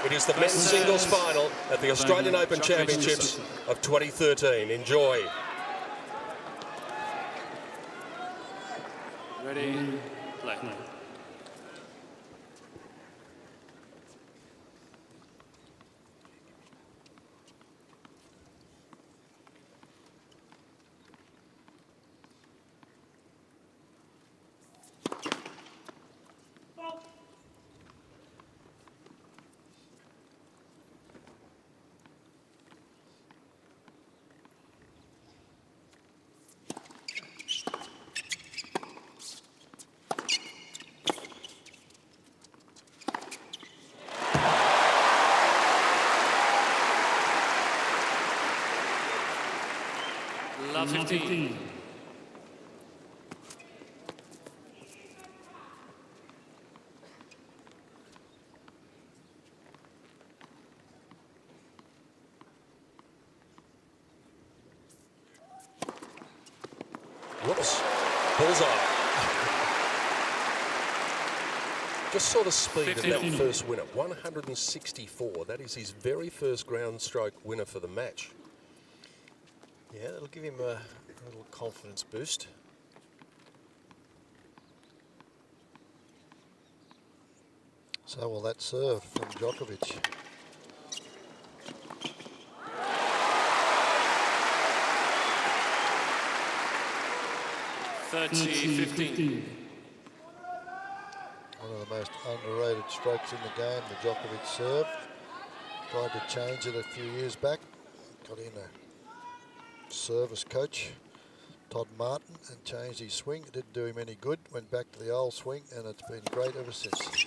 It is the men's singles final at the Australian Open Championships of 2013. Enjoy. Ready, play. Love 15. Whoops. Bullseye. Just saw the speed of that first winner. 164. That is his very first ground stroke winner for the match. Yeah, it'll give him a little confidence boost. So will that serve from Djokovic. One of the most underrated strokes in the game, the Djokovic serve. Tried to change it a few years back. Got in a service coach, Todd Martin, and changed his swing. It didn't do him any good. Went back to the old swing, and it's been great ever since.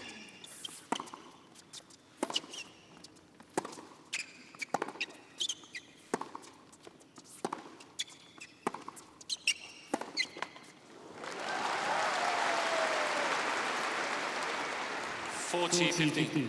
$40-15.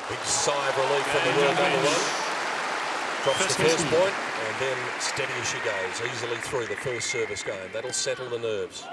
Big sigh of relief from the world number one. Drops the first point, and then steady as she goes, easily through the first service game. That'll settle the nerves.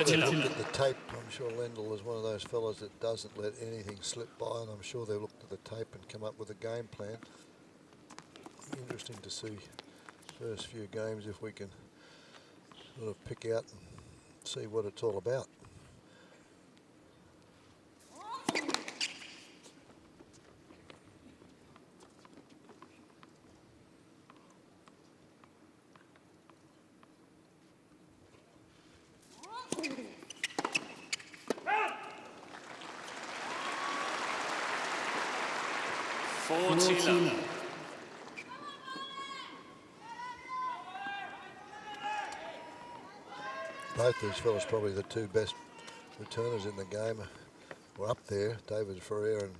Looked at the tape. I'm sure Lendl is one of those fellas that doesn't let anything slip by, and I'm sure they looked at the tape and come up with a game plan. Interesting to see first few games if we can sort of pick out and see what it's all about. Both these fellas probably the two best returners in the game. were up there, David Ferrer and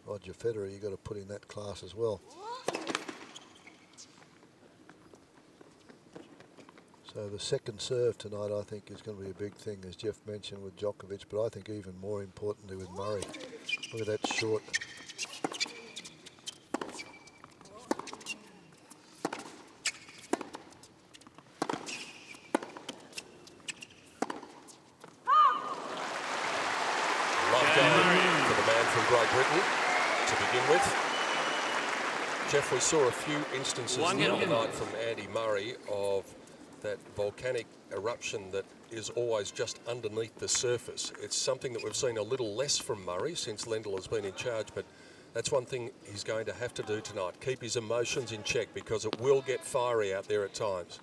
Roger Federer, you've got to put in that class as well. So the second serve tonight, I think, is going to be a big thing, as Jeff mentioned with Djokovic, but I think even more importantly with Murray. Look at that short. From Great Britain to begin with. Jeff, we saw a few instances the other night from Andy Murray of that volcanic eruption that is always just underneath the surface. It's something that we've seen a little less from Murray since Lendl has been in charge, but that's one thing he's going to have to do tonight, keep his emotions in check, because it will get fiery out there at times.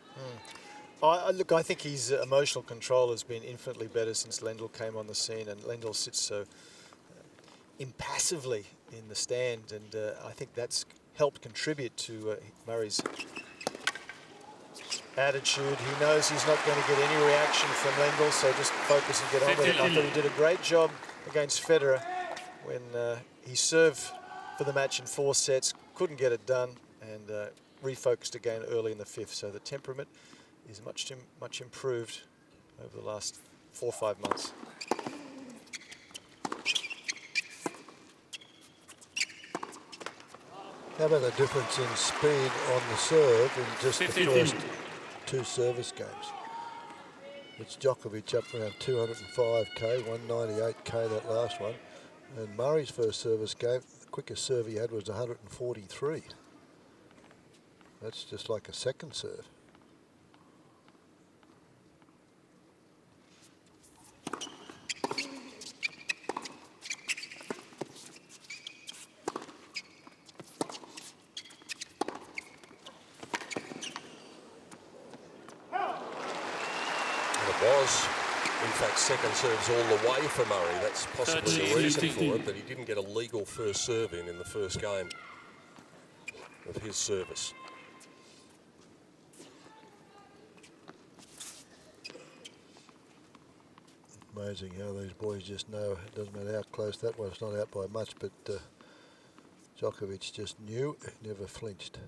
Look, I think his emotional control has been infinitely better since Lendl came on the scene, and Lendl sits so impassively in the stand, and I think that's helped contribute to Murray's attitude. He knows he's not going to get any reaction from Lendl, so just focus and get on with it. I thought he did a great job against Federer when he served for the match in 4 sets, couldn't get it done, and refocused again early in the 5th. So the temperament is much improved over the last 4 or 5 months. How about the difference in speed on the serve in just the first 2 service games? It's Djokovic up around 205k, 198k that last one. And Murray's first service game, the quickest serve he had was 143. That's just like a second serve. In fact, second serves all the way for Murray. That's possibly the reason for it, that he didn't get a legal first serve in the first game of his service. Amazing how these boys just know. It doesn't matter how close that was, not out by much, but Djokovic just knew, never flinched.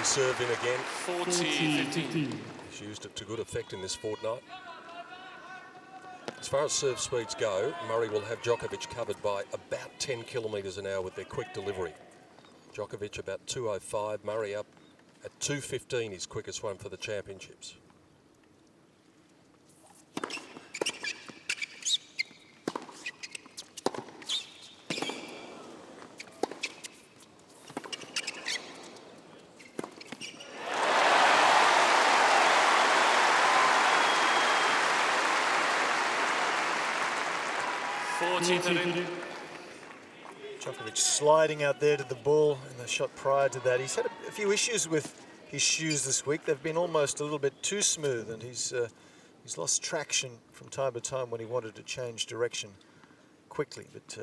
Serve in again. 40-15. He's used it to good effect in this fortnight. As far as serve speeds go, Murray will have Djokovic covered by about 10 kilometres an hour with their quick delivery. Djokovic about 205, Murray up at 215, his quickest one for the championships. Djokovic sliding out there to the ball in the shot prior to that. He's had a few issues with his shoes this week. They've been almost a little bit too smooth, and he's lost traction from time to time when he wanted to change direction quickly. But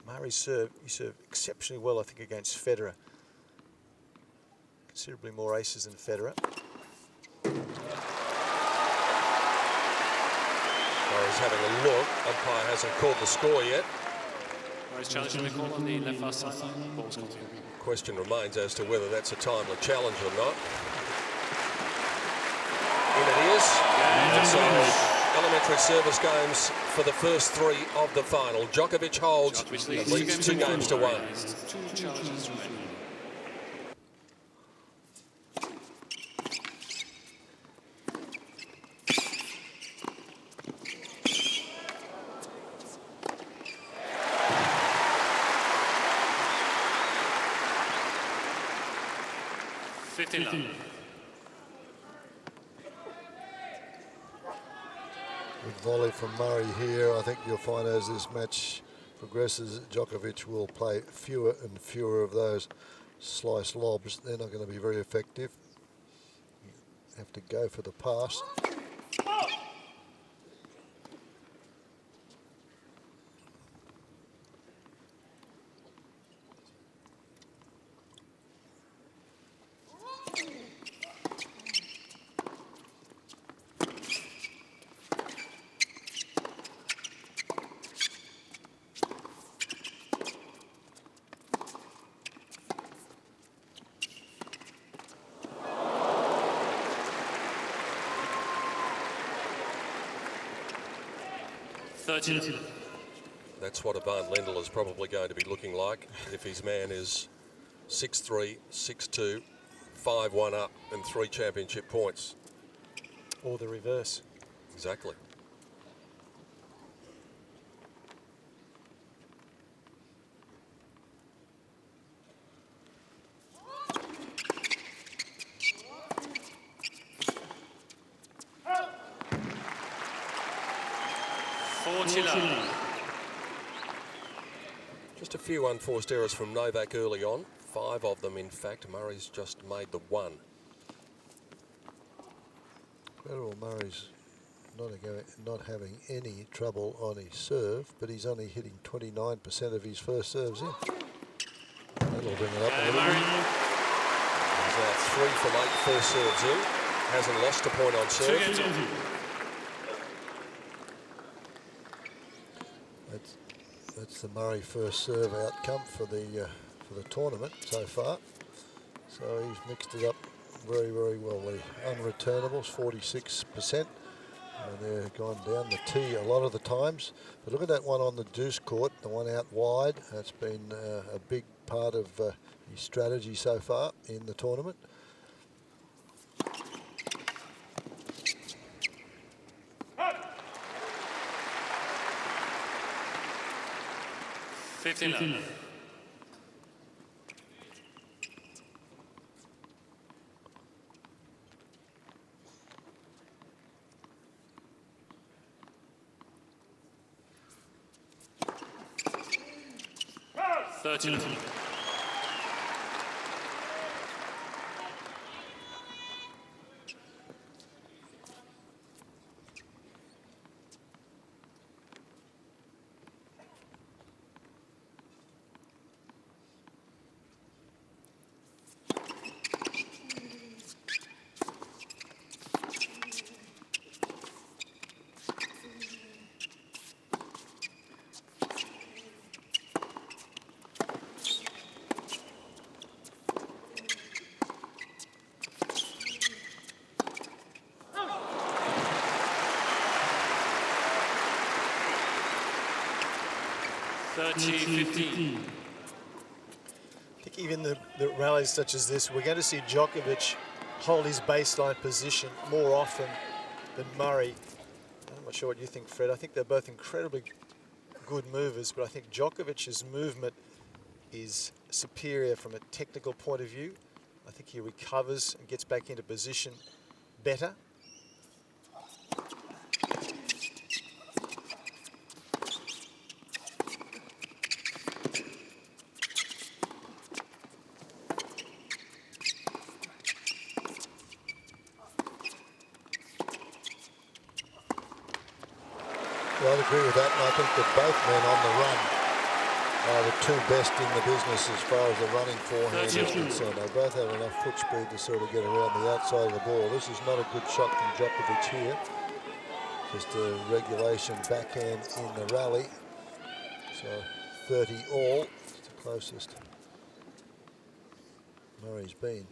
Murray's serve, he served exceptionally well, I think, against Federer. Considerably more aces than Federer. Murray's having a look. Umpire hasn't called the score yet. Murray's challenging the call on the left far side. Ball's continuing. Question remains as to whether that's a timely challenge or not. In it is. And so elementary service games for the first 3 of the final. Djokovic holds and leads 2 games to 1. 2 challenges remaining. Good volley from Murray here. I think you'll find as this match progresses, Djokovic will play fewer and fewer of those slice lobs. They're not going to be very effective. You have to go for the pass. 30. That's what Ivan Lendl is probably going to be looking like if his man is 6-3, 6-2, 5-1 up and 3 championship points. Or the reverse. Exactly. Just a few unforced errors from Novak early on. 5 of them, in fact. Murray's just made the 1. Well, Murray's not having any trouble on his serve, but he's only hitting 29% of his first serves in. That'll bring it up a little bit. He's now 3 from 8 first serves in. Hasn't lost a point on serve. That's the Murray first serve outcome for the tournament so far. So he's mixed it up very, very well. The unreturnables, 46%. They're gone down the tee a lot of the times. But look at that one on the deuce court, the one out wide. That's been a big part of his strategy so far in the tournament. I think even the rallies such as this, we're going to see Djokovic hold his baseline position more often than Murray. I'm not sure what you think, Fred. I think they're both incredibly good movers, but I think Djokovic's movement is superior from a technical point of view. I think he recovers and gets back into position better. Well, I'd agree with that, and I think that both men on the run are the 2 best in the business as far as the running forehand is concerned. They both have enough foot speed to sort of get around the outside of the ball. This is not a good shot from Djokovic here. Just a regulation backhand in the rally. So 30 all, it's the closest Murray's been.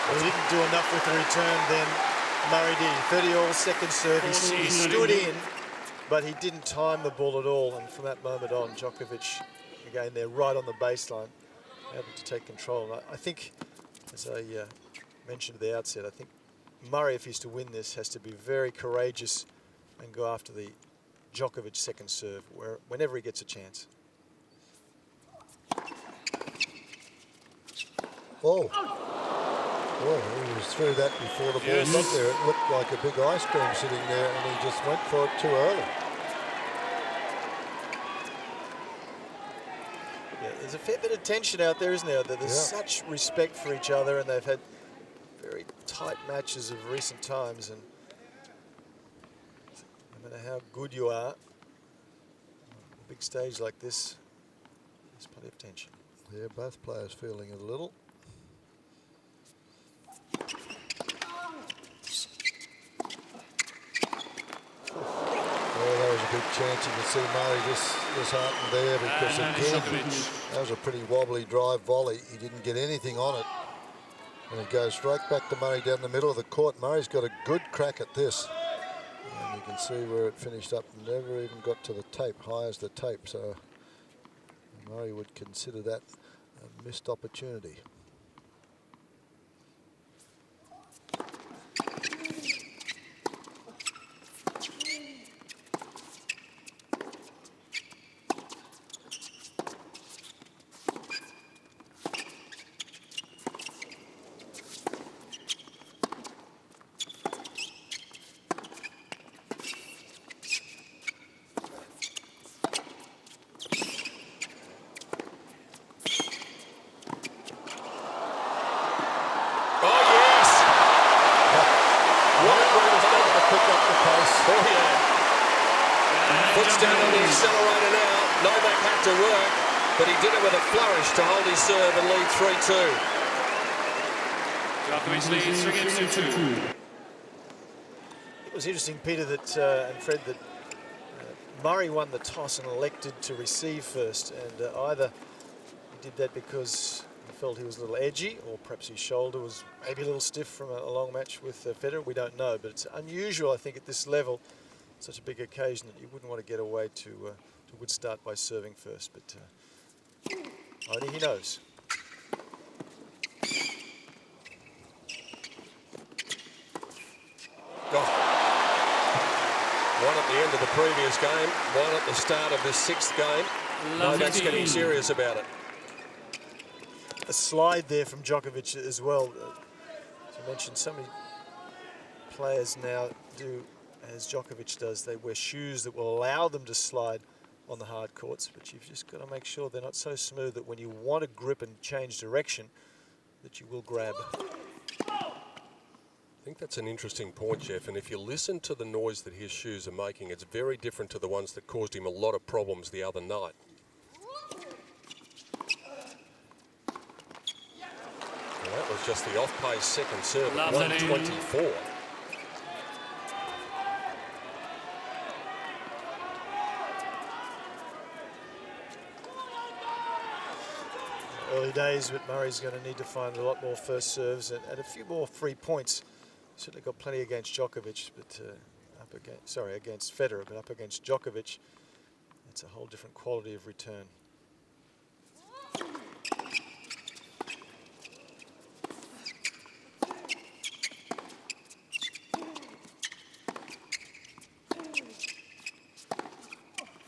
He didn't do enough with the return then Murray did. 30 all, second serve. He stood in, but he didn't time the ball at all. And from that moment on, Djokovic, again, they're right on the baseline, able to take control. And I think, as I mentioned at the outset, I think Murray, if he's to win this, has to be very courageous and go after the Djokovic second serve whenever he gets a chance. Oh. Well, he was through that before the ball got there. It looked like a big ice cream sitting there, and he just went for it too early. Yeah, there's a fair bit of tension out there, isn't there? There's such respect for each other, and they've had very tight matches of recent times. And no matter how good you are, on a big stage like this, there's plenty of tension. Yeah, both players feeling it a little. Well, that was a big chance. You can see Murray disheartened there because again, that was a pretty wobbly drive volley. He didn't get anything on it. And it goes straight back to Murray down the middle of the court. Murray's got a good crack at this. And you can see where it finished up. Never even got to the tape, high as the tape. So Murray would consider that a missed opportunity. Down on the accelerator now. Novak had to work, but he did it with a flourish to hold his serve and lead 3-2. Djokovic leads 3-2. It was interesting, Peter, that and Fred, that Murray won the toss and elected to receive first, and either he did that because he felt he was a little edgy, or perhaps his shoulder was maybe a little stiff from a long match with Federer. We don't know, but it's unusual, I think, at this level, such a big occasion, that you wouldn't want to get away to would start by serving first, but only he knows. One at the end of the previous game, one at the start of this 6th game. Novak's getting serious about it. A slide there from Djokovic as well. As you mentioned, so many players now do as Djokovic does. They wear shoes that will allow them to slide on the hard courts, but you've just got to make sure they're not so smooth that when you want to grip and change direction, that you will grab. I think that's an interesting point, Jeff, and if you listen to the noise that his shoes are making, it's very different to the ones that caused him a lot of problems the other night. Well, that was just the off-pace second serve at 124. Early days, but Murray's going to need to find a lot more first serves and a few more free points. Certainly got plenty against Djokovic, but against Federer, but up against Djokovic, it's a whole different quality of return.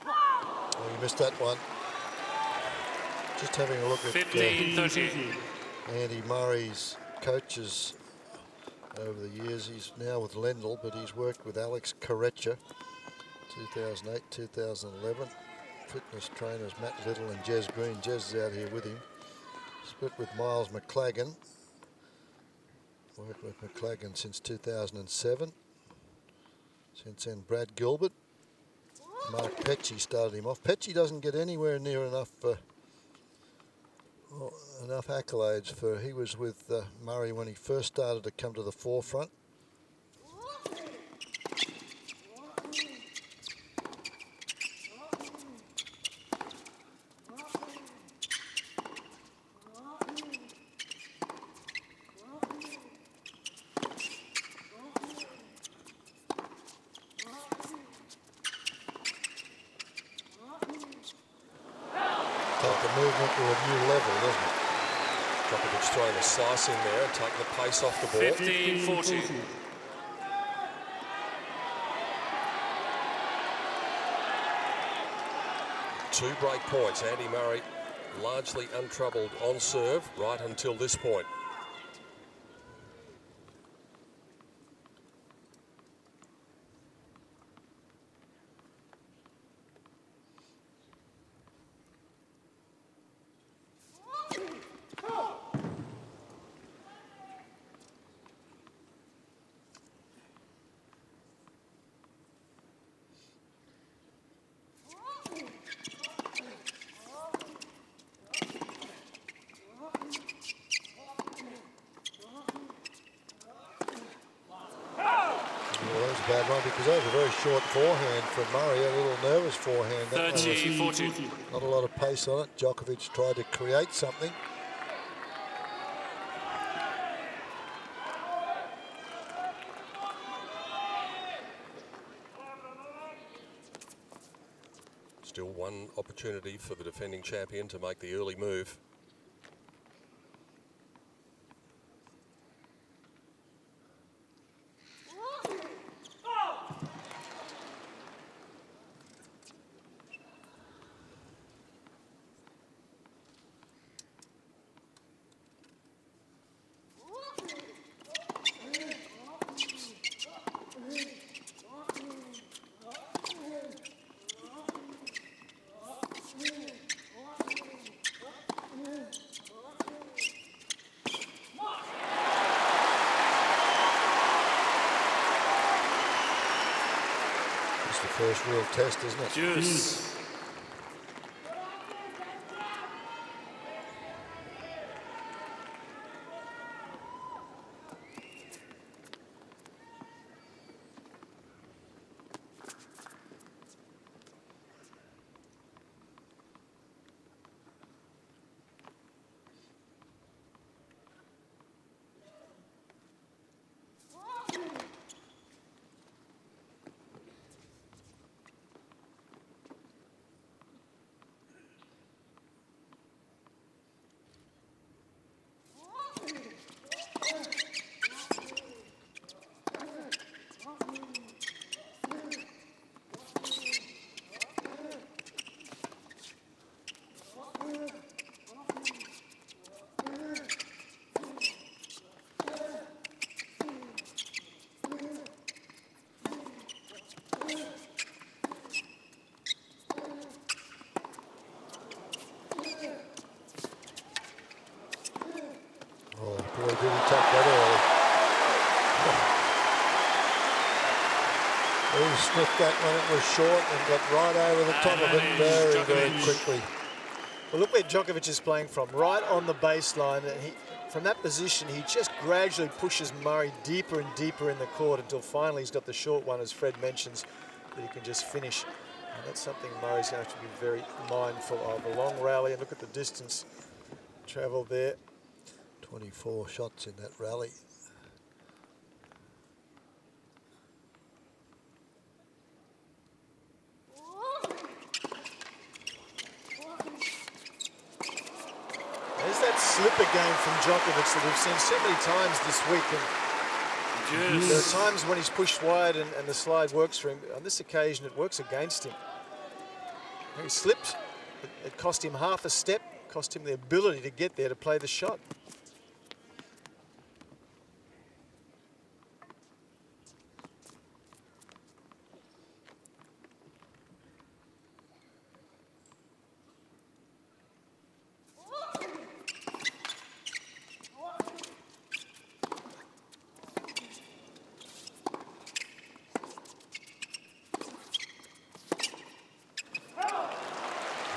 Oh, you missed that one. Just having a look at 15-30. Andy Murray's coaches over the years. He's now with Lendl, but he's worked with Alex Corretja, 2008, 2011. Fitness trainers Matt Little and Jez Green. Jez is out here with him. Split with Miles McLagan. Worked with McLagan since 2007. Since then, Brad Gilbert. Mark Petchey started him off. Petchey doesn't get anywhere near enough accolades for. He was with Murray when he first started to come to the forefront. Movement to a new level, doesn't it? Djokovic throwing a slice in there and taking the pace off the ball. 15-40. Two break points. Andy Murray largely untroubled on serve right until this point. bad one because that was a very short forehand from Murray, a little nervous forehand. That one was 30-40. not a lot of pace on it. Djokovic tried to create something. Still one opportunity for the defending champion to make the early move. First real test, isn't it? Juice. Sniffed that when it was short and got right over the top of it very, very quickly. Well, look where Djokovic is playing from, right on the baseline. And from that position, he just gradually pushes Murray deeper and deeper in the court until finally he's got the short one, as Fred mentions, that he can just finish. And that's something Murray's going to have to be very mindful of. A long rally, and look at the distance travelled there. 24 shots in that rally. There's that slipper game from Djokovic that we've seen so many times this week. And there are times when he's pushed wide and the slide works for him. On this occasion, it works against him. He slipped. It cost him half a step, cost him the ability to get there to play the shot.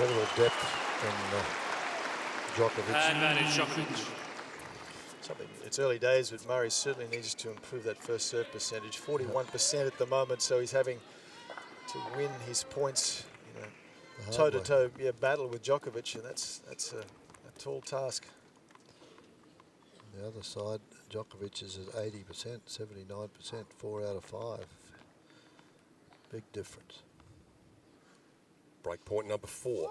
Incredible depth in Djokovic. Advantage Djokovic. It's early days, but Murray certainly needs to improve that first serve percentage. 41% at the moment, so he's having to win his points, toe-to-toe battle with Djokovic, and that's a tall task. On the other side, Djokovic is at 80%, 79%, 4 out of 5. Big difference. Break point number 4.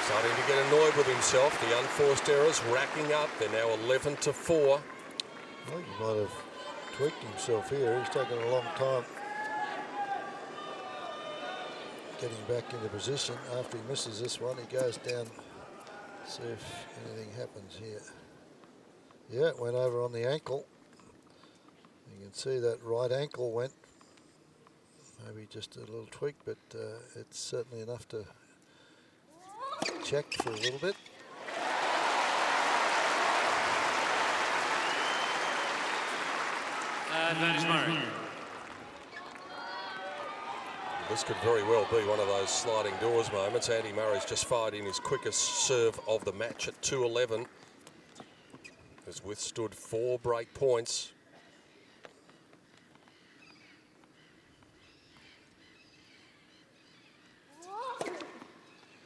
Starting to get annoyed with himself. The unforced errors racking up. They're now 11-4. I think he might have tweaked himself here. He's taken a long time getting back into position. After he misses this one, he goes down. See if anything happens here. Yeah, it went over on the ankle. You can see that right ankle went. Maybe just a little tweak, but it's certainly enough to check for a little bit. Advantage Murray. This could very well be one of those sliding doors moments. Andy Murray's just fired in his quickest serve of the match at 2:11. Has withstood 4 break points.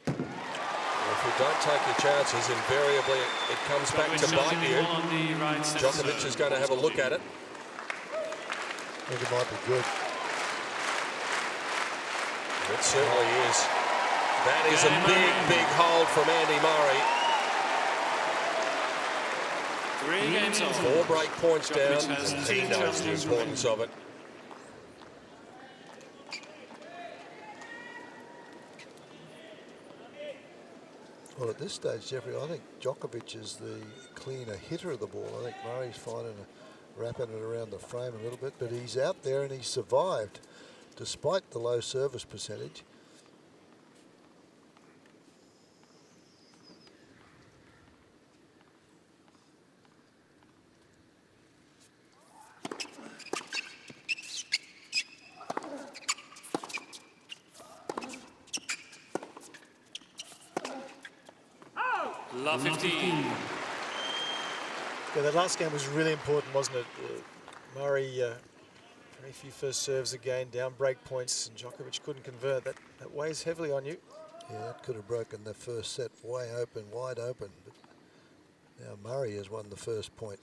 If you don't take your chances, invariably it comes back to bite you. Djokovic is going to have a look at it. I think it might be good. It certainly is. That is a big hold from Andy Murray. 3 games off. 4 break points down, Djokovic has and he 2 knows the challenges importance of it. Well, at this stage, Jeffrey, I think Djokovic is the cleaner hitter of the ball. I think Murray's wrapping it around the frame a little bit, but he's out there and he's survived despite the low service percentage. Love 15. Yeah, that last game was really important, wasn't it? Murray, very few first serves again, down break points, and Djokovic couldn't convert. That weighs heavily on you. Yeah, that could have broken the first set wide open. But now Murray has won the first point.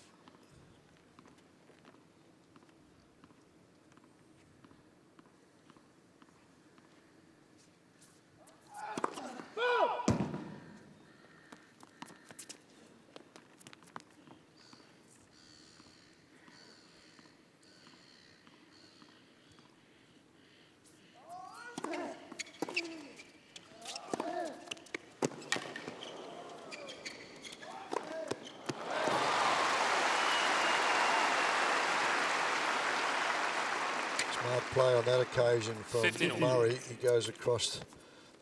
Smart play on that occasion from 15. Murray. He goes across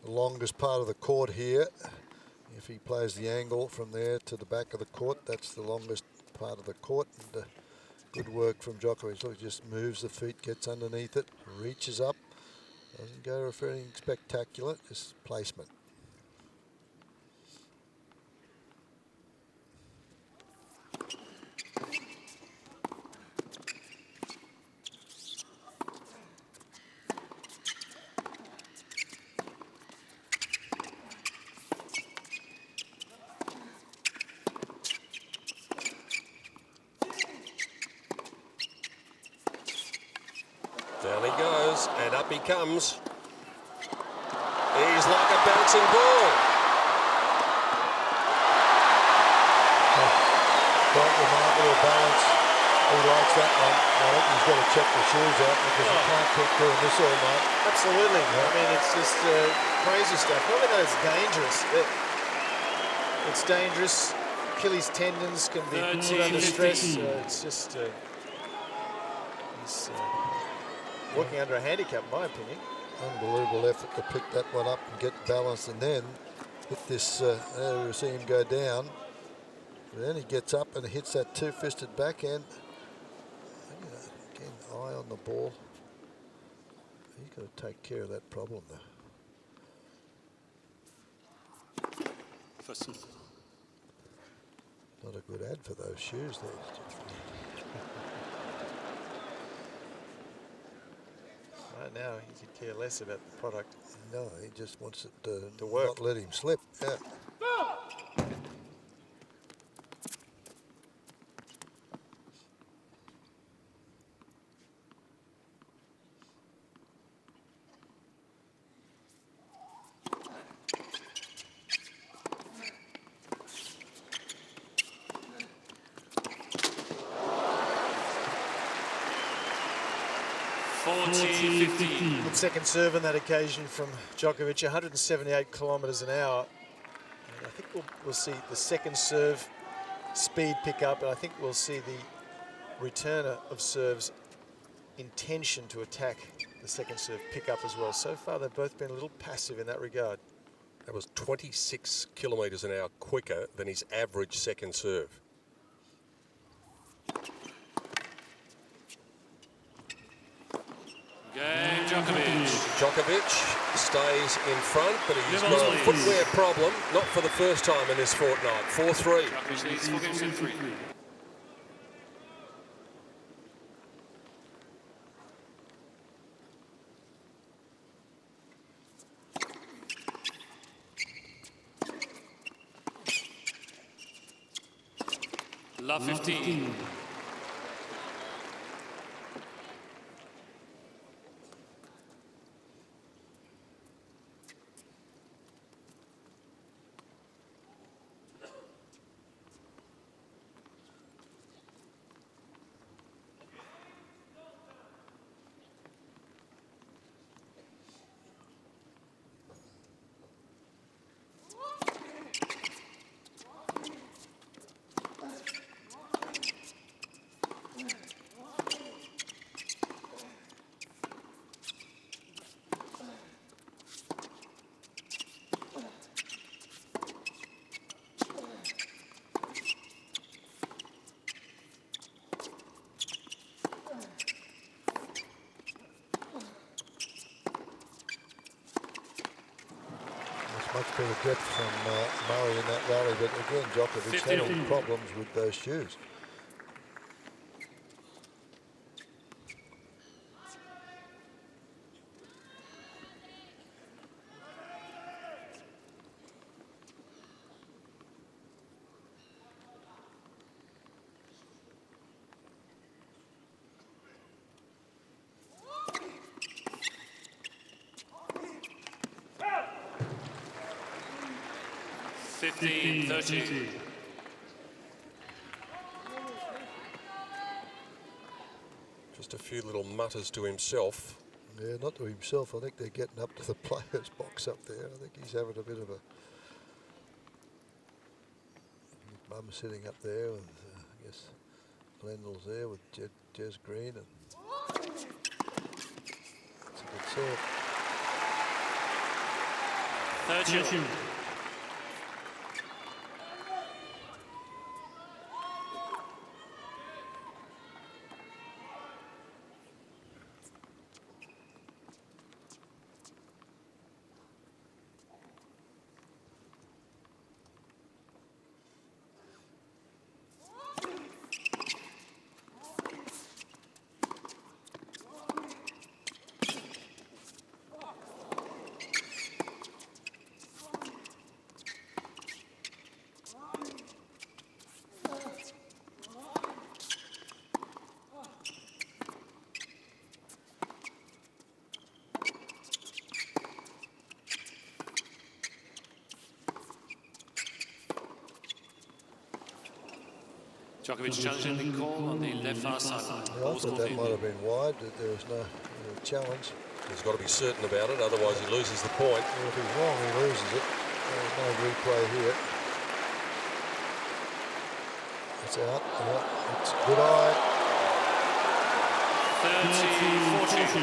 the longest part of the court here. If he plays the angle from there to the back of the court, that's the longest part of the court. And good work from Djokovic. Look, he just moves the feet, gets underneath it, reaches up. Doesn't go for anything spectacular, just placement. Down he goes, and up he comes. He's like a bouncing ball. Quite remarkable balance. He likes that one. I think he's got to check the shoes out because he can't keep doing this all night. Absolutely. I mean, it's just crazy stuff. Not only that, it's dangerous. It's dangerous. Achilles tendons can be put under stress. It's just he's working under a handicap, in my opinion. Unbelievable effort to pick that one up and get balance, and then hit this. There we see him go down. But then he gets up and hits that two-fisted backhand. Again, eye on the ball. He's got to take care of that problem, though. Not a good ad for those shoes there. Right now, he could care less about the product. No, he just wants it to work. not let him slip. Yeah. Good second serve on that occasion from Djokovic, 178 kilometres an hour. And I think we'll see the second serve speed pick up, and I think we'll see the returner of serves intention to attack the second serve pick up as well. So far, they've both been a little passive in that regard. That was 26 kilometres an hour quicker than his average second serve. Game, Djokovic. Djokovic stays in front, but he's got a footwear problem, not for the first time in this fortnight. 4-3. Djokovic leads 4 games in 3. Love 15. Much better depth from Murray in that rally, but again, Djokovic having problems with those shoes. Just a few little mutters to himself. Yeah, not to himself. I think they're getting up to the players' box up there. I think he's having a bit of a... His mum's sitting up there, and I guess Glendale's there with Jez Green, and it's a good serve. 30. Djokovic challenging the call on the left far sideline. Yeah, I thought that might have been wide, that there was no challenge. He's got to be certain about it, otherwise he loses the point. Well, if he's wrong, he loses it. There's no replay here. It's out. Yeah, it's good eye. 30-40.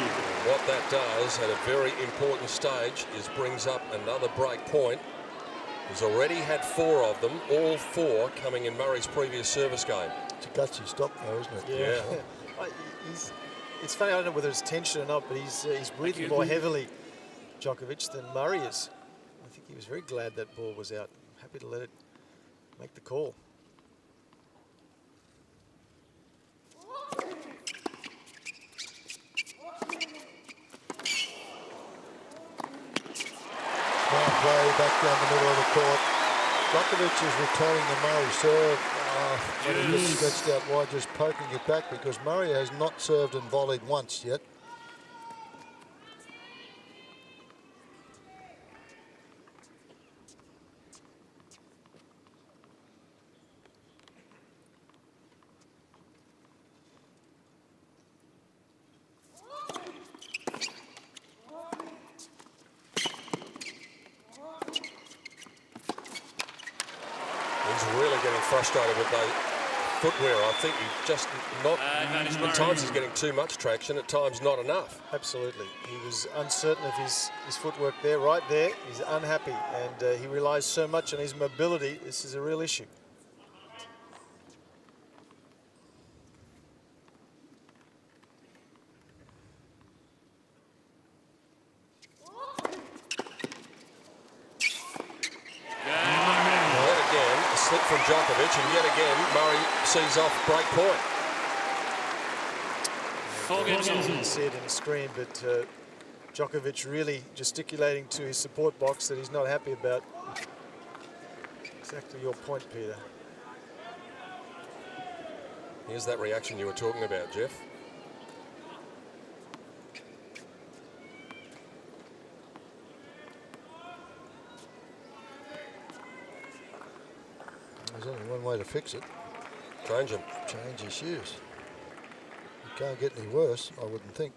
What that does at a very important stage is brings up another break point. He's already had 4 of them, all 4 coming in Murray's previous service game. It's a gutsy stop though, isn't it? Yeah. It's funny, I don't know whether it's tension or not, but he's breathing more heavily, Djokovic, than Murray is. I think he was very glad that ball was out. Happy to let it make the call. Play back down the middle of the court. Djokovic is returning the Murray serve. But he just stretched out wide, just poking it back, because Murray has not served and volleyed once yet. frustrated with the footwear. I think he's just not... At times he's getting too much traction, at times not enough. Absolutely. He was uncertain of his footwork there, right there. He's unhappy, and he relies so much on his mobility. This is a real issue. Slip from Djokovic, and yet again Murray sees off break point. You can see it in the screen, but Djokovic really gesticulating to his support box that he's not happy about. Exactly your point, Peter. Here's that reaction you were talking about, Jeff. There's only one way to fix it. Change them. Change your shoes. You can't get any worse, I wouldn't think.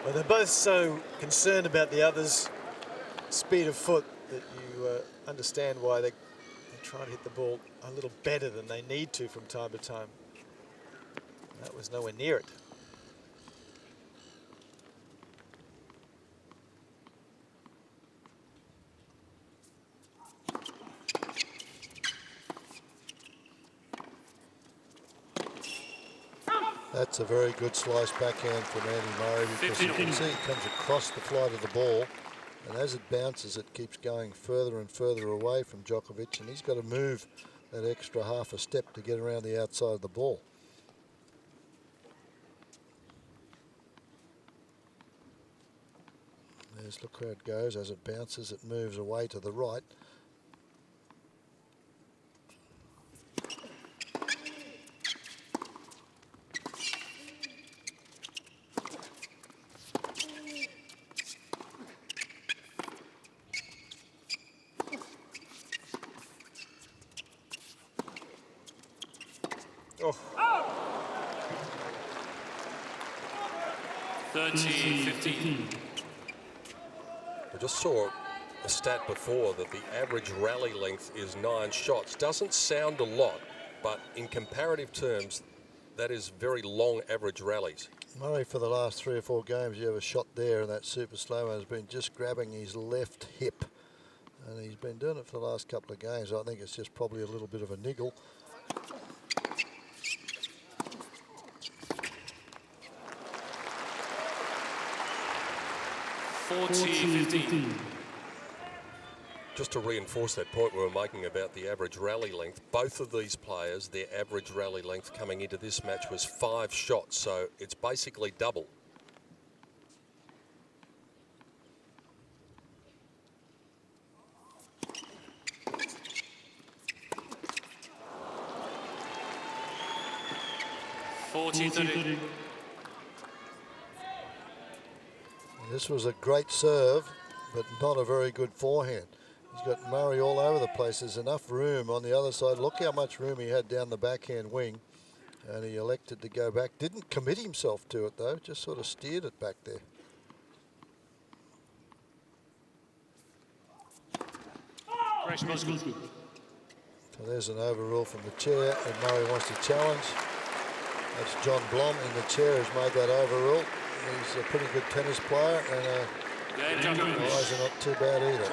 Well, they're both so concerned about the other's speed of foot that you understand why they try to hit the ball a little better than they need to from time to time. That was nowhere near it. That's a very good slice backhand from Andy Murray, because you can see it comes across the flight of the ball, and as it bounces it keeps going further and further away from Djokovic, and he's got to move that extra half a step to get around the outside of the ball. There's, look where it goes. As it bounces it moves away to the right. Oh. 30-15. I just saw a stat before that the average rally length is 9 shots. Doesn't sound a lot, but in comparative terms, that is very long average rallies. Murray, for the last 3 or 4 games, you have a shot there, and that super slow-mo has been just grabbing his left hip. And he's been doing it for the last couple of games. I think it's just probably a little bit of a niggle. Just to reinforce that point we were making about the average rally length, both of these players, their average rally length coming into this match was 5 shots, so it's basically double. This was a great serve, but not a very good forehand. He's got Murray all over the place. There's enough room on the other side. Look how much room he had down the backhand wing, and he elected to go back. Didn't commit himself to it though, just sort of steered it back there. So there's an overrule from the chair, and Murray wants to challenge. That's John Blom in the chair who's made that overrule. He's a pretty good tennis player, and eyes are not too bad either.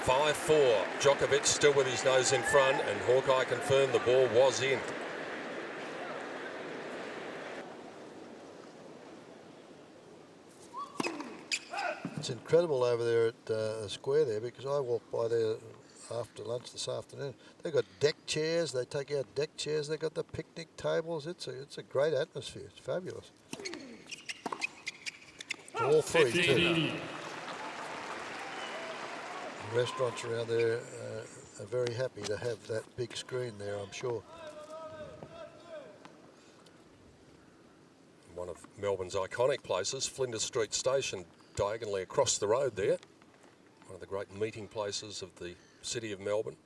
5-4. Djokovic still with his nose in front, and Hawkeye confirmed the ball was in. It's incredible over there at the square there, because I walked by there after lunch this afternoon. They've got deck chairs. They take out deck chairs. They've got the picnic tables. It's a great atmosphere. It's fabulous. All 3 too. The restaurants around there are very happy to have that big screen there, I'm sure. One of Melbourne's iconic places, Flinders Street Station, diagonally across the road there. One of the great meeting places of the city of Melbourne.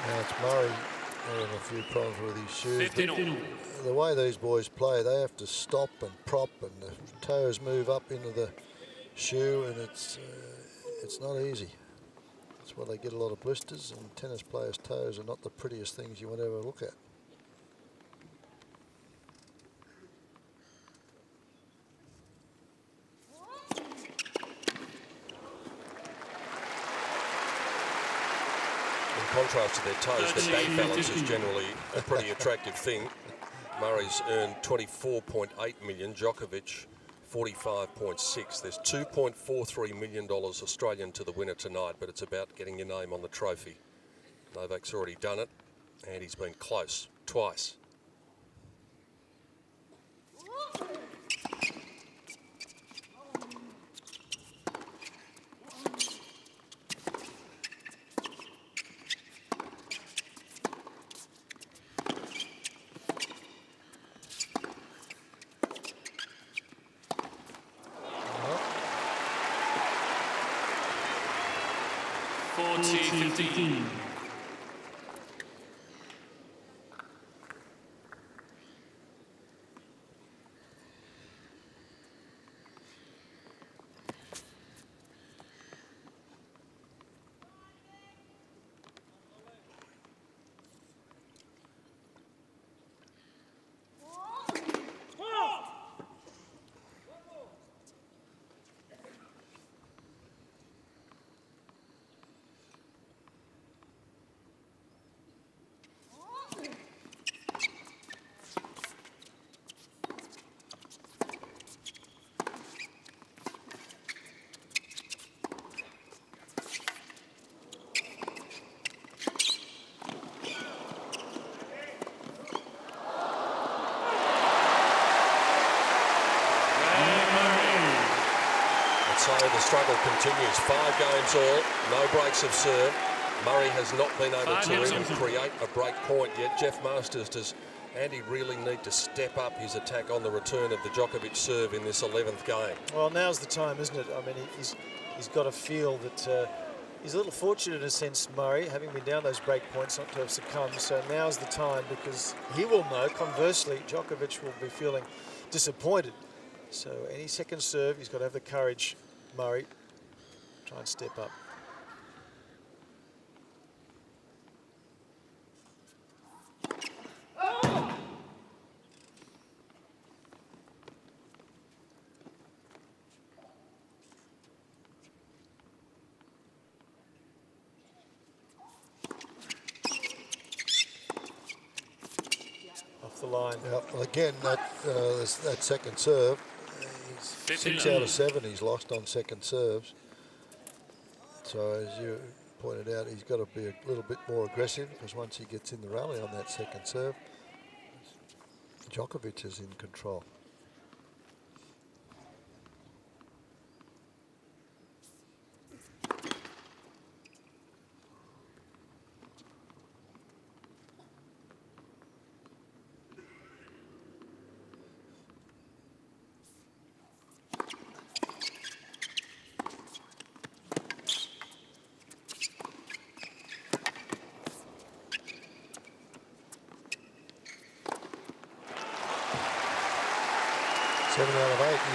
Now it's Murray having a few problems with his shoes. 15. The way these boys play, they have to stop and prop, and the toes move up into the shoe, and it's not easy. That's why they get a lot of blisters, and tennis players' toes are not the prettiest things you would ever look at. In contrast to their toes, their back balance is generally a pretty attractive thing. Murray's earned 24.8 million, Djokovic 45.6. There's $2.43 million Australian to the winner tonight, but it's about getting your name on the trophy. Novak's already done it, and he's been close twice. So the struggle continues. 5 games all, no breaks of serve. Murray has not been able to even create a break point yet. Jeff Masters, does Andy really need to step up his attack on the return of the Djokovic serve in this 11th game? Well, now's the time, isn't it? I mean, he's got to feel that he's a little fortunate in a sense, Murray, having been down those break points, not to have succumbed. So now's the time, because he will know, conversely, Djokovic will be feeling disappointed. So any second serve, he's got to have the courage, Murray, try and step up. Off the line. Well, again, that second serve, 6 out of 7 he's lost on second serves. So as you pointed out, he's got to be a little bit more aggressive, because once he gets in the rally on that second serve, Djokovic is in control.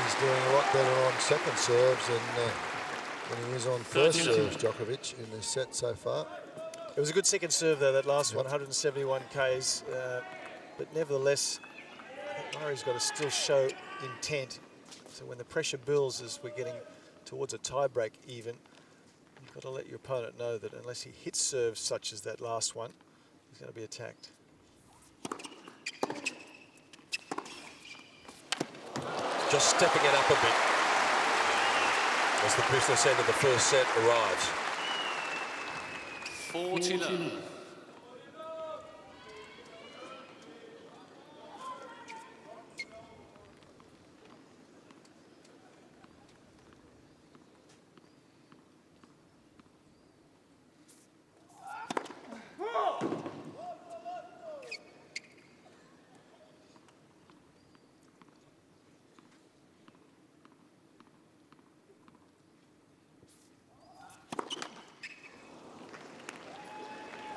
He's doing a lot better on second serves than he is on first serves, Djokovic, in this set so far. It was a good second serve, though, that last one, 171 Ks. But nevertheless, Murray's got to still show intent. So when the pressure builds as we're getting towards a tie-break even, you've got to let your opponent know that unless he hits serves such as that last one, he's going to be attacked. Just stepping it up a bit as the business end of the first set arrives. 40.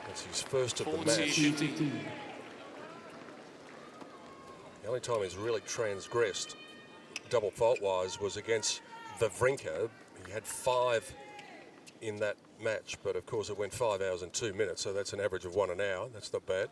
That's his first of the 40, match. 50. The only time he's really transgressed double fault-wise was against Wawrinka. He had 5 in that match, but of course it went 5 hours and 2 minutes, so that's an average of 1 an hour. That's not bad.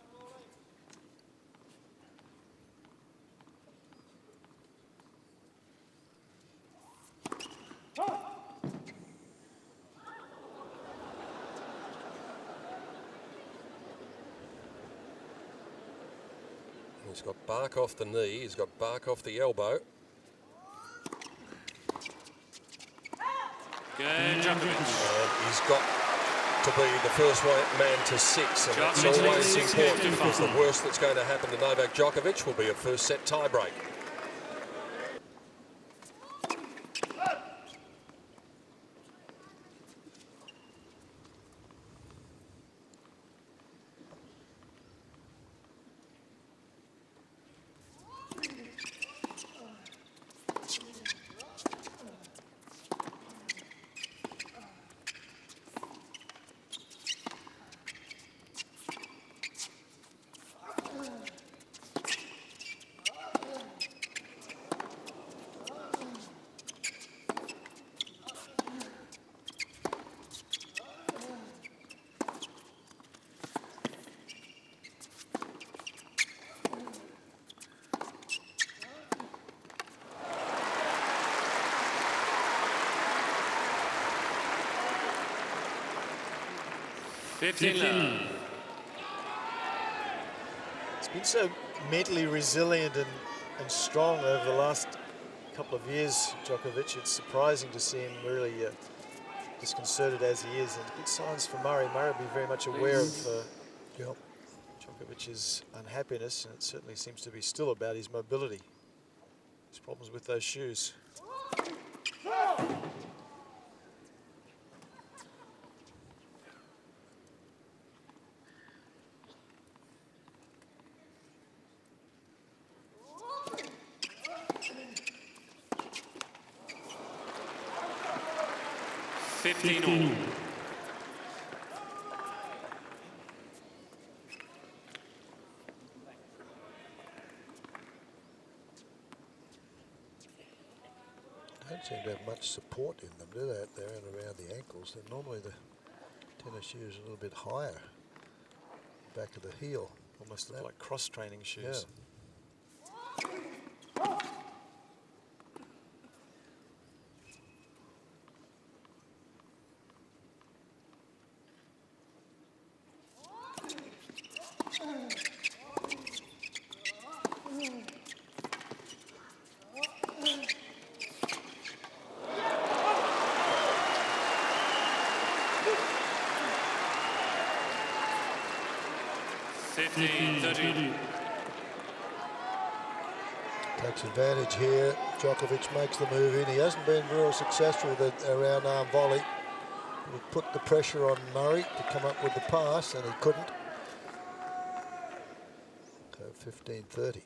He's got bark off the knee, he's got bark off the elbow. Good, Djokovic. And he's got to be the first man to 6, and that's Djokovic always leads important 6-55. because the worst that's going to happen to Novak Djokovic will be a first set tie-break. It's been so mentally resilient and strong over the last couple of years, Djokovic. It's surprising to see him really disconcerted as he is. And good signs for Murray. Murray will be very much aware of Djokovic's unhappiness, and it certainly seems to be still about his mobility. His problems with those shoes. Don't seem to have much support in them, do they, out there and around the ankles? They're normally the tennis shoes a little bit higher, back of the heel. Almost look like cross-training shoes. Yeah. Takes advantage here. Djokovic makes the move in. He hasn't been real successful with an around arm volley. He put the pressure on Murray to come up with the pass, and he couldn't. So 15-30.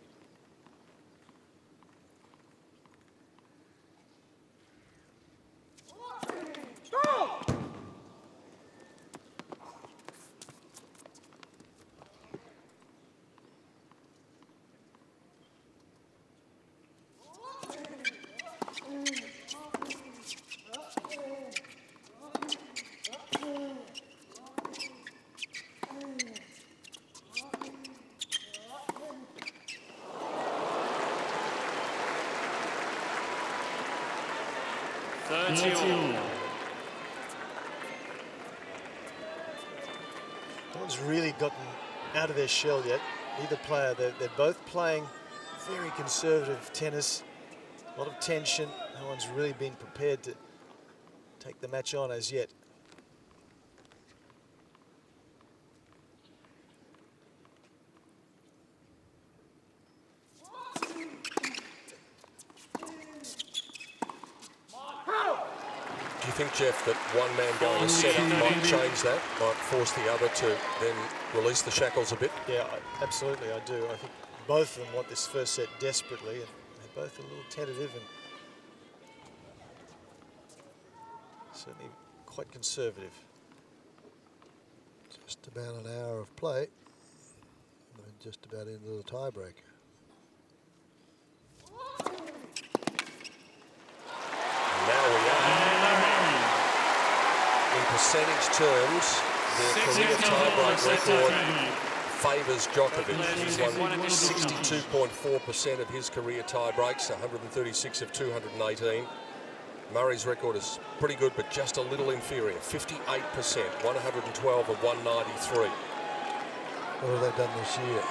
30-all. No one's really gotten out of their shell yet. Either player. They're both playing very conservative tennis. A lot of tension. No one's really been prepared to take the match on as yet. Do you think, Jeff, that one man going a set up might change that, might force the other to then release the shackles a bit? Yeah, absolutely, I do. I think both of them want this first set desperately, and they're both a little tentative and certainly quite conservative. Just about an hour of play. And just about into the tiebreaker. Now we are. In percentage terms, their career tiebreak record favours Djokovic. He's won 62.4% of his career tiebreaks, 136 of 218. Murray's record is pretty good, but just a little inferior, 58%, 112 of 193. What have they done this year?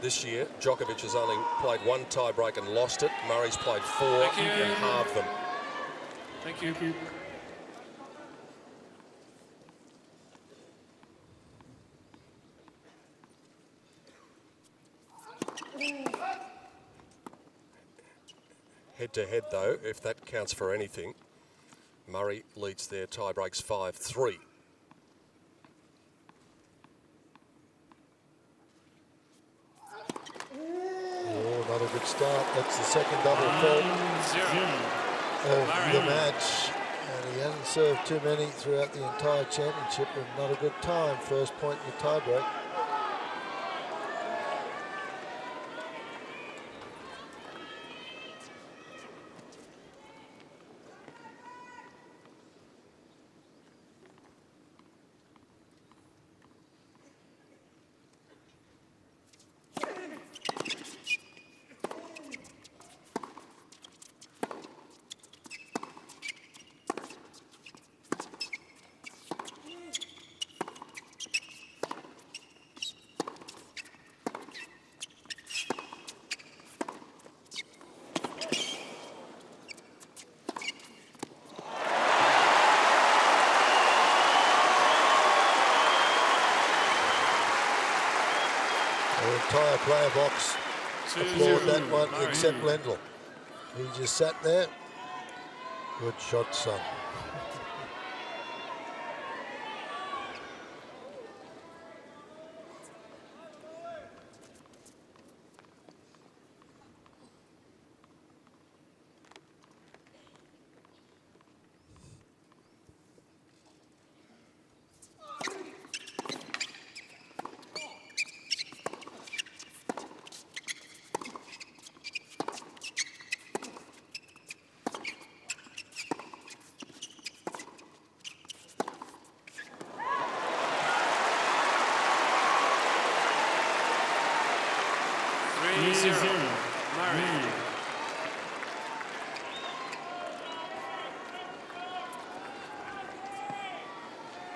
This year, Djokovic has only played one tiebreak and lost it. Murray's played 4 and halved them. Thank you. Head-to-head, though, if that counts for anything, Murray leads their tiebreaks 5-3. Oh, not a good start. That's the second double fault of the match. And he hasn't served too many throughout the entire championship, and not a good time. First point in the tiebreak. The entire player box applaud that one except Lendl. He just sat there. Good shot, son.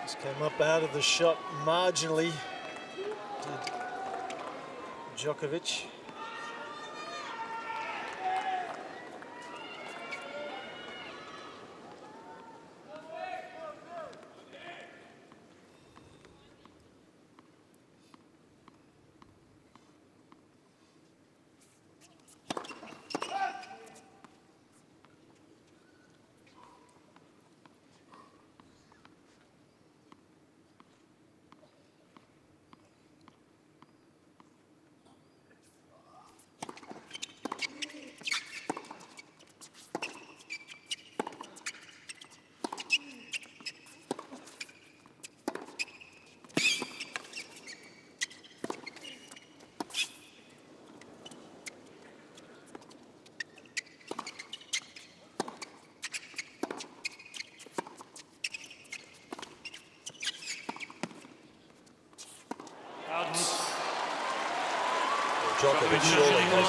Just came up out of the shot marginally, did Djokovic.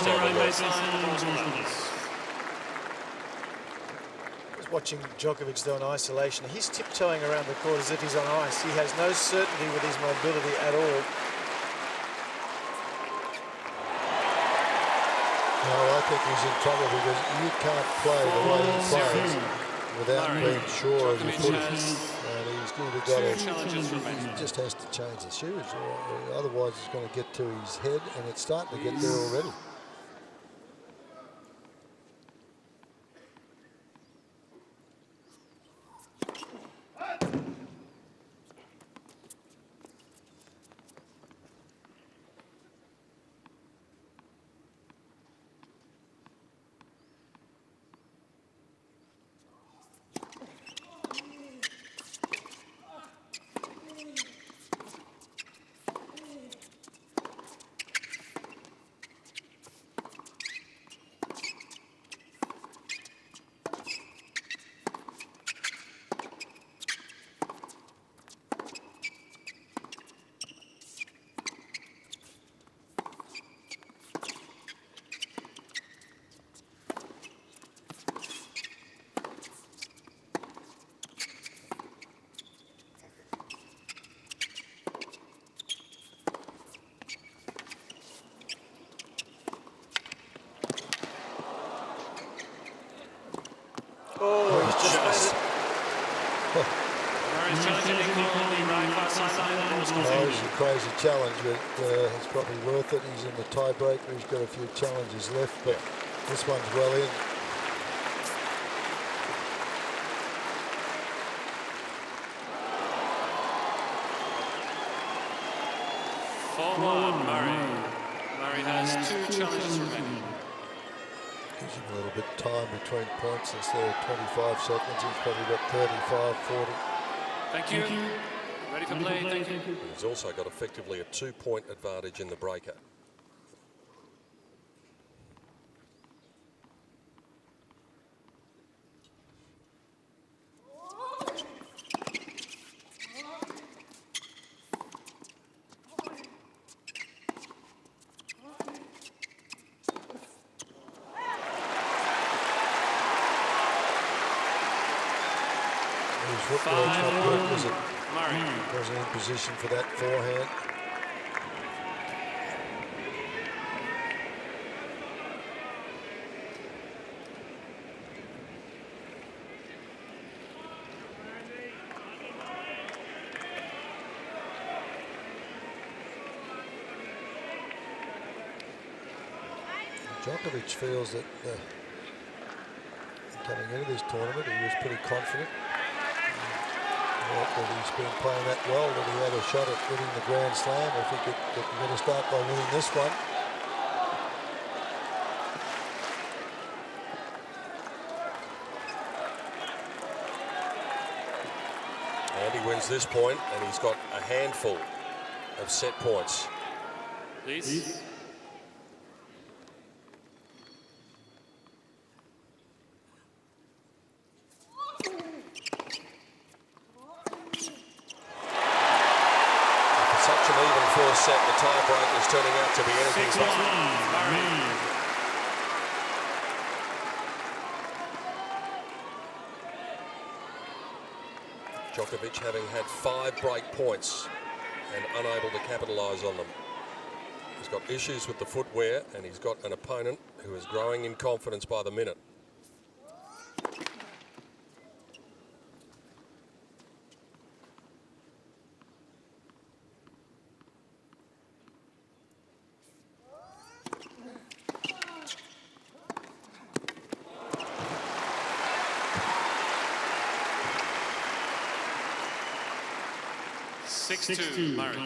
7 left. Just watching Djokovic though in isolation, he's tiptoeing around the court as if he's on ice. He has no certainty with his mobility at all. No, I think he's in trouble because you can't play the way he plays without being sure of your footing. And he's either got to, he just has to change the shoes, or otherwise it's going to get to his head, and it's starting to get there already. Oh, he's just made it. Oh, it's a crazy challenge, but it's probably worth it. He's in the tiebreaker. He's got a few challenges left, but this one's well in. Murray has 2 challenges remaining. Gives him a little bit of time between points. Instead of 25 seconds, he's probably got 35, 40. Thank you. Ready for play. Thank you. He's also got effectively a 2-point advantage in the breaker. Wasn't in position for that forehand. Djokovic feels that coming into this tournament, he was pretty confident. That he's been playing that well, that he had a shot at winning the Grand Slam. If he could get a start by winning this one. And he wins this point, and he's got a handful of set points. Please. Set, the tie-break is turning out to be anything but. Djokovic having had 5 break points and unable to capitalise on them. He's got issues with the footwear, and he's got an opponent who is growing in confidence by the minute. Six-two, Murray.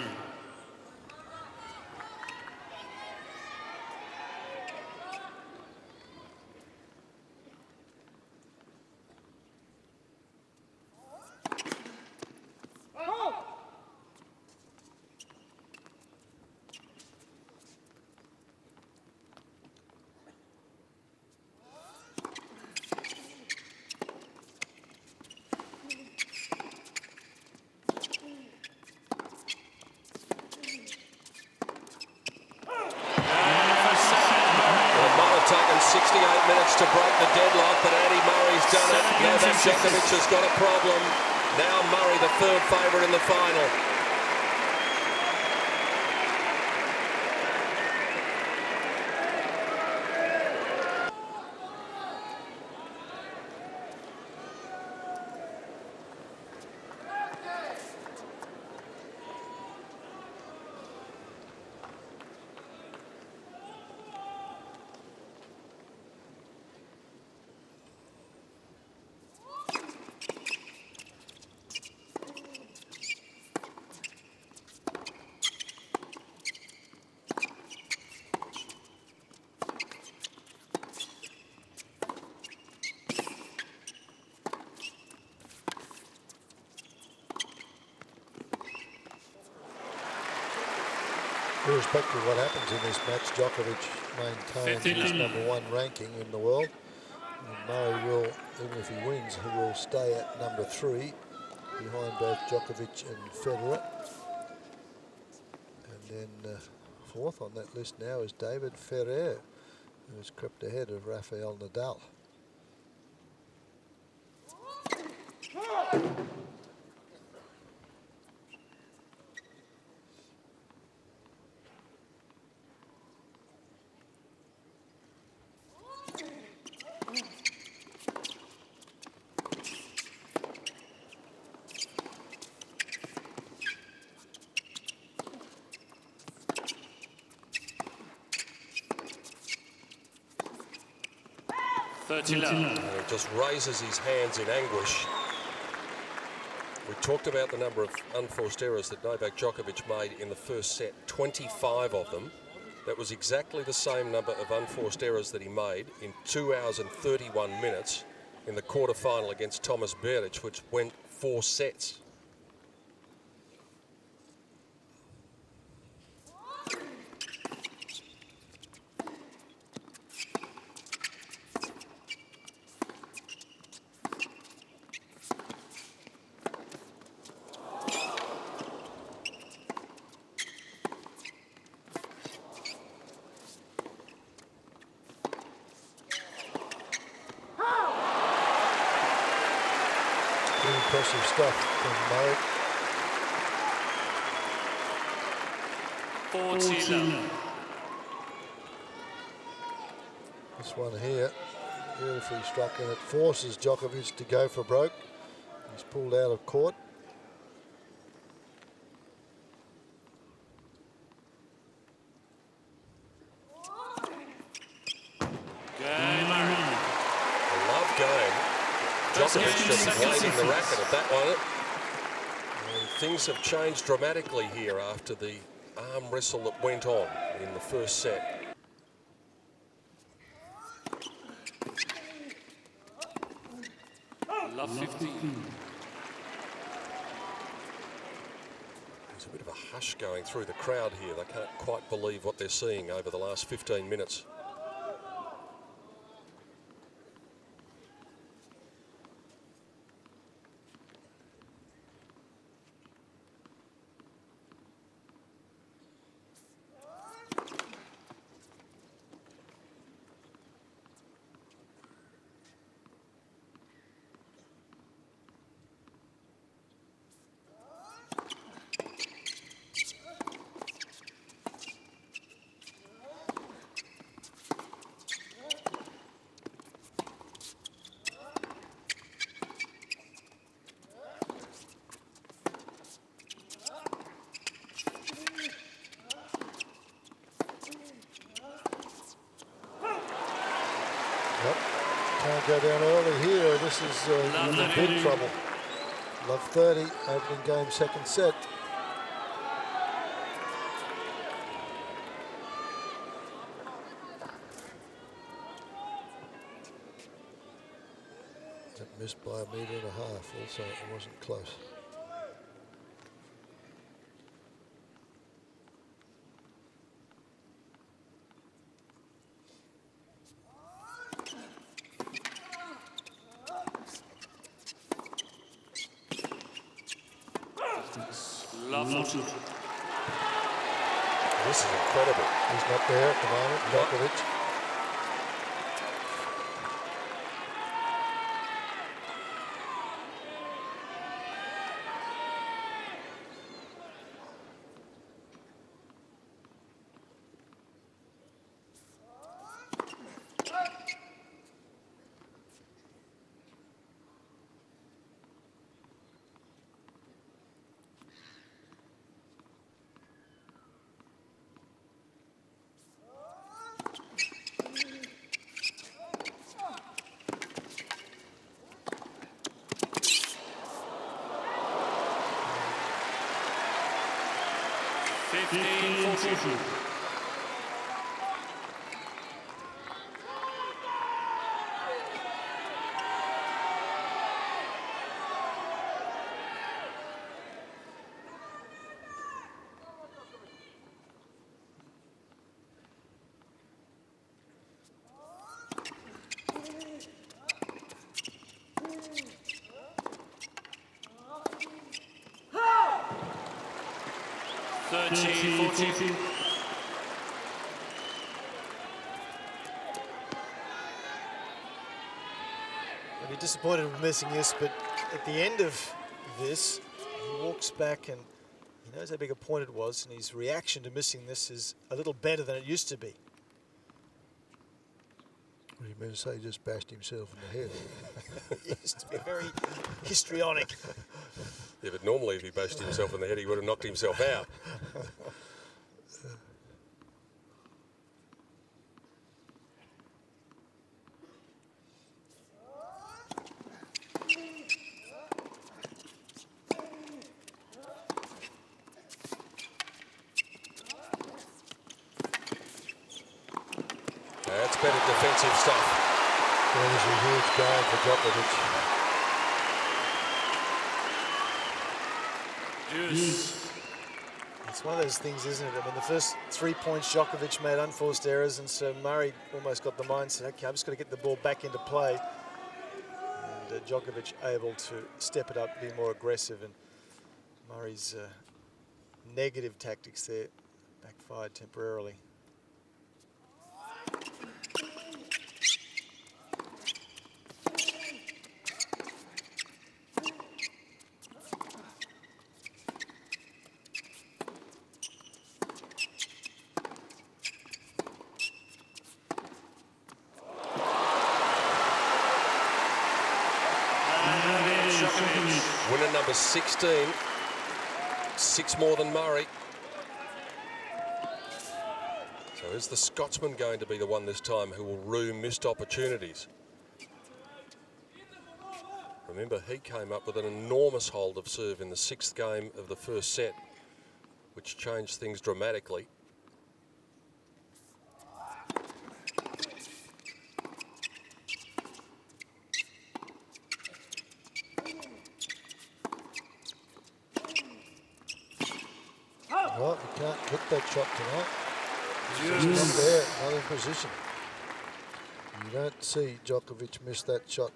minutes to break the deadlock, but Andy Murray's done it. Novak Djokovic has got a problem. Now Murray, the third favourite in the final. Irrespective of what happens in this match, Djokovic maintains his #1 ranking in the world. And Murray will, even if he wins, he will stay at #3 behind both Djokovic and Federer. And then fourth on that list now is David Ferrer, who has crept ahead of Rafael Nadal. He just raises his hands in anguish. We talked about the number of unforced errors that Novak Djokovic made in the first set, 25 of them. That was exactly the same number of unforced errors that he made in 2 hours and 31 minutes in the quarterfinal against Thomas Berdych, which went 4 sets. Impressive stuff from Murray. 40. This one here, beautifully struck, and it forces Djokovic to go for broke. He's pulled out of court. Djokovic just blading the racket at that one. And things have changed dramatically here after the arm wrestle that went on in the first set. Love 15. There's a bit of a hush going through the crowd here. They can't quite believe what they're seeing over the last 15 minutes. Can't go down early here. This is in big trouble. Love 30, opening game, second set. That missed by 1.5 meters also, it wasn't close. This is incredible. He's not there at the moment, Djokovic. I'll be disappointed with missing this, but at the end of this, he walks back and he knows how big a point it was, and his reaction to missing this is a little better than it used to be. What do you mean to say he just bashed himself in the head? He used to be very histrionic. Yeah, but normally if he bashed himself in the head, he would have knocked himself out. That's better defensive stuff. That was a huge game for Djokovic. It's one of those things, isn't it? I mean, the first 3 points, Djokovic made unforced errors, and so Murray almost got the mindset, okay, I've just got to get the ball back into play. And Djokovic able to step it up, be more aggressive, and Murray's negative tactics there backfired temporarily. Winner number 16, 6 more than Murray. So is the Scotsman going to be the one this time who will rue missed opportunities? Remember, he came up with an enormous hold of serve in the 6th game of the first set, which changed things dramatically. Well, you can't hit that shot tonight. He's not there, not in position. You don't see Djokovic miss that shot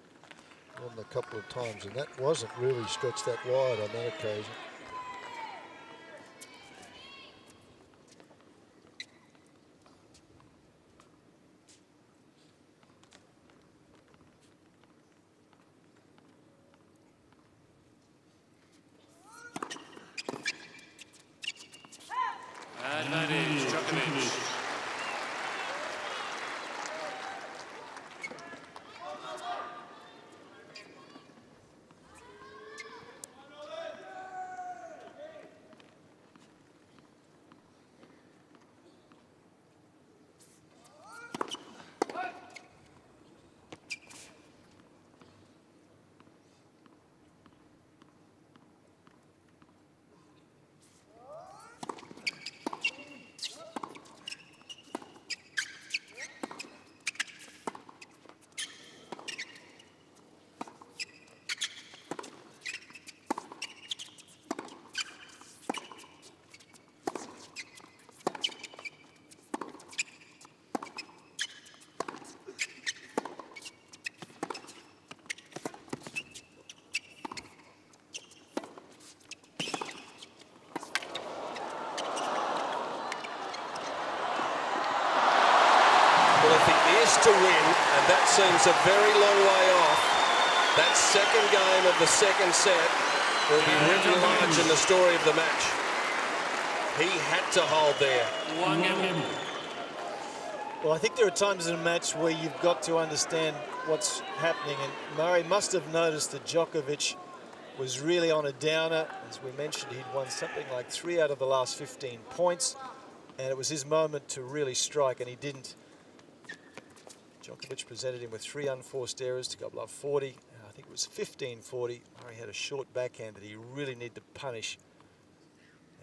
more than a couple of times, and that wasn't really stretched that wide on that occasion. Advantage, Djokovic. To win, and that seems a very long way off. That second game of the second set will be written large in the story of the match. He had to hold there. Well, I think there are times in a match where you've got to understand what's happening, and Murray must have noticed that Djokovic was really on a downer. As we mentioned, he'd won something like 3 out of the last 15 points, and it was his moment to really strike, and he didn't. Djokovic presented him with 3 unforced errors to go above 40. I think it was 15-40. Murray had a short backhand that he really needed to punish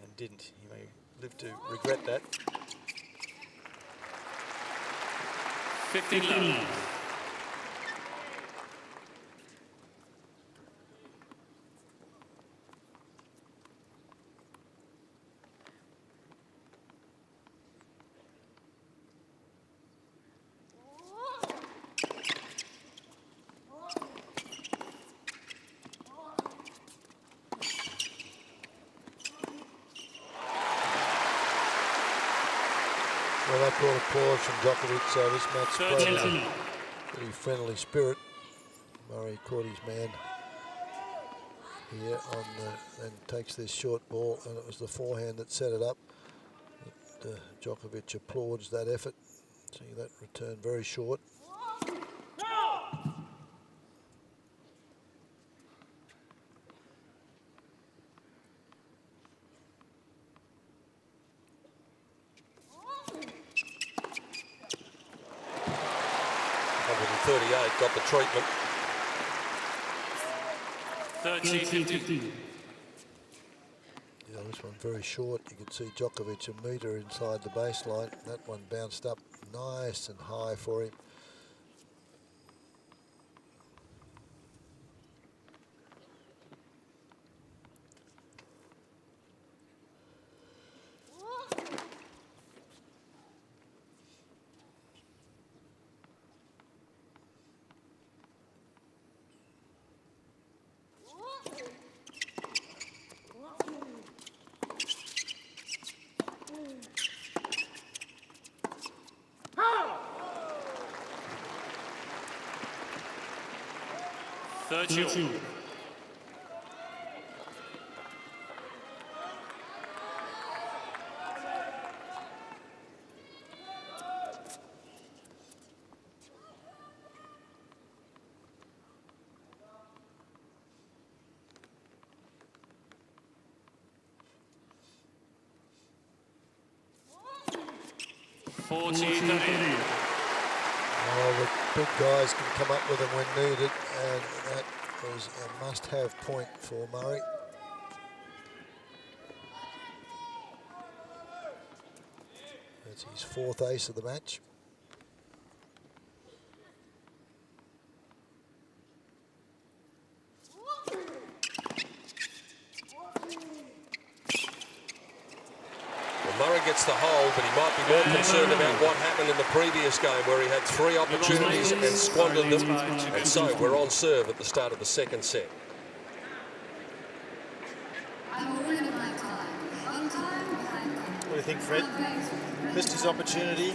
and didn't. He may live to regret that. 15 love. Well, that brought applause from Djokovic, so this match played in a pretty friendly spirit. Murray caught his man here on and takes this short ball, and it was the forehand that set it up. Djokovic applauds that effort. See that return very short. Got the treatment. 13-15. Yeah, this one very short. You could see Djokovic a metre inside the baseline. That one bounced up nice and high for him. Two. Oh, the big guys can come up with them when needed, and that was a must-have point for Murray. That's his fourth ace of the match. Murray gets the hole, but he might be more concerned about what happened in the previous game where he had 3 opportunities and squandered them. And so we're on serve at the start of the second set. What do you think, Fred? Missed his opportunity.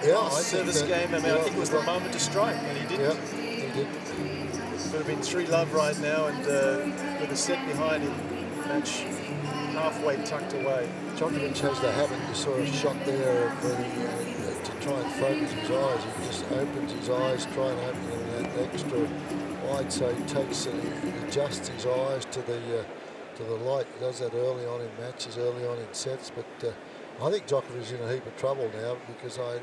Yeah, I service game. I mean, I think it was the moment to strike, and he didn't. Yeah, he did. Would have been 3-love right now, and with a set behind him, match halfway tucked away. Djokovic has the habit. You saw a shot there of to try and focus his eyes. He just opens his eyes, try and open them that extra wide, so he takes and he adjusts his eyes to the light. He does that early on in matches, early on in sets. But I think Djokovic is in a heap of trouble now because I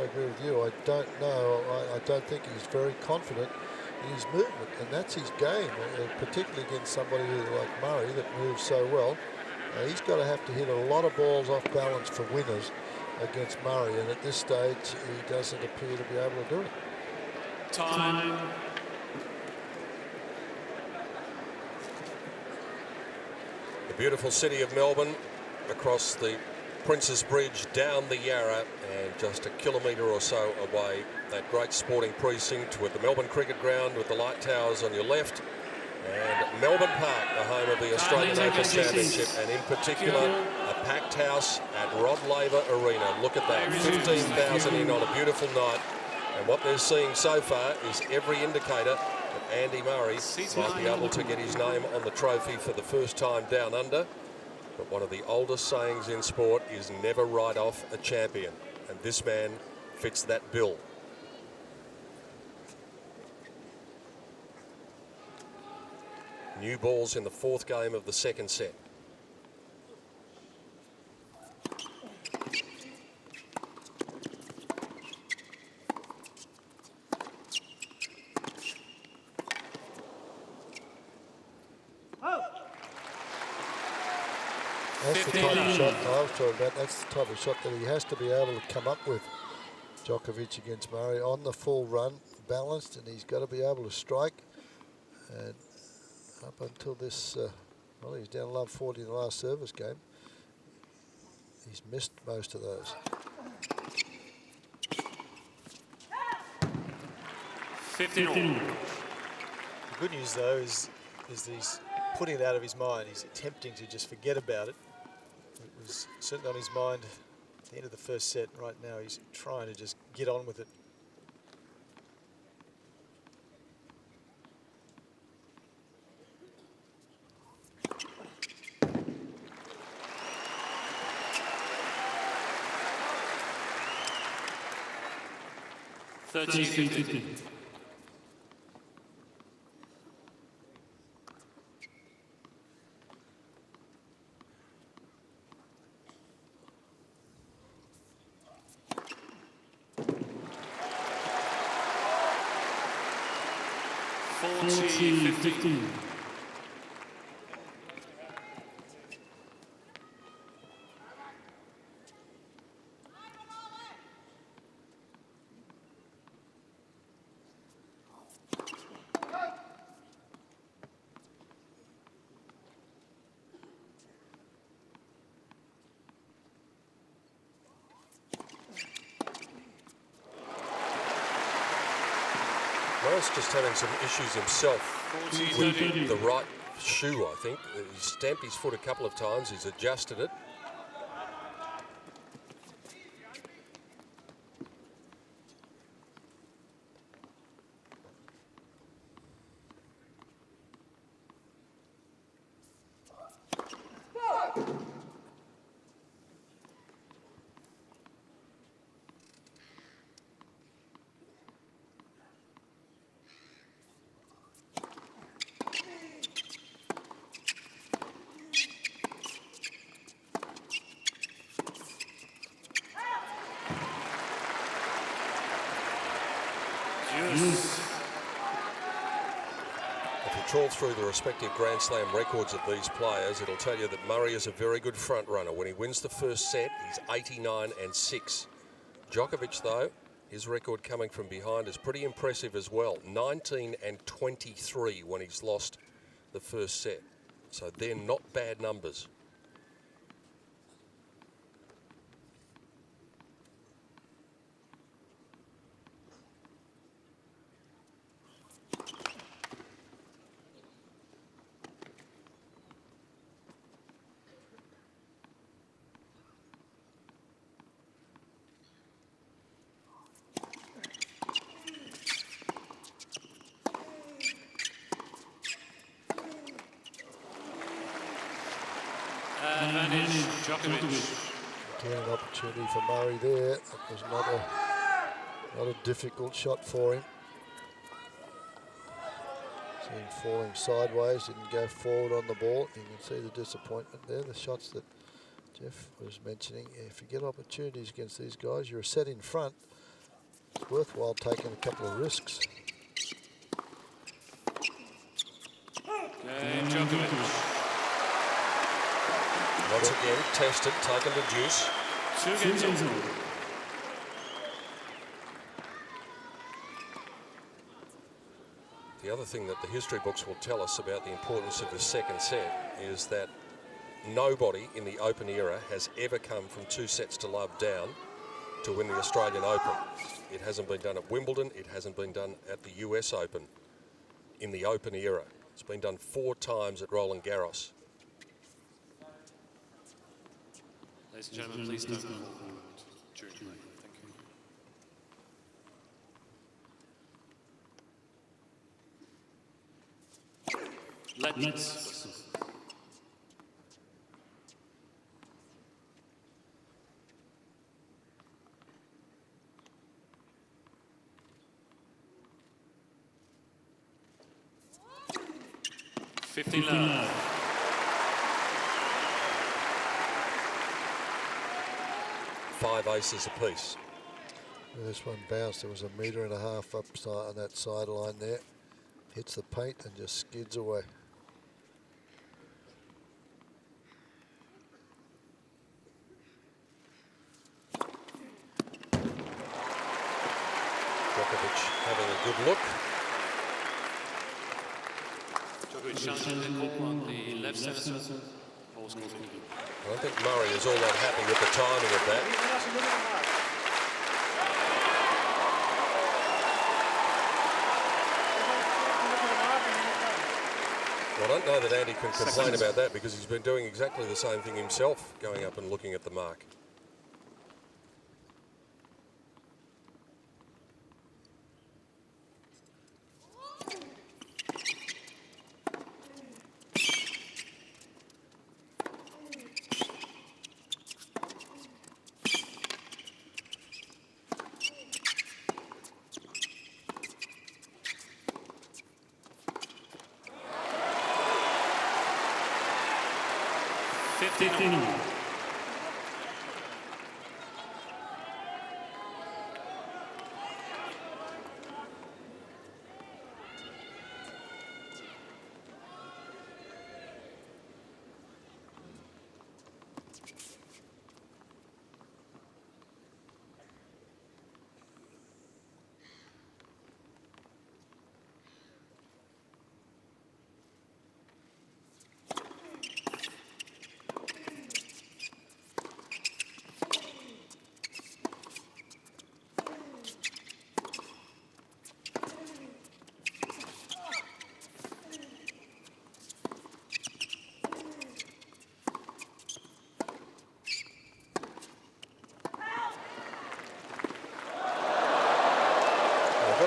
agree with you. I don't know. I don't think he's very confident in his movement, and that's his game, particularly against somebody like Murray that moves so well. He's got to have to hit a lot of balls off balance for winners against Murray, and at this stage he doesn't appear to be able to do it. Time. The beautiful city of Melbourne, across the Princes Bridge, down the Yarra, and just a kilometre or so away, that great sporting precinct with the Melbourne Cricket Ground with the light towers on your left, and Melbourne Park, the home of the Australian Open Championship, and in particular a packed house at Rod Laver Arena. Look at that, 15,000 in on a beautiful night, and what they're seeing so far is every indicator that Andy Murray might be able to get his name on the trophy for the first time down under. But one of the oldest sayings in sport is never write off a champion, and this man fits that bill. New balls in the 4th game of the second set. That's the type of shot I was talking about. That's the type of shot that he has to be able to come up with. Djokovic against Murray on the full run, balanced, and he's got to be able to strike. And up until this, well, he's down love 40 in the last service game. He's missed most of those. 15. The good news, though, is that he's putting it out of his mind. He's attempting to just forget about it. It was certainly on his mind at the end of the first set. Right now, he's trying to just get on with it. $13.50. 40-15. Murray's just having some issues himself with the right shoe, I think. He stamped his foot a couple of times, he's adjusted it. If you trawl through the respective Grand Slam records of these players, it'll tell you that Murray is a very good front runner. When he wins the first set, he's 89-6. Djokovic, though, his record coming from behind is pretty impressive as well. 19-23 when he's lost the first set. So they're not bad numbers. Advantage, Djokovic. Again, an opportunity for Murray there. That was not a difficult shot for him. See him falling sideways, didn't go forward on the ball. You can see the disappointment there. The shots that Jeff was mentioning. If you get opportunities against these guys, you're a set in front. It's worthwhile taking a couple of risks. Cain, Djokovic. Once again, tested, taken the deuce. 2 games on. The other thing that the history books will tell us about the importance of the second set is that nobody in the Open era has ever come from 2 sets to love down to win the Australian Open. It hasn't been done at Wimbledon, it hasn't been done at the US Open in the Open era. It's been done 4 times at Roland Garros. Ladies and gentlemen, please don't call during play. Thank you. Let's. $15 love. 5 aces apiece. This one bounced. There was 1.5 meters up on that sideline there. Hits the paint and just skids away. having a good look. Djokovic challenging the call on the left center. Ball's called. I don't think Murray is all that happy with the timing of that. Well, I don't know that Andy can complain about that because he's been doing exactly the same thing himself, going up and looking at the mark.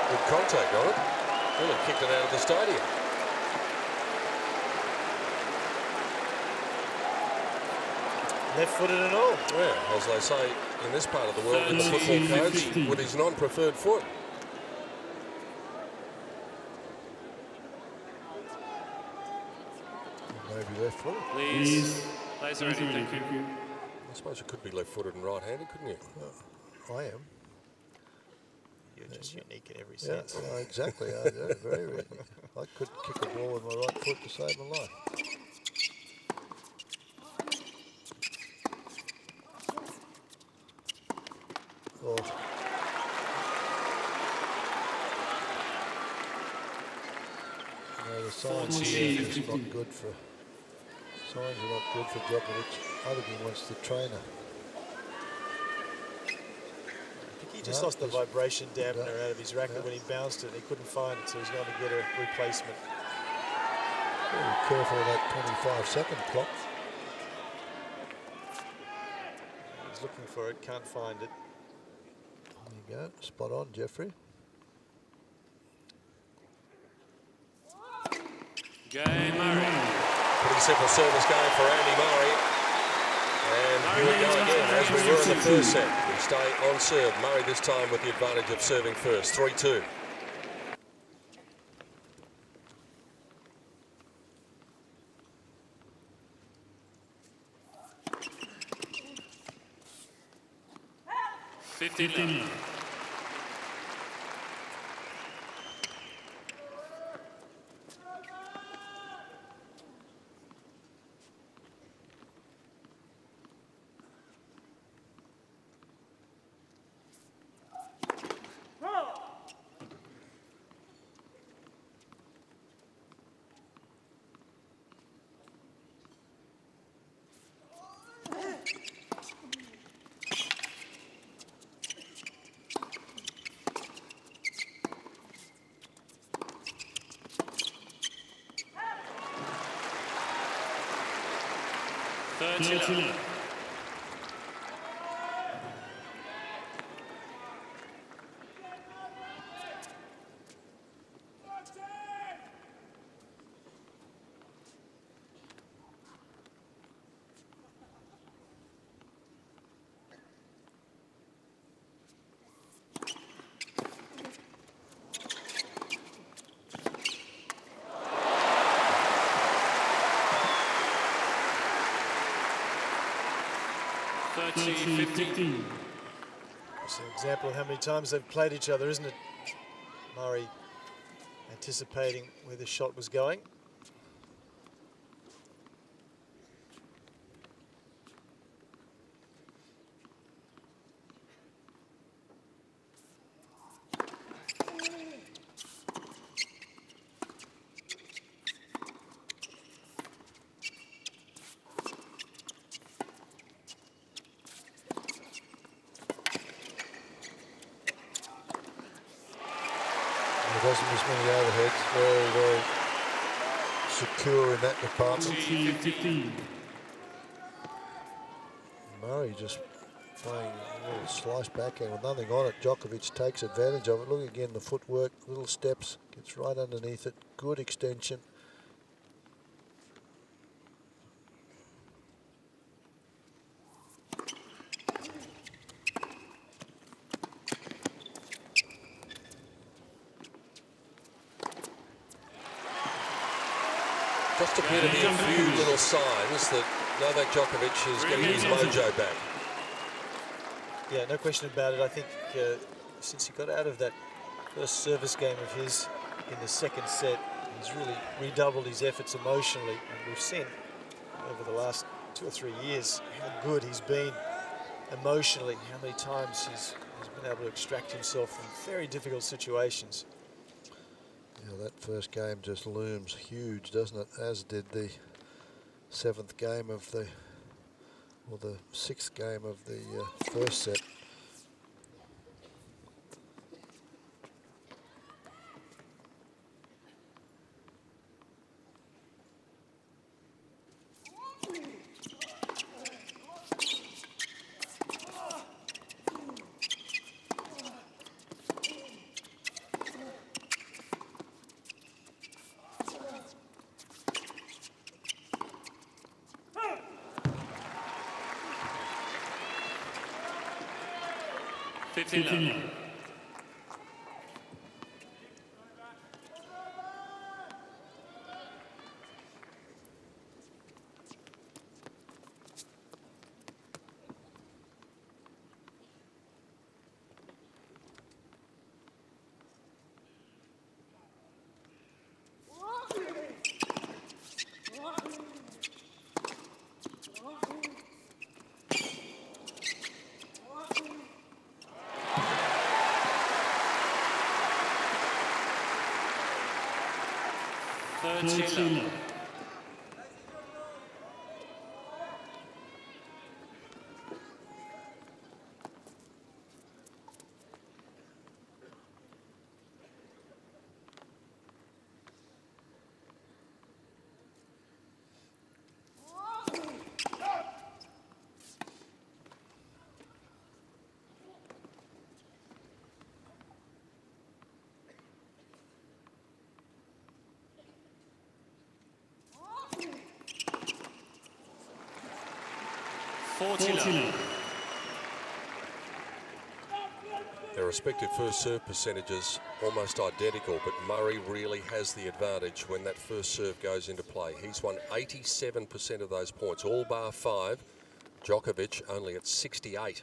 Good contact on it. Really kicked it out of the stadium. Left-footed and all. Yeah, as they say in this part of the world in the football codes, with his non-preferred foot. Maybe left-footed. Please. Laser ready, thank you. I suppose you could be left-footed and right-handed, couldn't you? I am. You're just unique in every Yeah, sense. exactly. Very ready. I could kick a ball with my right foot to save my life. Oh. No, the signs here is not good for. Signs are not good for Djokovic. I think he wants the trainer. He just lost the vibration dampener out of his racket when he bounced it and he couldn't find it, so he's going to get a replacement. Very careful of that 25-second clock. He's looking for it, can't find it. There you go, spot on, Jeffrey. Cain Murray. Pretty simple service game for Andy Murray. And here we go again, as we were in the first set. We stay on serve. Murray this time with the advantage of serving first. 3-2. $15. 30. $15. It's an example of how many times they've played each other, isn't it? Murray anticipating where the shot was going. He doesn't miss many overheads. Very, very secure in that department. Murray just playing a little slice backhand with nothing on it. Djokovic takes advantage of it. Look again, the footwork, little steps, gets right underneath it. Good extension. Just appear to be a few little signs that Novak Djokovic is getting his mojo back. Yeah, no question about it. I think since he got out of that first service game of his in the second set, he's really redoubled his efforts emotionally. And we've seen over the last 2 or 3 years how good he's been emotionally, how many times he's been able to extract himself from very difficult situations. Yeah, that first game just looms huge, doesn't it? As did the 7th game of the, or the 6th game of the first set. Their respective first serve percentages almost identical, but Murray really has the advantage when that first serve goes into play. He's won 87% of those points, all bar 5. Djokovic only at 68.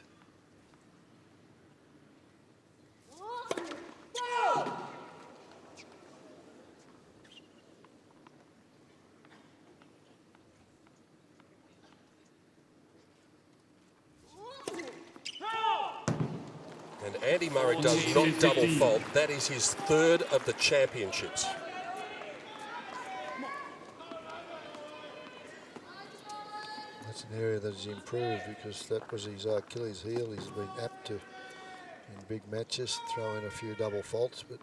Andy Murray does not double fault. That is his 3rd of the championships. That's an area that has improved because that was his Achilles heel. He's been apt to, in big matches, throw in a few double faults, but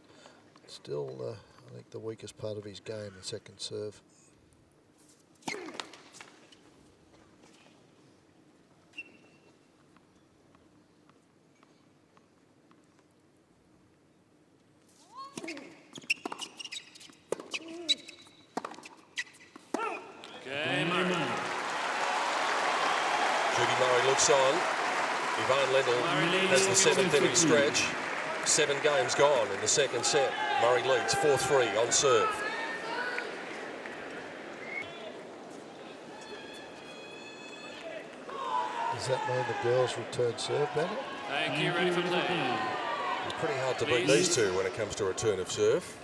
still, I think the weakest part of his game, the second serve. On. Yvonne Lendl has the 7th inning stretch. 7 games gone in the second set. Murray leads 4-3 on serve. Does that mean the girls return serve better? Thank you, ready for play. It's pretty hard to beat these two when it comes to return of serve.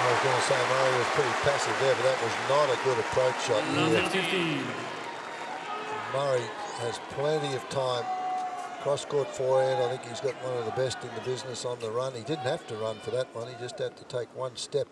I was going to say Murray was pretty passive there, but that was not a good approach shot. Murray has plenty of time. Cross-court forehand, I think he's got one of the best in the business on the run. He didn't have to run for that one, he just had to take one step.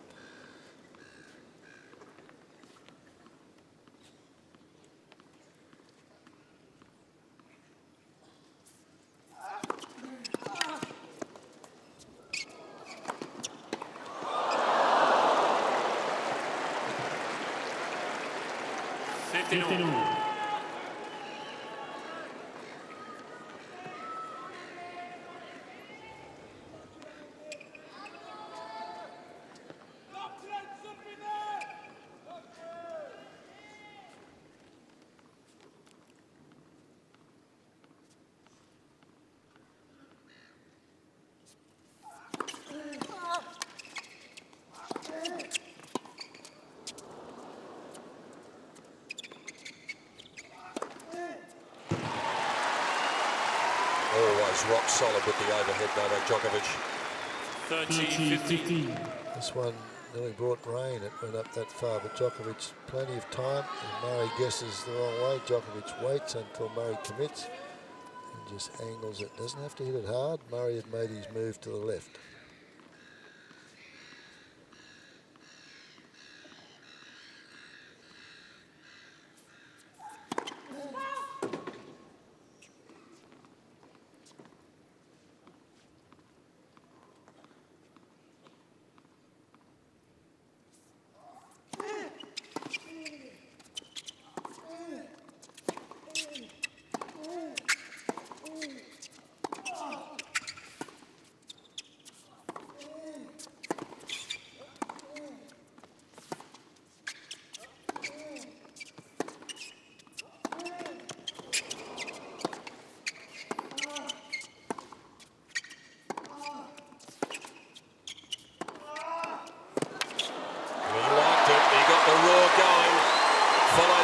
Always rock solid with the overhead, Novak Djokovic. 13-15. This one nearly brought rain. It went up that far, but Djokovic plenty of time. And Murray guesses the wrong way. Djokovic waits until Murray commits and just angles it. Doesn't have to hit it hard. Murray had made his move to the left.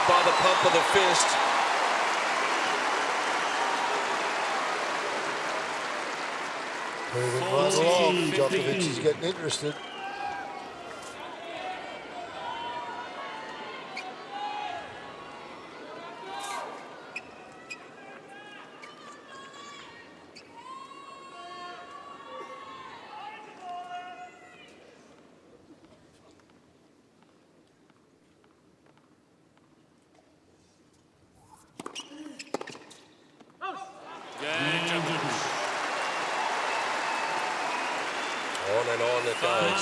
By the pump of the fist. Moving right along. Djokovic is getting interested. On and on it goes.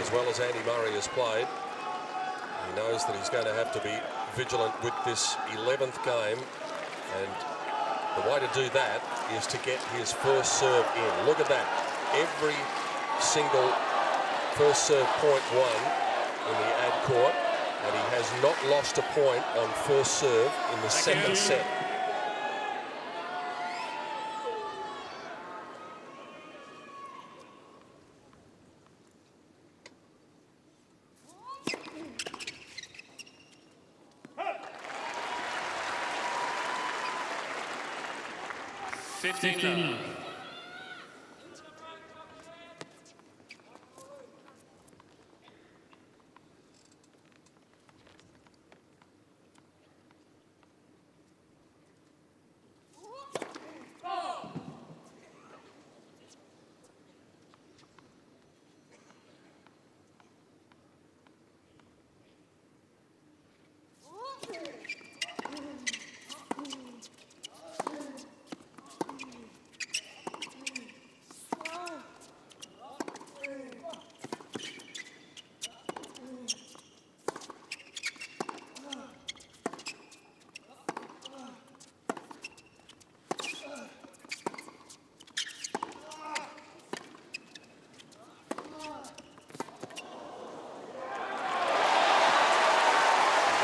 As well as Andy Murray has played, he knows that he's going to have to be vigilant with this 11th game, and the way to do that is to get his first serve in. Look at that. Every single first serve point won in the ad court, and he has not lost a point on first serve in the second set.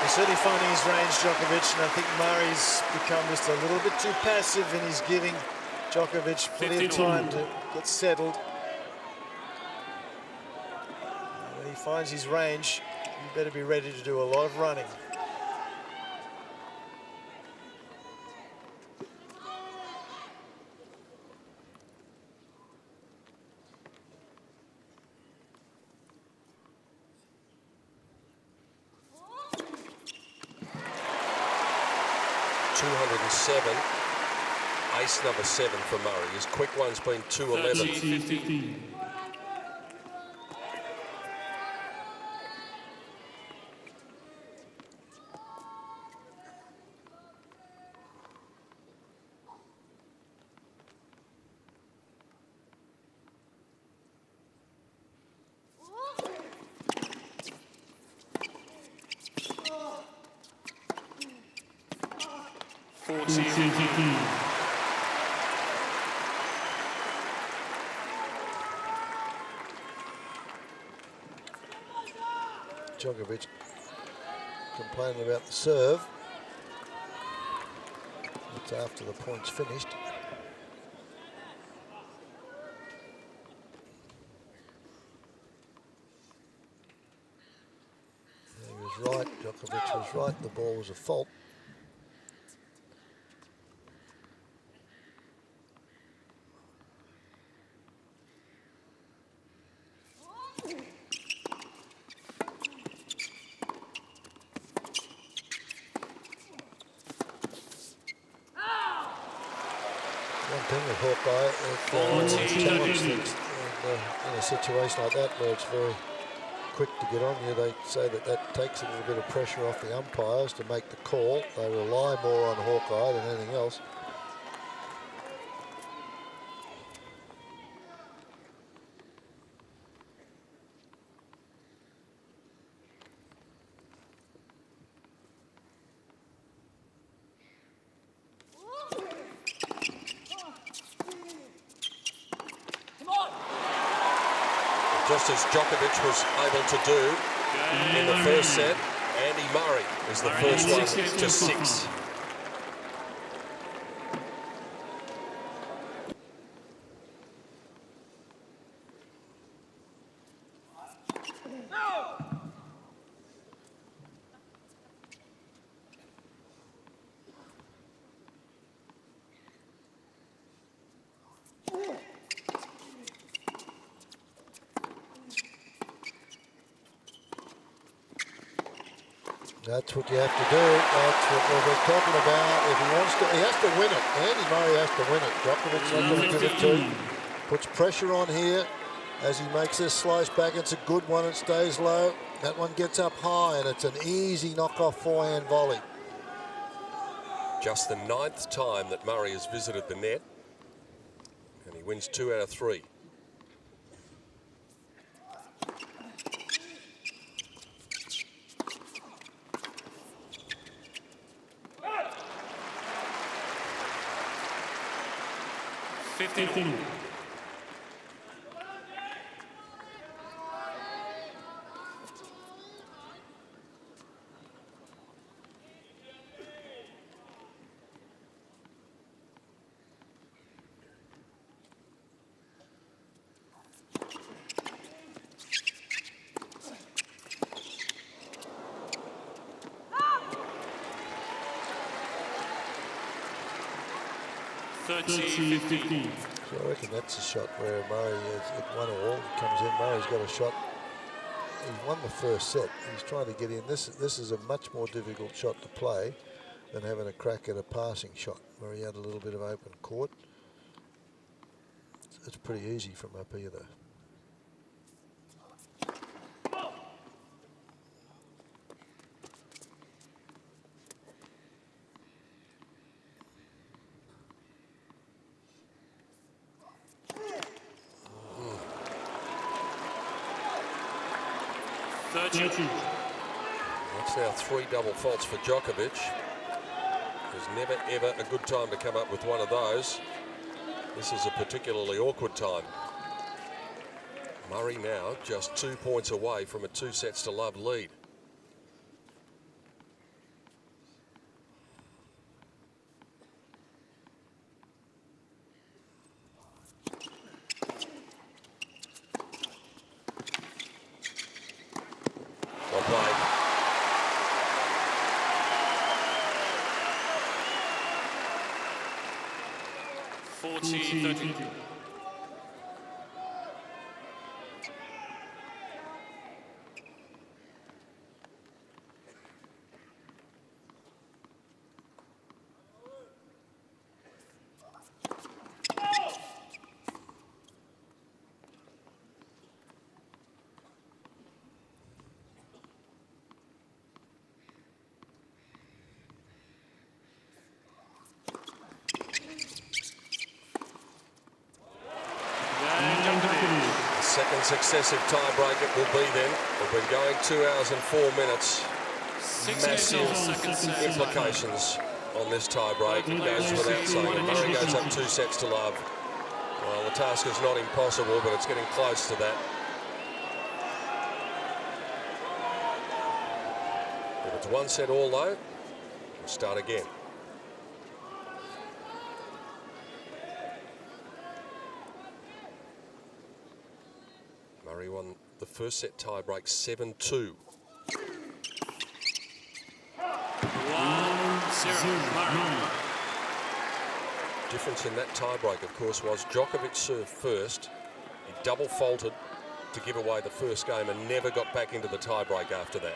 Certainly finding his range, Djokovic, and I think Murray's become just a little bit too passive, and he's giving Djokovic plenty of time to get settled. When he finds his range, you better be ready to do a lot of running. 207. Ace number 7 for Murray. His quick one's been 211. 30-15. Djokovic complaining about the serve. It's after the point's finished. He was right, Djokovic was right, the ball was a fault. Thing with Hawkeye, challenge things in a situation like that where it's very quick to get on you. They say that takes a little bit of pressure off the umpires to make the call. They rely more on Hawkeye than anything else. Just as Djokovic was able to do in the first set, Andy Murray is the first one to 6. That's what you have to do. That's what we're talking about. If he wants to, he has to win it. Andy Murray has to win it. Djokovic's not going to give it to him. Puts pressure on here as he makes this slice back. It's a good one. It stays low. That one gets up high, and it's an easy knockoff forehand volley. Just the 9th time that Murray has visited the net, and he wins 2 out of 3. So I reckon that's a shot where Murray is at 1-all. He comes in, Murray's got a shot. He's won the first set. He's trying to get in. This is a much more difficult shot to play than having a crack at a passing shot where he had a little bit of open court. It's pretty easy from up here though. That's now 3 double faults for Djokovic. There's never ever a good time to come up with one of those. This is a particularly awkward time. Murray now just 2 points away from a 2-sets-to-love lead. Well played. successive tie-break it will be then. We've been going 2 hours and 4 minutes. 6 Massive seconds left. implications on this tie-break. It goes without saying. Murray goes up 2 sets to love. Well, the task is not impossible, but it's getting close to that. If it's 1 set all, though, we'll start again. Murray won the first set tie-break 7-2. 1-0. Murray. Difference in that tie-break, of course, was Djokovic served first. He double faulted to give away the first game and never got back into the tie-break after that.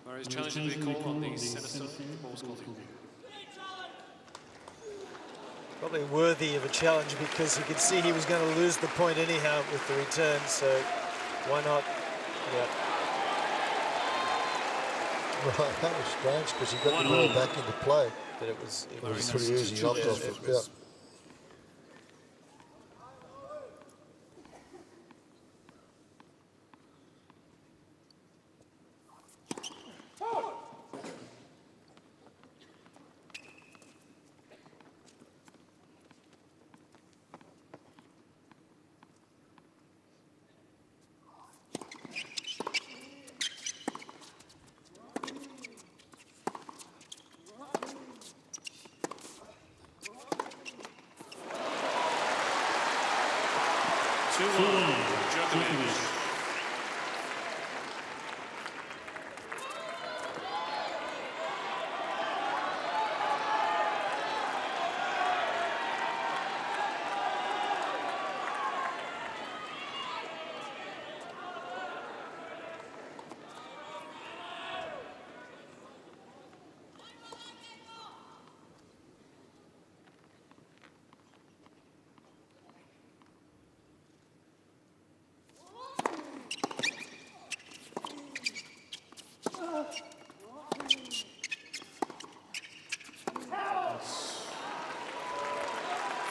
Murray's challenging the call on the centre serve. Ball's called in. Probably worthy of a challenge because you could see he was going to lose the point anyhow with the return, so why not? Yeah. Right, that was strange because he got the ball back into play. But it was Pretty easy knocked off. Yeah.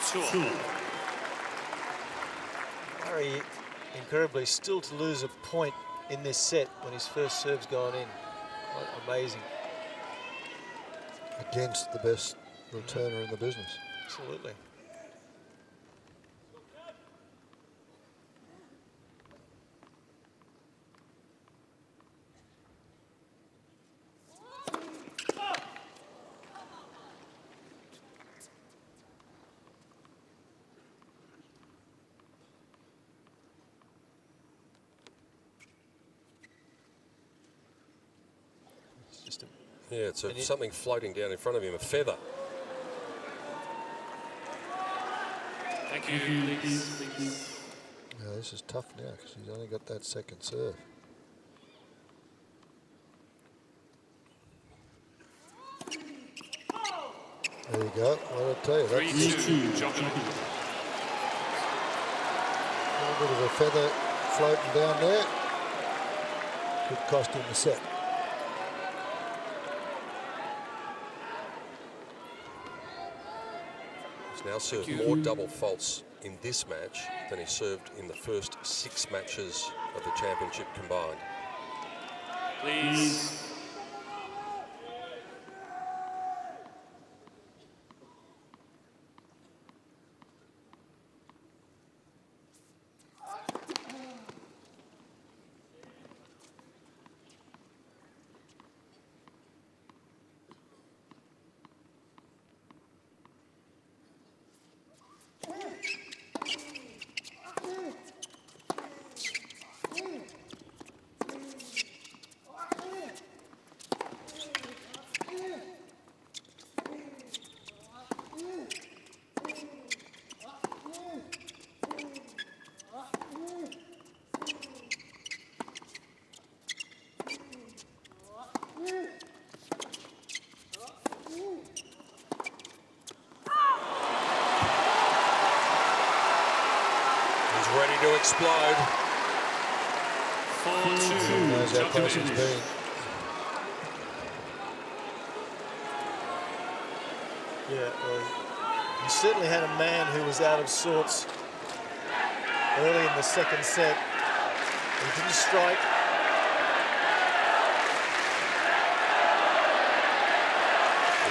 Djokovic. Murray, incredibly, still to lose a point in this set when his first serve's gone in. Quite amazing. Against the best returner in the business. Absolutely. Yeah, it's something floating down in front of him, a feather. Thank you. Please. Yeah, this is tough now because he's only got that second serve. There you go. What did I tell you? 3-2. Djokovic. A little bit of a feather floating down there. Could cost him the set. He's now served more double faults in this match than he served in the first 6 matches of the championship combined. Please. He's ready to explode. 4-2. Knows how close he's Djokovic. been. Yeah, well, he certainly had a man who was out of sorts early in the second set. He didn't strike.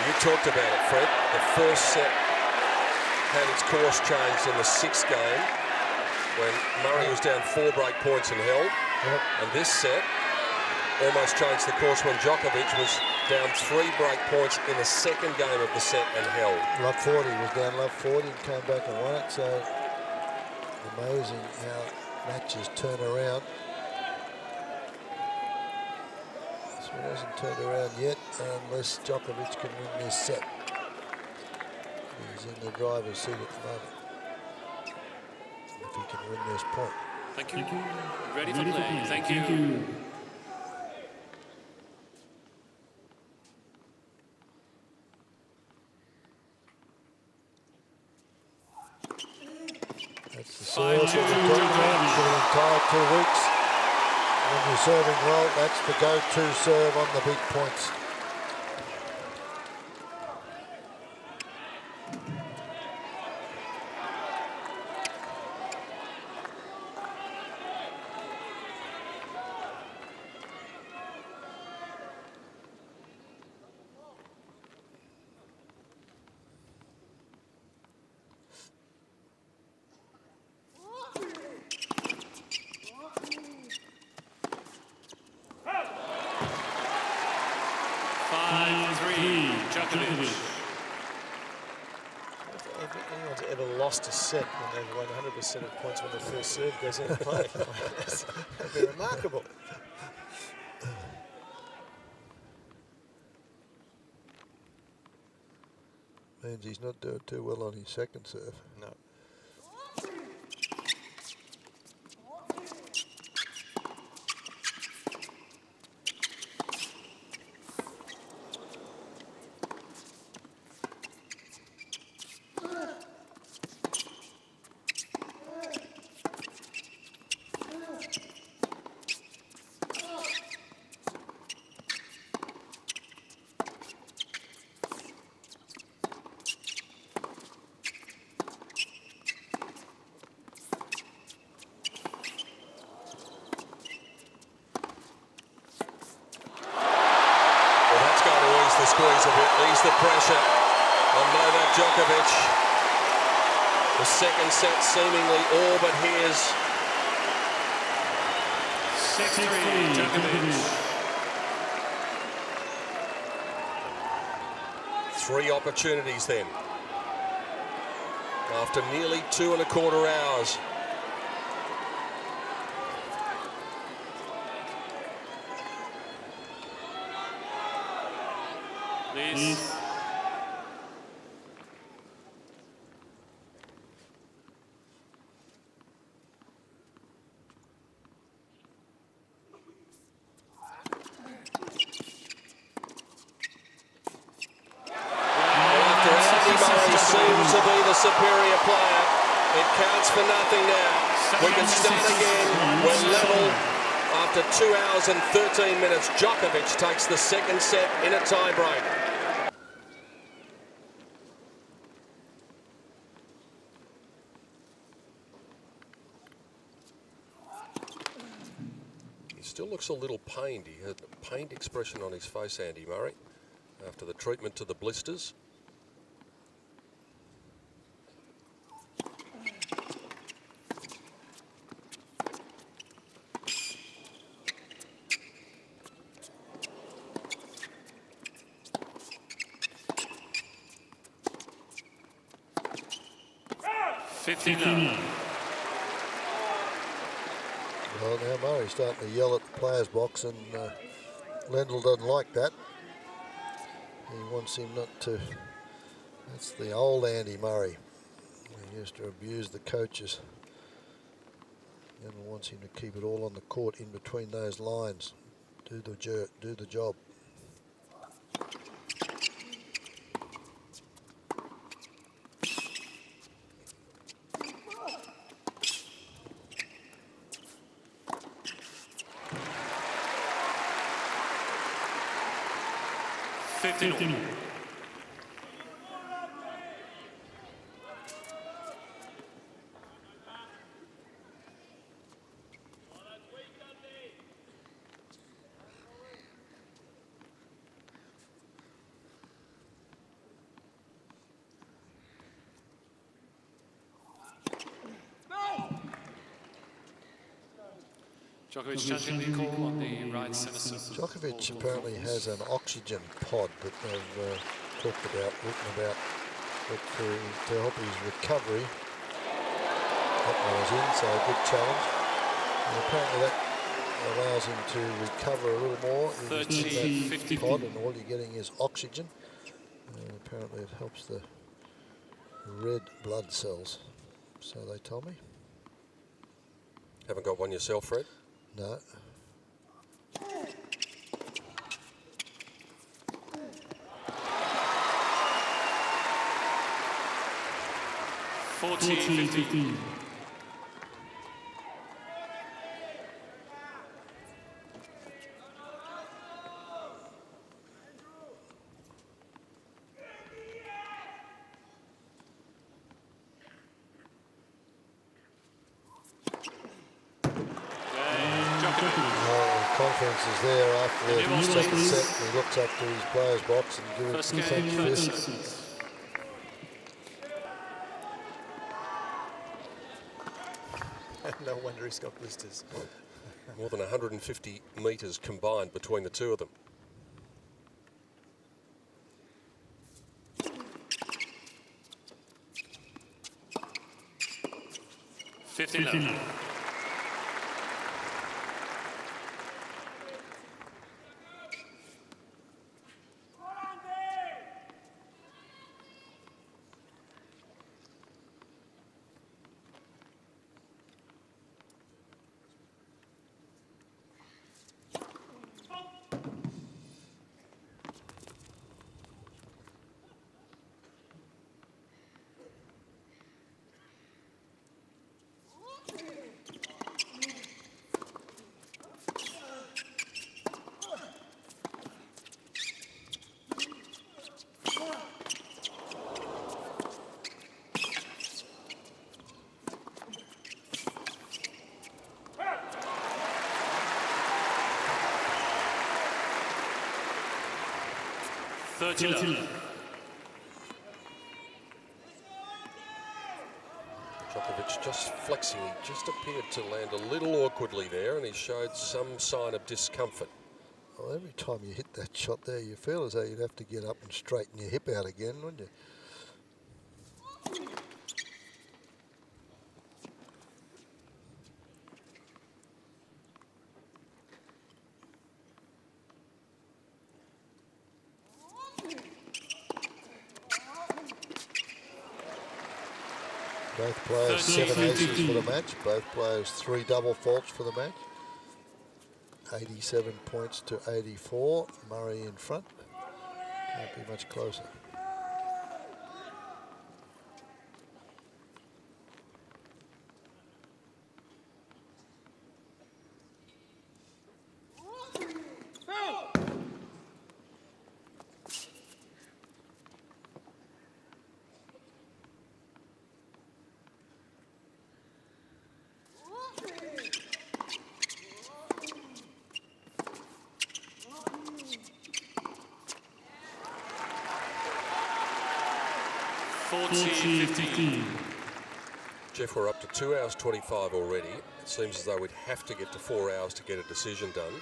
You talked about it, Fred. The first set had its course changed in the 6th game when Murray was down 4 break points and held. Yep. And this set almost changed the course when Djokovic was down 3 break points in the 2nd game of the set and held. Love 40, was down love 40 and came back and won it. So amazing how matches turn around. So it hasn't turned around yet unless Djokovic can win this set. He's in the driver's seat at the moment. If he can win this point. Thank you. Ready for play. Thank you. That's the serve that we're talking about for the entire 2 weeks. When you're serving well, that's the go-to serve on the big points. Djokovic. If anyone's ever lost a set when they've won 100% of points when the first serve goes into play, that'd be remarkable. Means he's not doing too well on his second serve. No. Squeeze a bit, ease the pressure on Novak Djokovic. The second set seemingly all but his. 6-3, Djokovic. 3 opportunities then. After nearly 2¼ hours. Please. Seems to be the superior player. It counts for nothing now. We can start again. We're level. After 2 hours and 13 minutes, Djokovic takes the second set in a tiebreak. He still looks a little pained. He had a pained expression on his face, Andy Murray, after the treatment to the blisters. Well, now Murray's starting to yell at the players' box, and Lendl doesn't like that. He wants him not to. That's the old Andy Murray. He used to abuse the coaches. Lendl wants him to keep it all on the court in between those lines. Do the job. 15 all. Djokovic chanting the call on the right center circle. Djokovic apparently has an oxygen pod that they've talked about, written about, but to help his recovery. That one was in, so a good challenge. And apparently that allows him to recover a little more in that pod, and all you're getting is oxygen. And apparently it helps the red blood cells, so they told me. Haven't got one yourself, Fred? No. $40-15. Confidence is there after the second set, and he looks up to his player's box and gives it fist. No wonder he's got blisters. More than 150 metres combined between the two of them. $15. $30. Djokovic just flexing. He just appeared to land a little awkwardly there, and he showed some sign of discomfort. Well, every time you hit that shot there, you feel as though you'd have to get up and straighten your hip out again, wouldn't you? Both players 7 aces for the match. Both players 3 double faults for the match. 87 points to 84. Murray in front. Can't be much closer. $40-15. Jeff, we're up to 2 hours 25 already. It seems as though we'd have to get to 4 hours to get a decision done.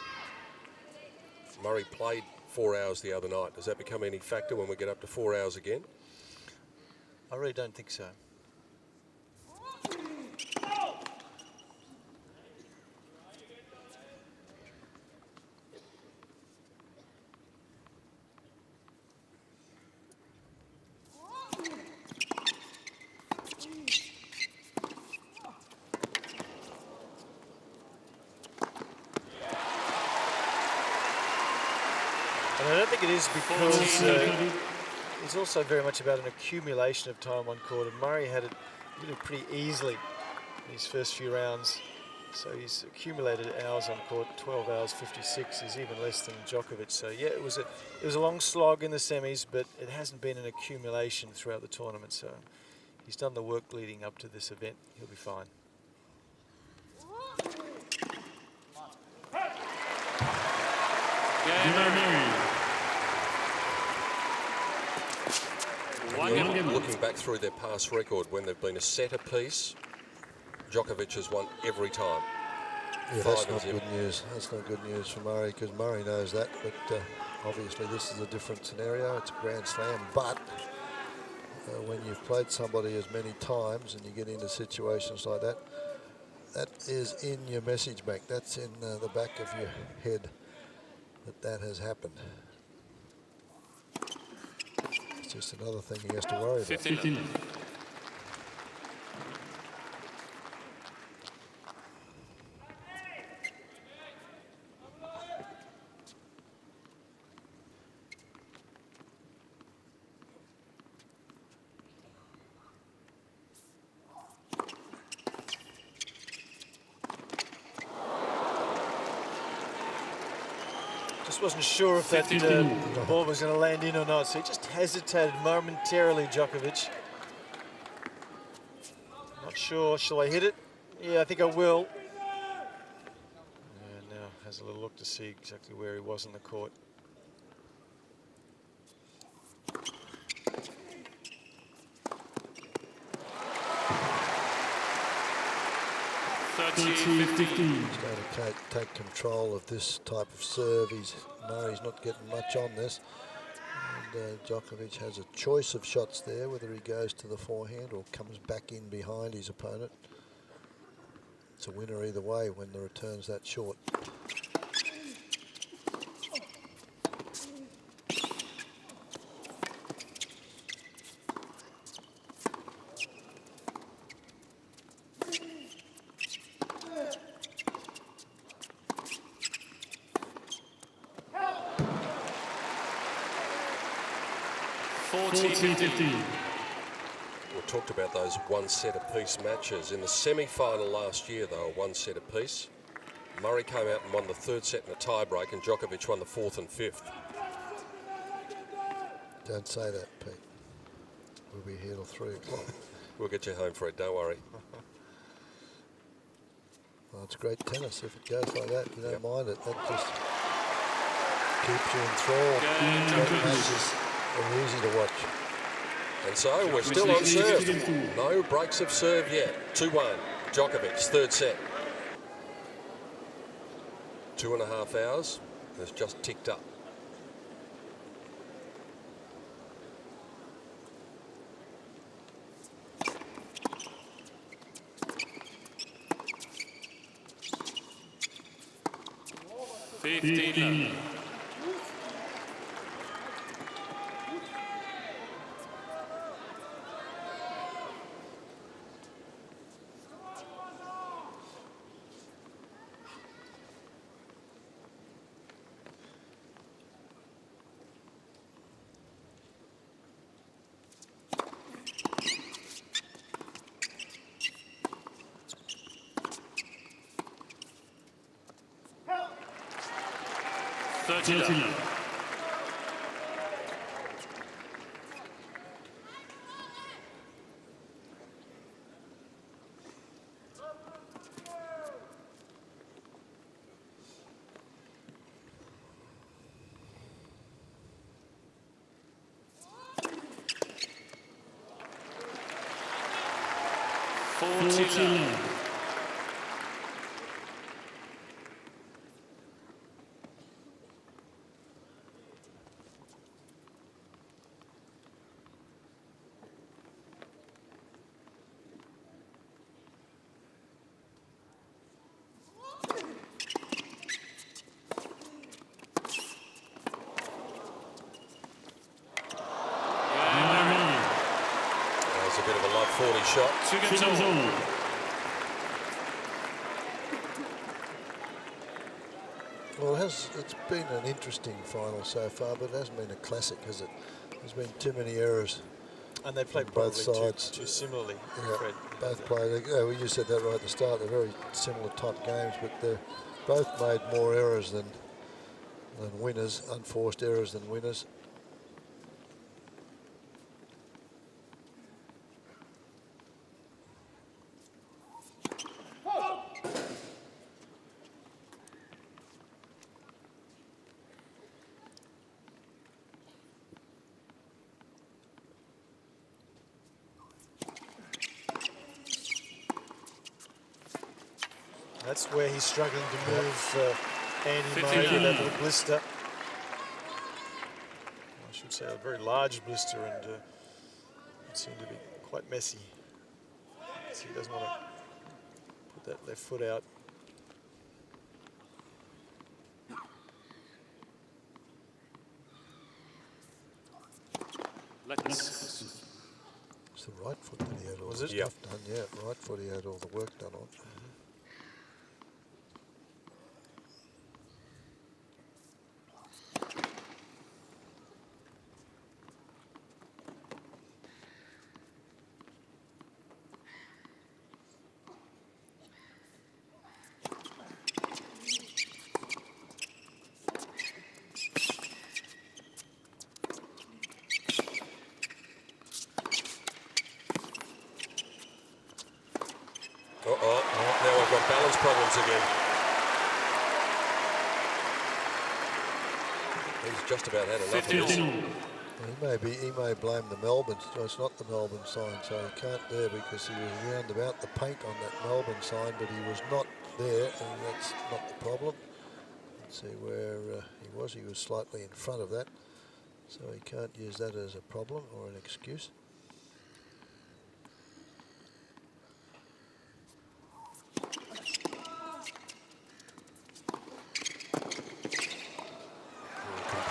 Murray played 4 hours the other night. Does that become any factor when we get up to 4 hours again? I really don't think so. And I don't think it is because it's also very much about an accumulation of time on court, and Murray had it really pretty easily in his first few rounds. So he's accumulated hours on court, 12 hours 56. He's even less than Djokovic. So yeah, it was a long slog in the semis, but it hasn't been an accumulation throughout the tournament. So he's done the work leading up to this event. He'll be fine. Looking back through their past record, when they've been a set apiece, Djokovic has won every time. Yeah, that's not good news. That's not good news for Murray, because Murray knows that. But obviously this is a different scenario. It's a Grand Slam. But when you've played somebody as many times and you get into situations like that, that is in your message bank. That's in the back of your head that has happened. It's just another thing he has to worry about. 15. Just wasn't sure if that ball was going to land in or not, so he just hesitated momentarily, Djokovic. Not sure, shall I hit it? Yeah, I think I will. And now has a little look to see exactly where he was on the court. He's going to take control of this type of serve. Murray's not getting much on this. And Djokovic has a choice of shots there, whether he goes to the forehand or comes back in behind his opponent. It's a winner either way when the return's that short. We talked about those one set apiece matches. In the semi-final last year, they were one set apiece. Murray came out and won the third set in a tie-break, and Djokovic won the fourth and fifth. Don't say that, Pete. We'll be here till 3 o'clock. We'll get you home, Fred, don't worry. Well, it's great tennis. If it goes like that, you don't mind it. That just keeps you enthralled. Great matches are easy to watch. And so we're still on serve. No breaks of serve yet. 2-1. Djokovic, third set. 2.5 hours has just ticked up. That's a bit of a love 40 shot. Well, it's been an interesting final so far, but it hasn't been a classic, has it? There's been too many errors. And they play both probably sides. too similarly, Yeah, Fred. both play. Well, you said that right at the start. They're very similar type games, but they're both made more errors than winners, unforced errors than winners. That's where he's struggling to move Andy 59. Murray with that little blister. I should say a very large blister, and it seemed to be quite messy. So he doesn't want to put that left foot out. It's the right foot that he had all Was the it? stuff done. Yeah, right foot he had all the work done on. Now we've got balance problems again. He's just about had enough of this. He may blame the Melbourne. It's not the Melbourne sign, so he can't there because he was round about the paint on that Melbourne sign, but he was not there, and that's not the problem. Let's see where he was. He was slightly in front of that, so he can't use that as a problem or an excuse.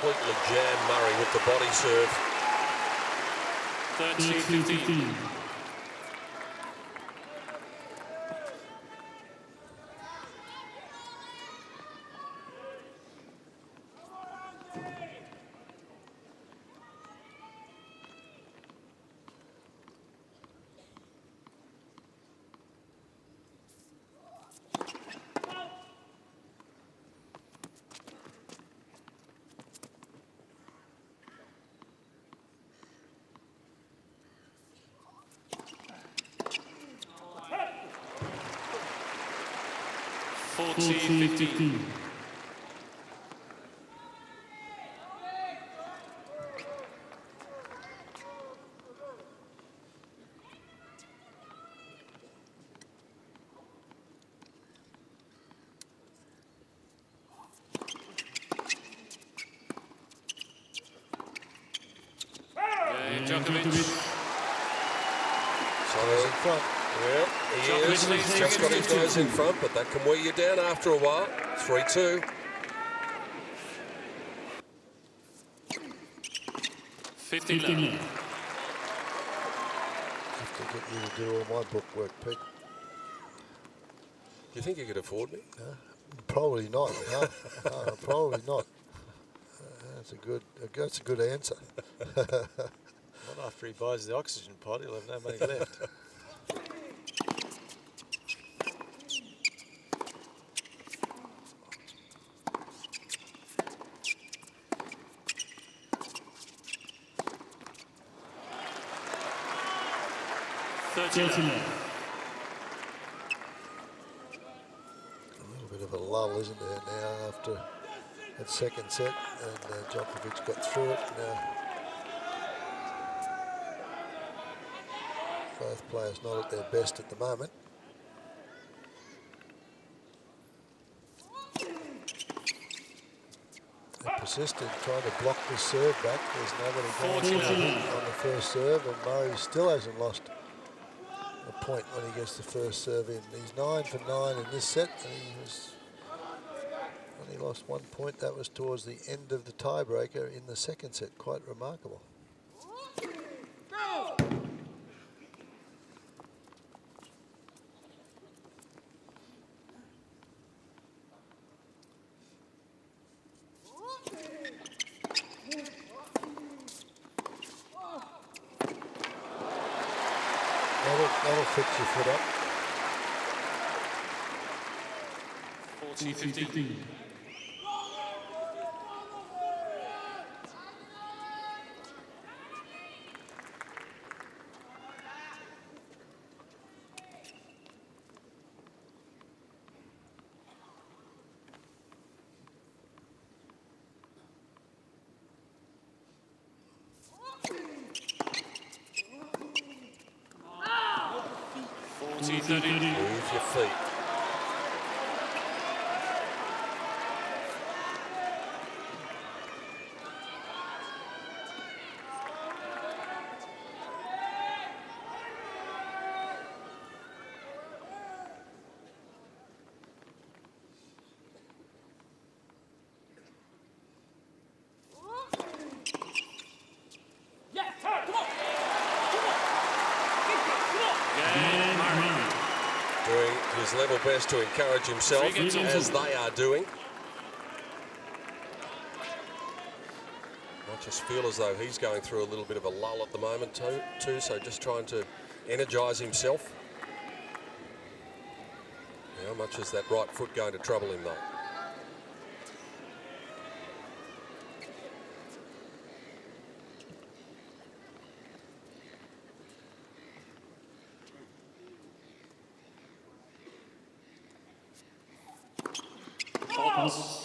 Completely jammed Murray with the body serve. 13-15. $14-15. Djokovic. So In front. yeah, he is. He's just got his nose in front, but that can wear you down after a while. 3-2. 15-11. Have to get you to do all my book work, Pete. Do you think you could afford me? Probably not. No, probably not. That's a good answer. Not after he buys the oxygen pod, he'll have no money left. A little bit of a lull, isn't there, now after that second set, and Djokovic got through it. Now both players not at their best at the moment. They persisted trying to block the serve back. There's nobody going on the first serve, and Murray still hasn't lost a point when he gets the first serve in. He's 9 for 9 in this set, and he was only lost 1 point. That was towards the end of the tiebreaker in the second set. Quite remarkable. fix your foot up. 40-15. Move your feet. Doing his level best to encourage himself, as they are doing. I just feel as though he's going through a little bit of a lull at the moment too, so just trying to energise himself. How much is that right foot going to trouble him though? Focus.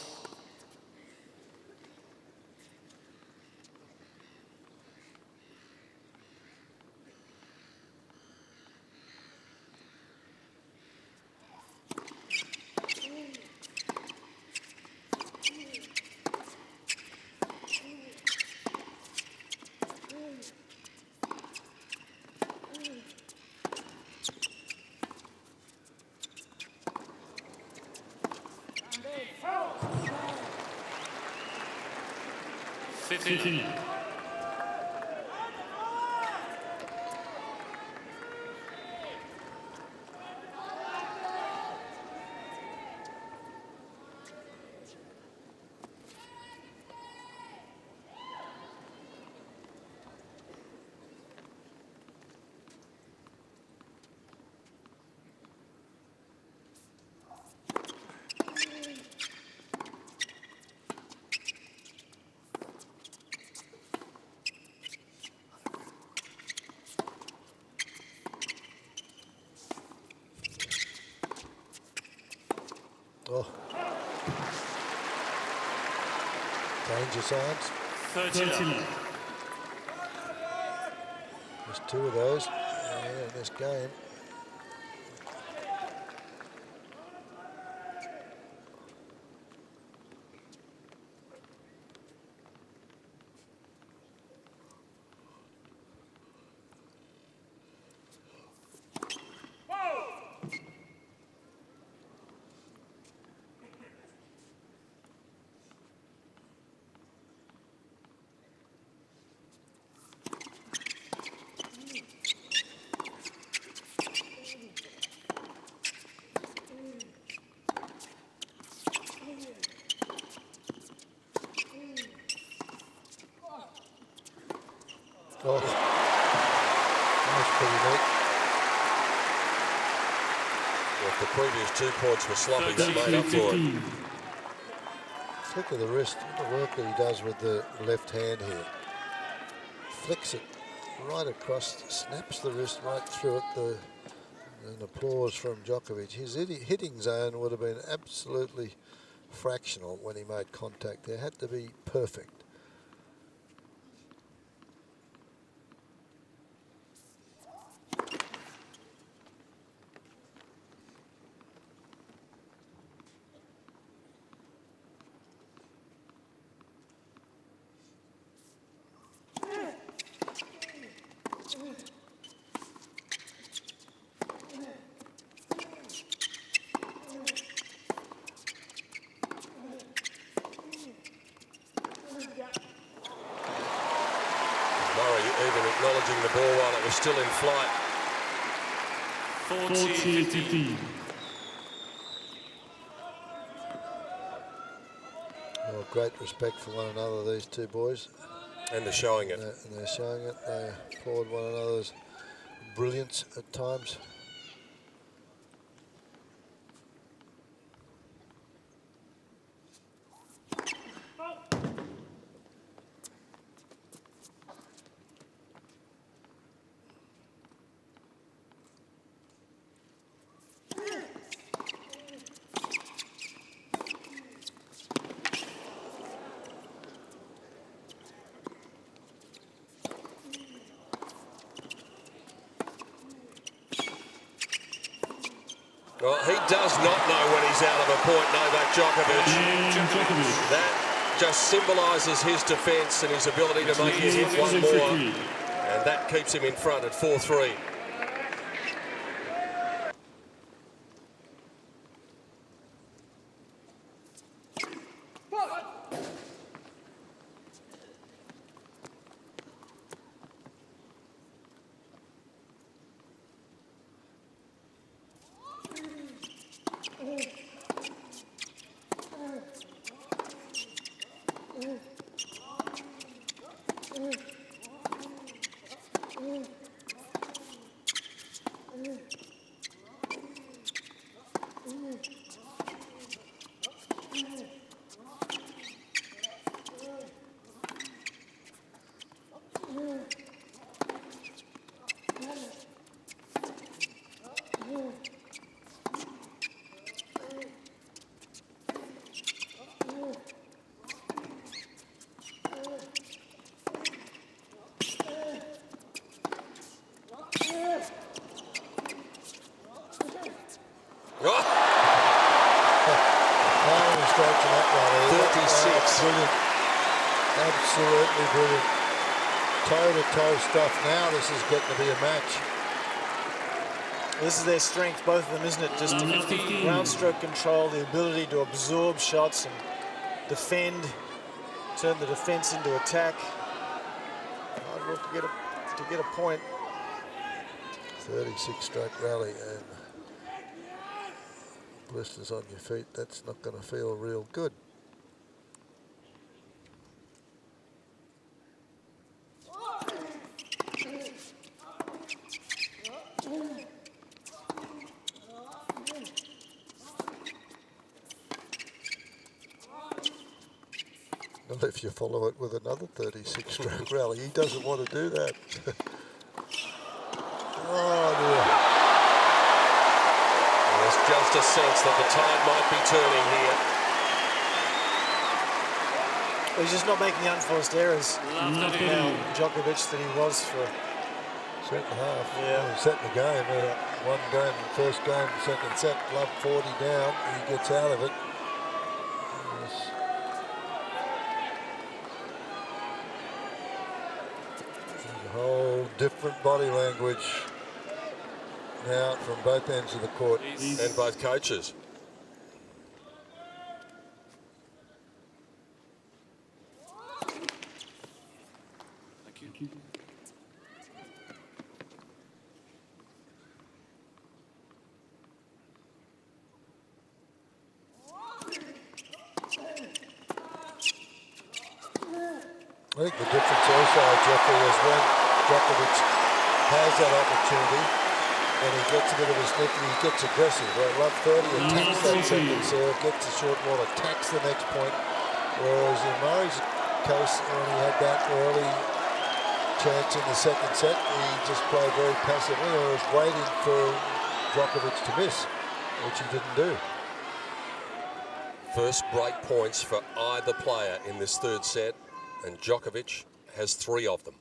Oh. Danger signs. 30. There's two of those in this game. Oh, that was pretty neat. Well, if the previous 2 points were sloppy, that made up for it. Flick of the wrist, the work that he does with the left hand here. Flicks it right across, snaps the wrist right through it. An applause from Djokovic. His hitting zone would have been absolutely fractional when he made contact there. Had to be perfect. Even acknowledging the ball while it was still in flight. 40-15. Well, great respect for one another, these two boys. And they're showing it. And they're showing it. They applaud one another's brilliance at times. he's out of a point, Novak Djokovic. That just symbolises his defence and his ability to make you hit one more. And that keeps him in front at 4-3. Brilliant. Absolutely brilliant. Toe-to-toe stuff. Now this is getting to be a match. This is their strength, both of them, isn't it? Just ground stroke control, the ability to absorb shots and defend, turn the defense into attack. Hard work to get a point. 36-stroke rally and blisters on your feet. That's not going to feel real good. Not if you follow it with another 36-stroke rally. He doesn't want to do that. Oh dear. There's just a sense that the tide might be turning here. Well, he's just not making the unforced errors now, Djokovic, that he was for set and a half. Yeah. Well, set the game. One game, first game, second set, Love 40 down. He gets out of it. Whole different body language now from both ends of the court. And both coaches. Thank you. I think the difference also, Jeffrey, is when Djokovic has that opportunity and he gets a bit of a sniff and he gets aggressive. Right? Love 30 attacks that second serve, gets the short ball, attacks the next point. Whereas in Murray's case, when he had that early chance in the second set, he just played very passively or was waiting for Djokovic to miss, which he didn't do. First break points for either player in this third set, and Djokovic has 3 of them.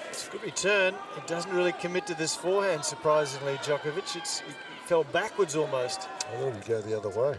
It's a good return. It doesn't really commit to this forehand, surprisingly, Djokovic. It fell backwards almost. I thought he'd go the other way.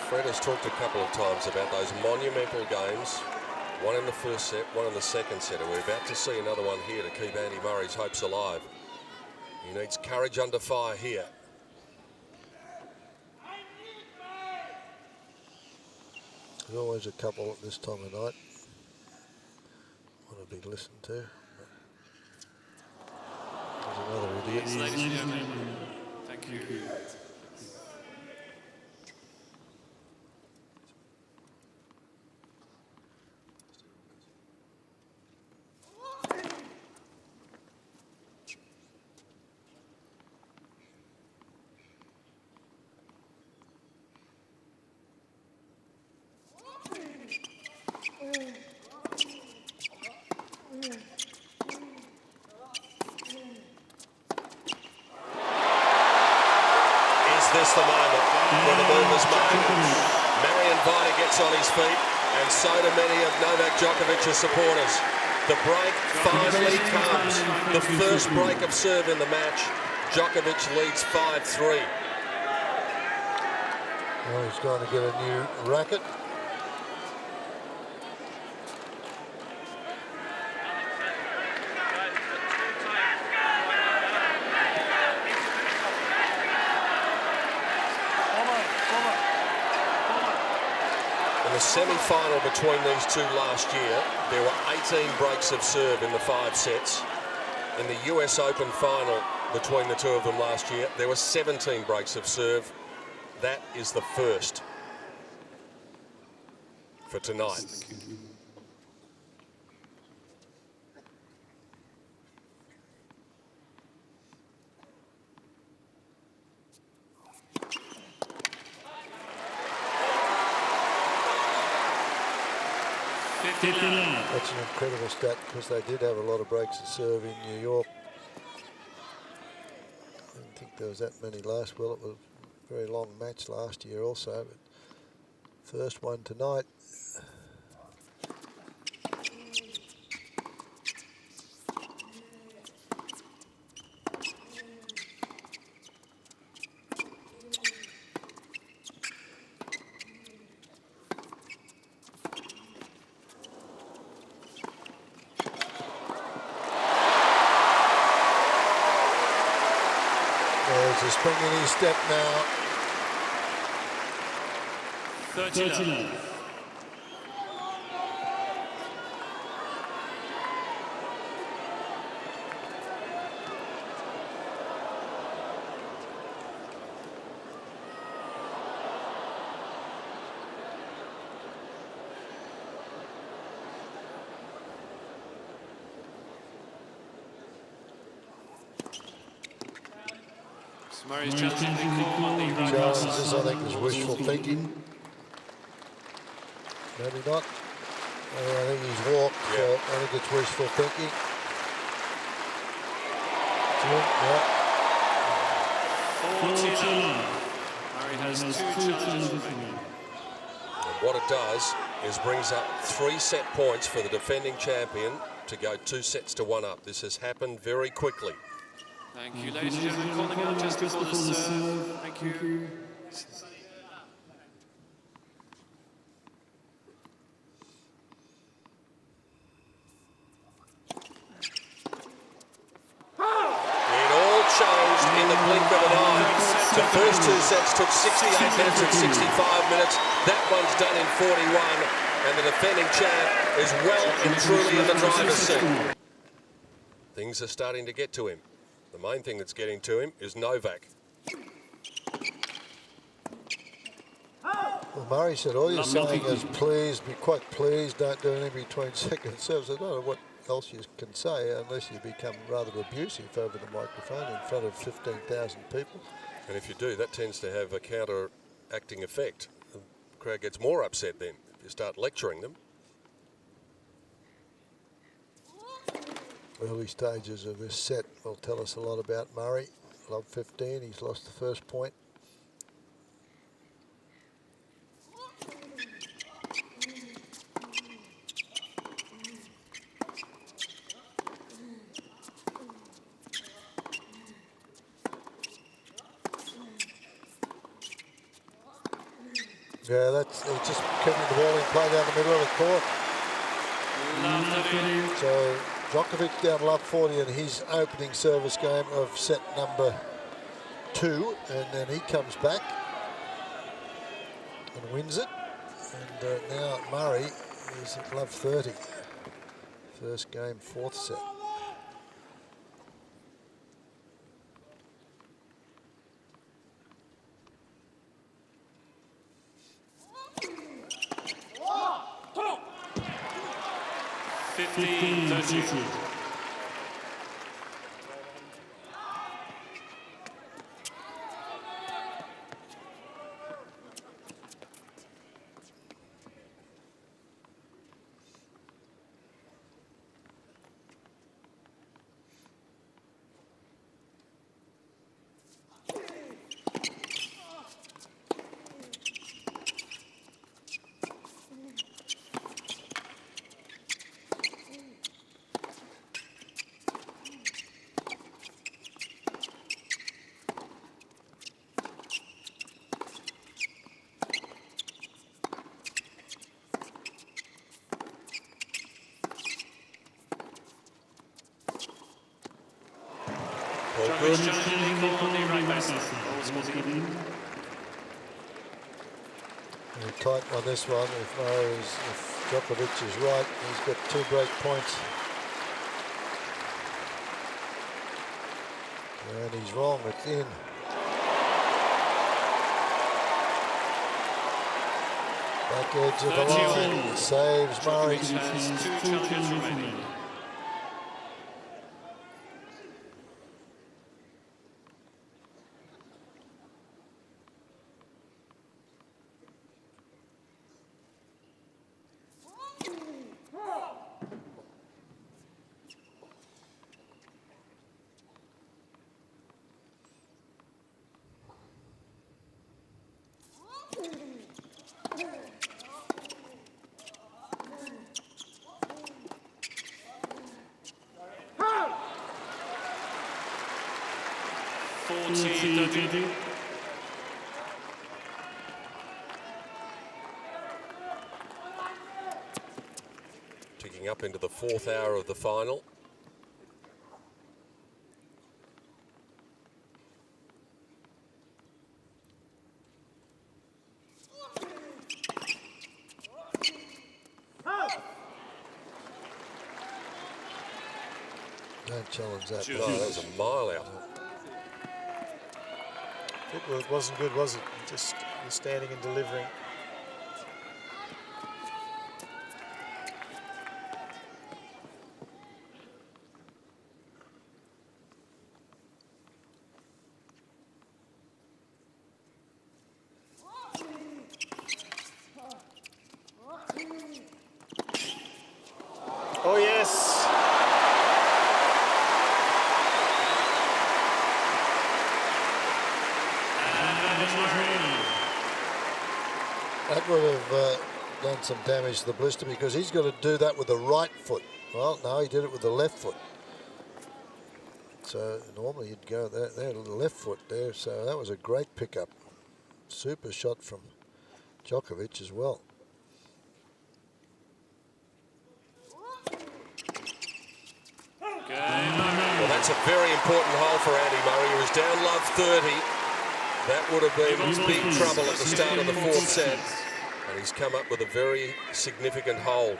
Fred has talked a couple of times about those monumental games, one in the first set, one in the second set, and we're about to see another one here to keep Andy Murray's hopes alive. He needs courage under fire here. There's always a couple at this time of night want to be listened to. There's another idiot. Ladies and gentlemen, thank you. Is this the moment where the move is made? Marion Vita gets on his feet, and so do many of Novak Djokovic's supporters. The break finally comes. The first break of serve in the match. Djokovic leads 5-3. Well, he's going to get a new racket. In the semi-final between these two last year, there were 18 breaks of serve in the 5 sets. In the US Open final between the two of them last year, there were 17 breaks of serve. That is the first for tonight. That's an incredible stat because they did have a lot of breaks of serve in New York. I didn't think there was that many last. Well, it was a very long match last year also, but first one tonight. There's a spring in his step now. 30 love. Murray's challenging the call on the right. Challenges, I think, is wishful thinking. Maybe not. I think he's walked. Yeah. I think it's wishful thinking. Yeah. 40 Murray has 2 challenges remaining. And what it does is brings up 3 set points for the defending champion to go 2 sets to 1 up. This has happened very quickly. Thank you, ladies and gentlemen. Calling out just before the serve. Thank you. It all changed in the blink of an eye. The first 2 sets took 68 minutes and 65 minutes. That one's done in 41, and the defending champ is well and truly in the driver's seat. Things are starting to get to him. The main thing that's getting to him is Novak. Well, Murray said all you're saying is please, be quite pleased, don't do anything between second serves. I don't know what else you can say unless you become rather abusive over the microphone in front of 15,000 people. And if you do, that tends to have a counteracting effect. The crowd gets more upset then if you start lecturing them. Early stages of this set will tell us a lot about Murray. Love 15, he's lost the first point. Yeah, that's just keeping the ball in play down the middle of the court. So Djokovic down love 40 in his opening service game of set number 2, and then he comes back and wins it. And now Murray is at love 30. First game, 4th set. 15-13. Djokovic challenging the call on the right baseline. Ball scores again. Tight on this one. If Djokovic is right, he's got 2 break points. And he's wrong, it's in. Back edge of the line, saves Murray. Djokovic has 2 challenges remaining. Ticking up into the 4th hour of the final. Don't challenge that. No, that was a mile out. Footwork wasn't good, was it? Just standing and delivering. Oh, yes. That would have done some damage to the blister because he's got to do that with the right foot. Well, no, he did it with the left foot. So normally you'd go there with the left foot there. So that was a great pickup. Super shot from Djokovic as well. Well, that's a very important hole for Andy Murray. He was down love 30. That would have been big trouble at the start of the 4th set. And he's come up with a very significant hold.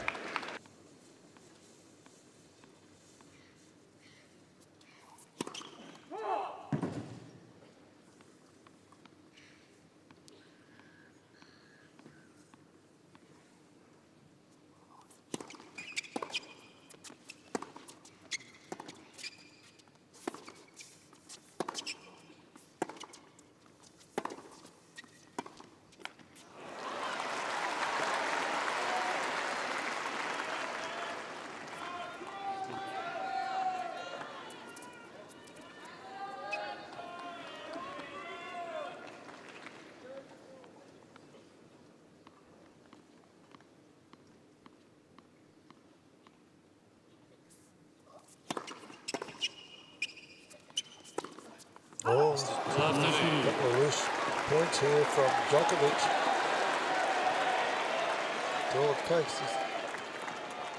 Oh, a couple of loose points here from Djokovic. It's all it takes.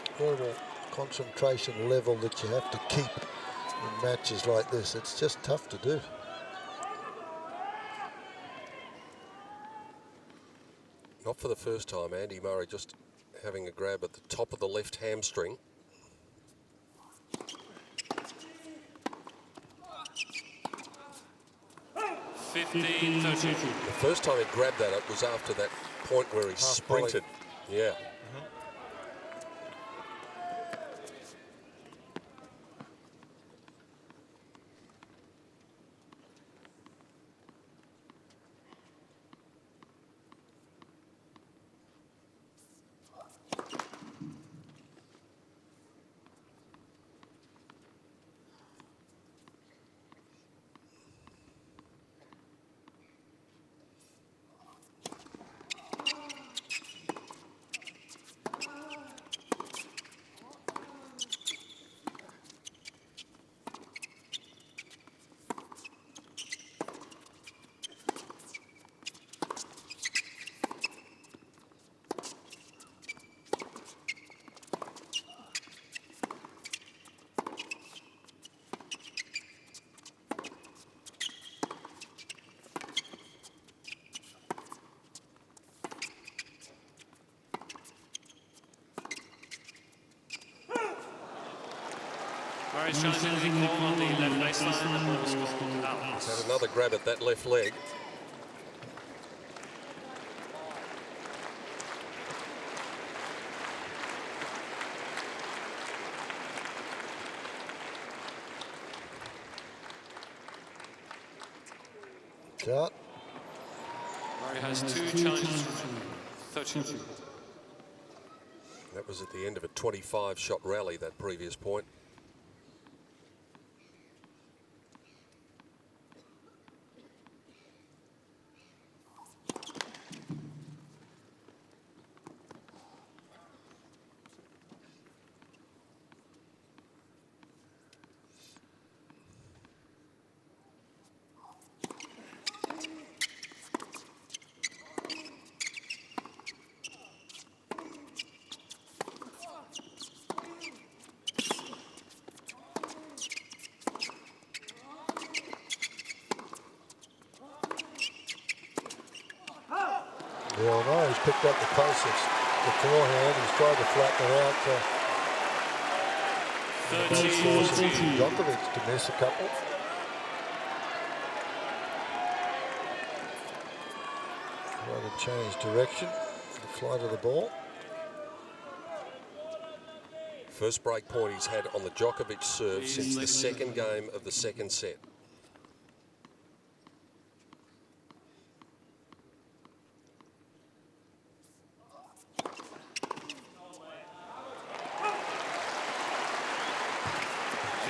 Incredible concentration level that you have to keep in matches like this. It's just tough to do. Not for the first time, Andy Murray just having a grab at the top of the left hamstring. The first time he grabbed that, it was after that point where he sprinted. Yeah. is challenging the call on the left baseline. The ball was called out. He's had another grab at that left leg. Out. Murray has 2 challenges. 13. That was at the end of a 25-shot rally, that previous point. Yeah, I know he's picked up the pace the forehand. He's tried to flatten it out. Forcing Djokovic to miss a couple. Trying to change direction, the flight of the ball. First break point he's had on the Djokovic serve since the second game of the second set.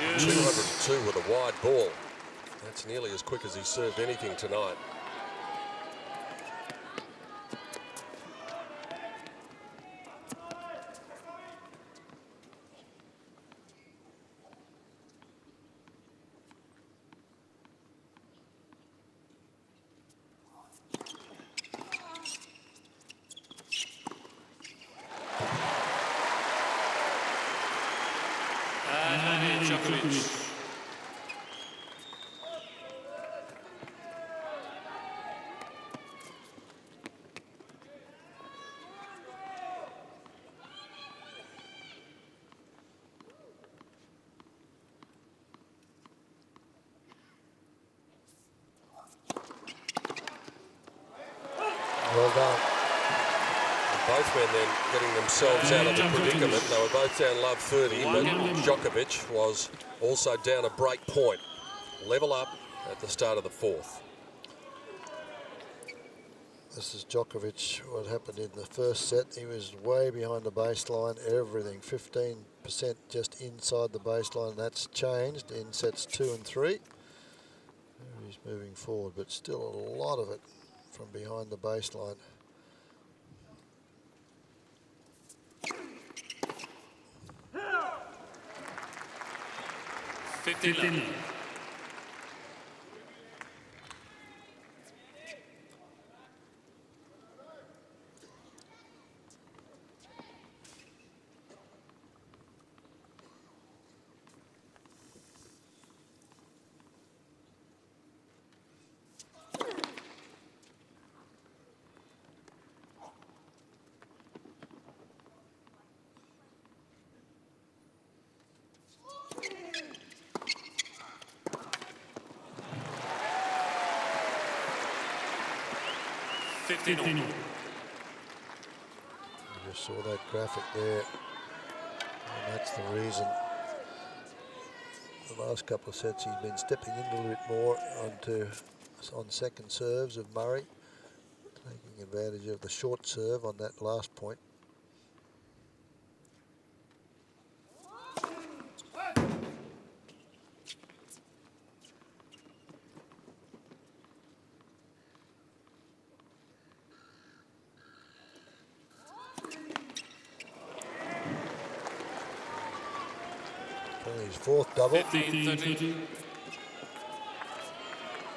Yes. 202 with a wide ball. That's nearly as quick as he served anything tonight. And Djokovic. Well done. Both men then getting themselves out of the predicament. They were both down love 30, but Djokovic was also down a break point. Level up at the start of the fourth. This is Djokovic, what happened in the first set. He was way behind the baseline, everything. 15% just inside the baseline. That's changed in sets 2 and 3. He's moving forward, but still a lot of it from behind the baseline. Fifteen. 15. You just saw that graphic there, and that's the reason. The last couple of sets he's been stepping in a little bit more on second serves of Murray, taking advantage of the short serve on that last point. His fourth double. 15-13.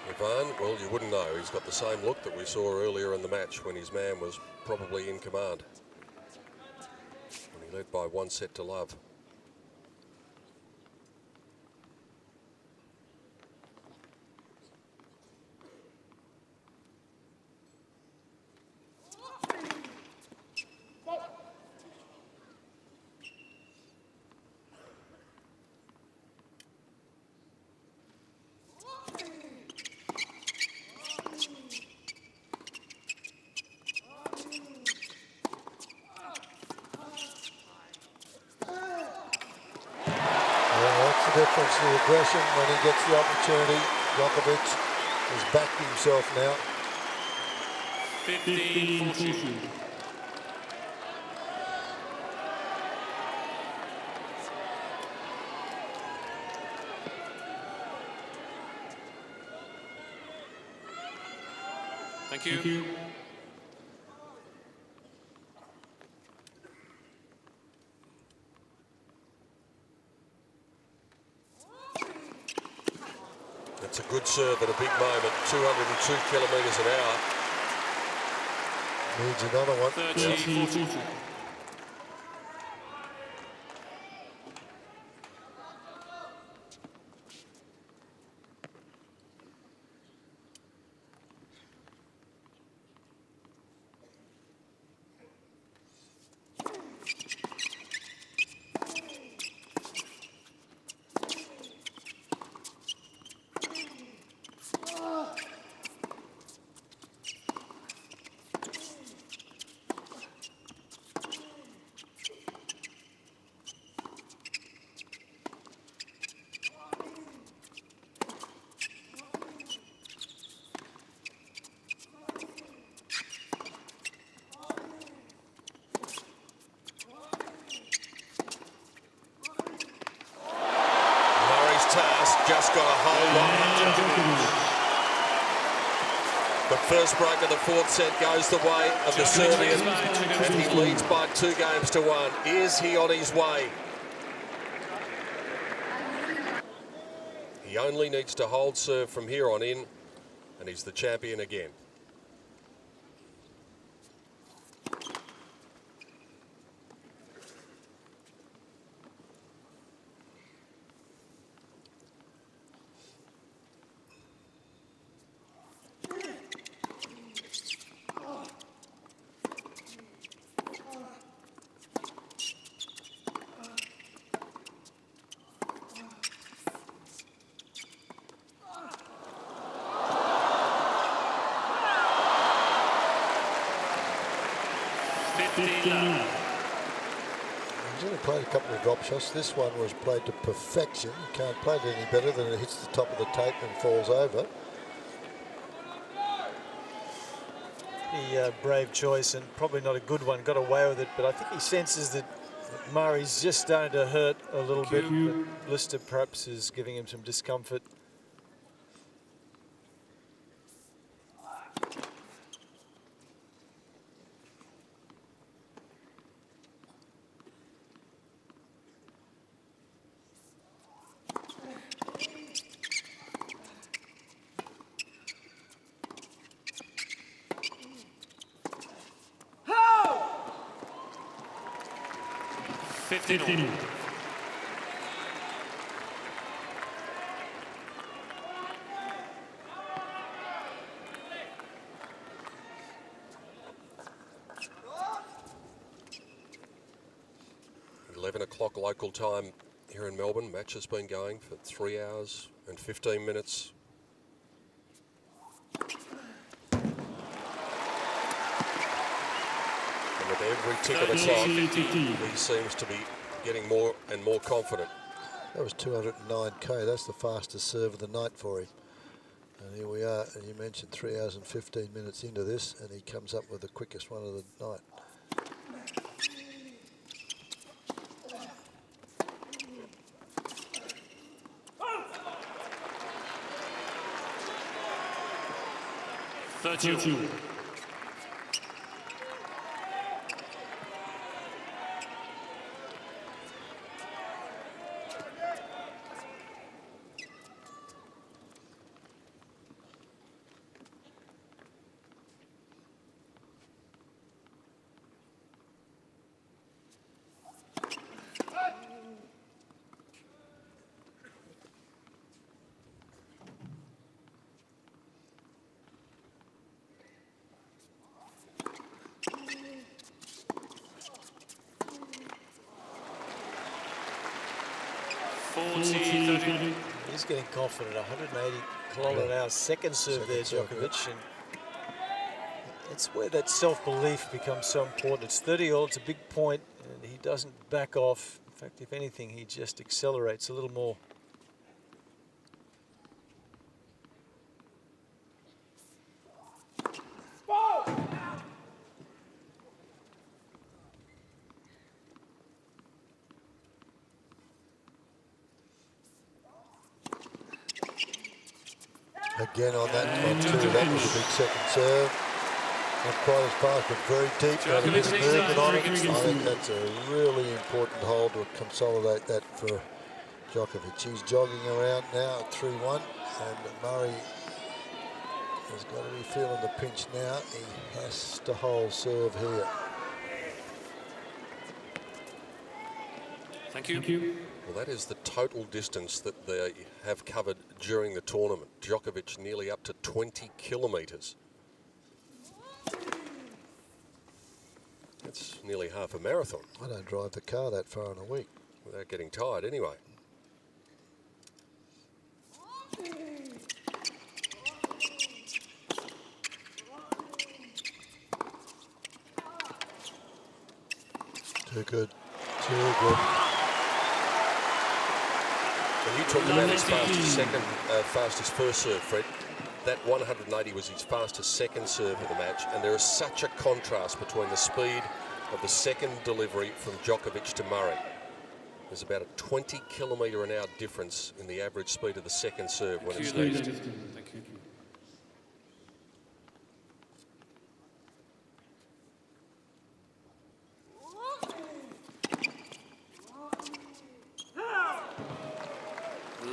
Ivan, well, you wouldn't know. He's got the same look that we saw earlier in the match when his man was probably in command. When he led by 1 set to love. the aggression when he gets the opportunity. Djokovic has backed himself now. 15-14. Thank you. That's a good serve at a big moment, 202 kilometres an hour. Needs another one. 30-14. Just got a whole lot. The first break of the fourth set goes the way of the Serbian, and he leads by 2-1. Is he on his way? He only needs to hold serve from here on in, and he's the champion again. He's only played a couple of drop shots. This one was played to perfection. You can't play it any better than it hits the top of the tape and falls over. The brave choice, and probably not a good one. Got away with it, but I think he senses that Murray's just starting to hurt a little bit. The blister perhaps is giving him some discomfort. O'clock local time here in Melbourne. Match has been going for 3 hours and 15 minutes. And with every tick of the clock, he seems to be getting more and more confident. That was 209k. That's the fastest serve of the night for him. And here we are, and you mentioned 3 hours and 15 minutes into this, and he comes up with the quickest one of the night. Two. 40-30. He's getting confident. 180 kilometre an hour second serve there, Djokovic. And it's where that self-belief becomes so important. It's 30-all. It's a big point, and he doesn't back off. In fact, if anything, he just accelerates a little more. Again on that one too, that was a big second serve. Not quite as fast, but very deep. Got a bit of movement on it. I think that's a really important hole to consolidate that for Djokovic. He's jogging around now at 3-1, and Murray has got to be feeling the pinch now. He has to hold serve here. Thank you. Well, that is the total distance that they have covered during the tournament. Djokovic nearly up to 20 kilometres. That's nearly half a marathon. I don't drive the car that far in a week. Without getting tired anyway. Too good. Too good. When you talked about his fastest first serve, Fred, that 180 was his fastest second serve of the match, and there is such a contrast between the speed of the second delivery from Djokovic to Murray. There's about a 20 kilometre an hour difference in the average speed of the second serve when it's needed. Thank you.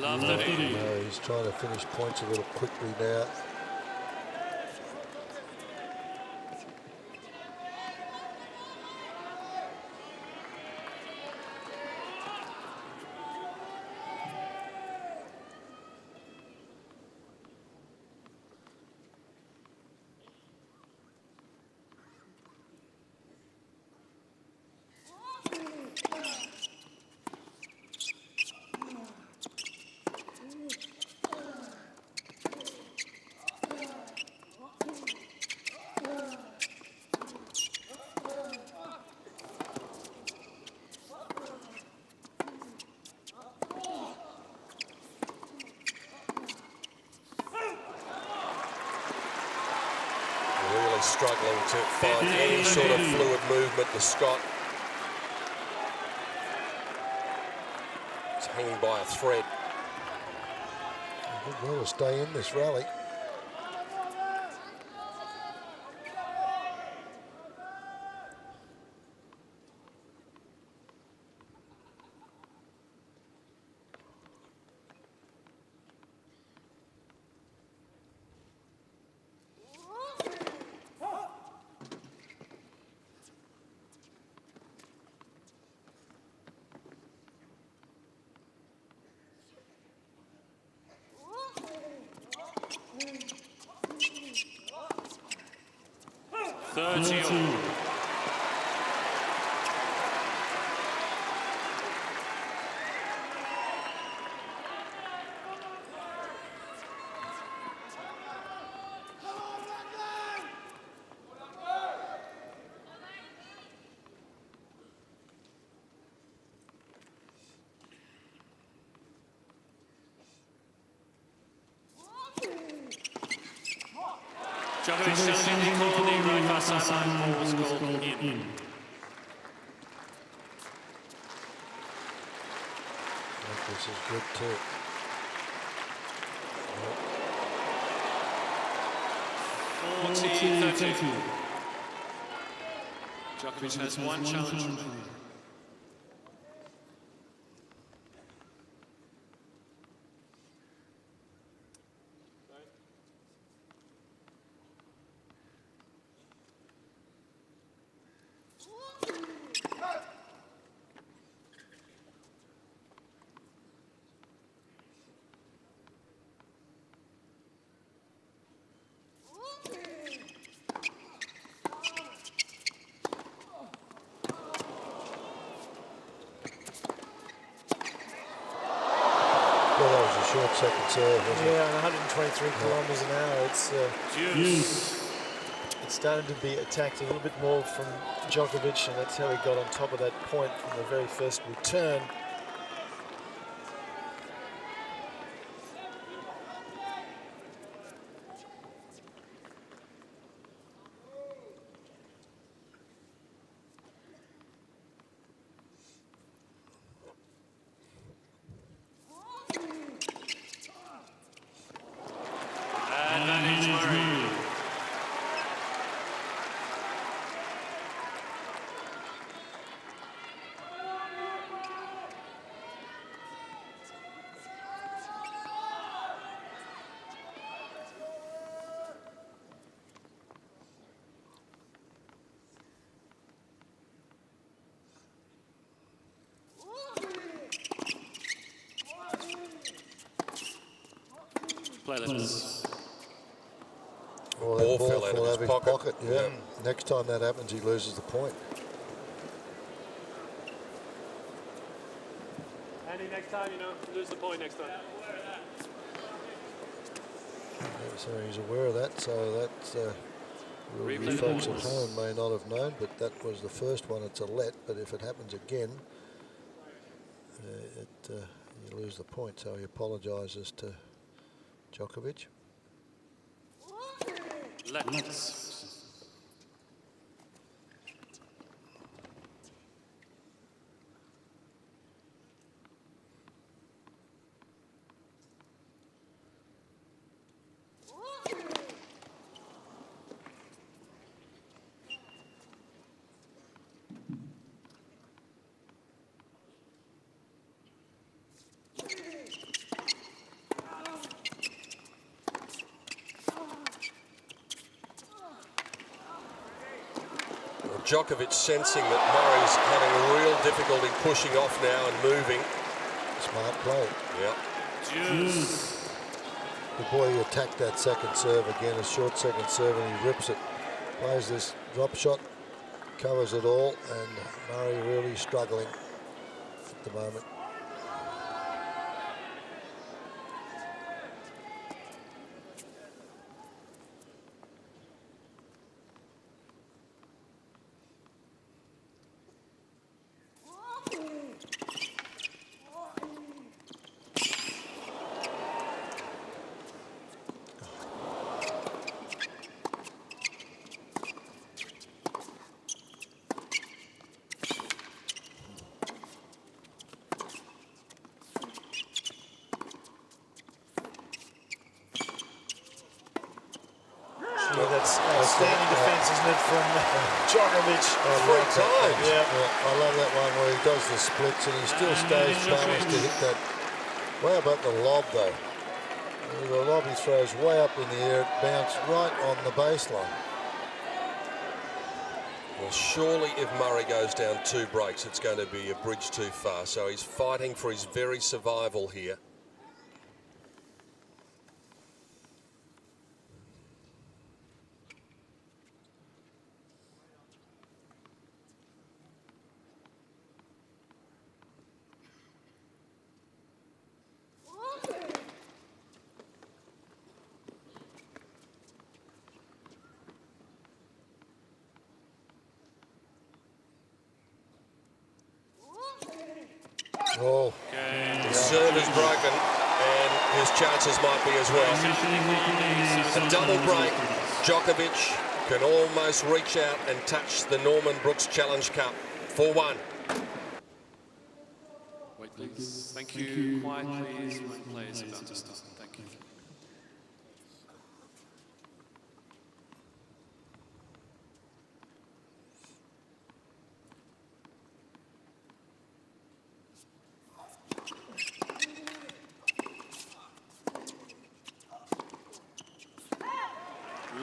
Love that. He's trying to finish points a little quickly now. Struggling to find any sort of fluid movement. The Scot is hanging by a thread. He did well to stay in this rally. Djokovic down in the corner, right past sideline, ball's called in. This is good too. 40-30. Djokovic has one challenge. Short second serve, wasn't it? Yeah, 123 kilometres an hour. It's starting to be attacked a little bit more from Djokovic, and that's how he got on top of that point from the very first return. Murray. Playlist. Well, Ball that fell ball out fell of out his of his pocket. Yeah. Yeah. Next time that happens, he loses the point. Andy, next time, lose the point next time. Yeah, so he's aware of that. So that the folks at home may not have known, but that was the first one. It's a let, but if it happens again, you lose the point. So he apologises to Djokovic. Let's. Djokovic sensing that Murray's having real difficulty pushing off now and moving. Smart play. Yeah. Juice. The boy, he attacked that second serve again, a short second serve, and he rips it. Plays this drop shot, covers it all, and Murray really struggling at the moment. That's outstanding defence, isn't it, from Djokovic? 3 times. Yeah. I love that one where he does the splits and he still stays balanced to hit that. Way about the lob though. The lob he throws way up in the air, it bounced right on the baseline. Well, surely if Murray goes down 2 breaks, it's going to be a bridge too far. So he's fighting for his very survival here. Oh, His serve is broken and his chances might be as well. A double break. Djokovic can almost reach out and touch the Norman Brooks Challenge Cup. 4-1. Wait, please. Thank you. Quiet, please. When players about to start. Thank you.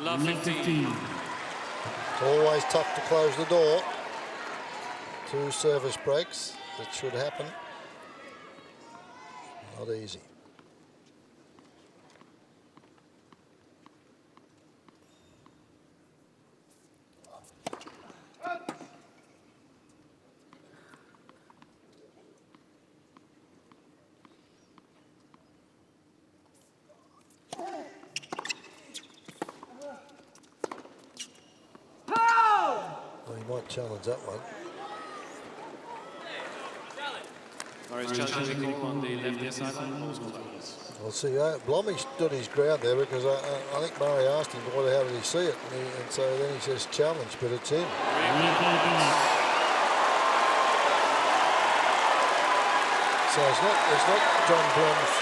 Love 15. it's always tough to close the door. 2 service breaks, that should happen. Not easy. Well, he might challenge that one. Murray's challenging call on the left-hand sideline. We'll see. Blommy stood his ground there because I think Murray asked him, how did he see it? And so then he says challenge, but it's in. So it's not John Blom's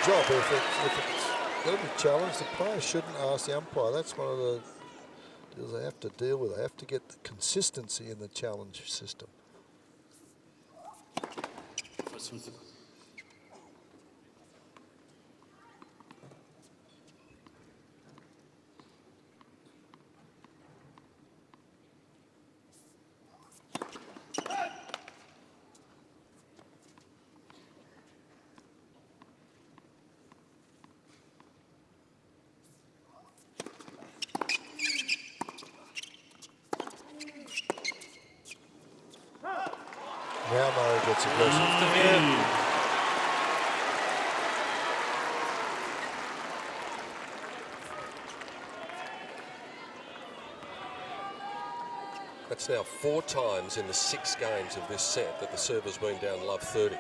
job if it's got to be challenged. The player shouldn't ask the umpire. That's one of the deals they have to deal with. They have to get the consistency in the challenge system. Now Murray gets aggressive. That's now 4 times in the 6 games of this set that the server's been down love 30.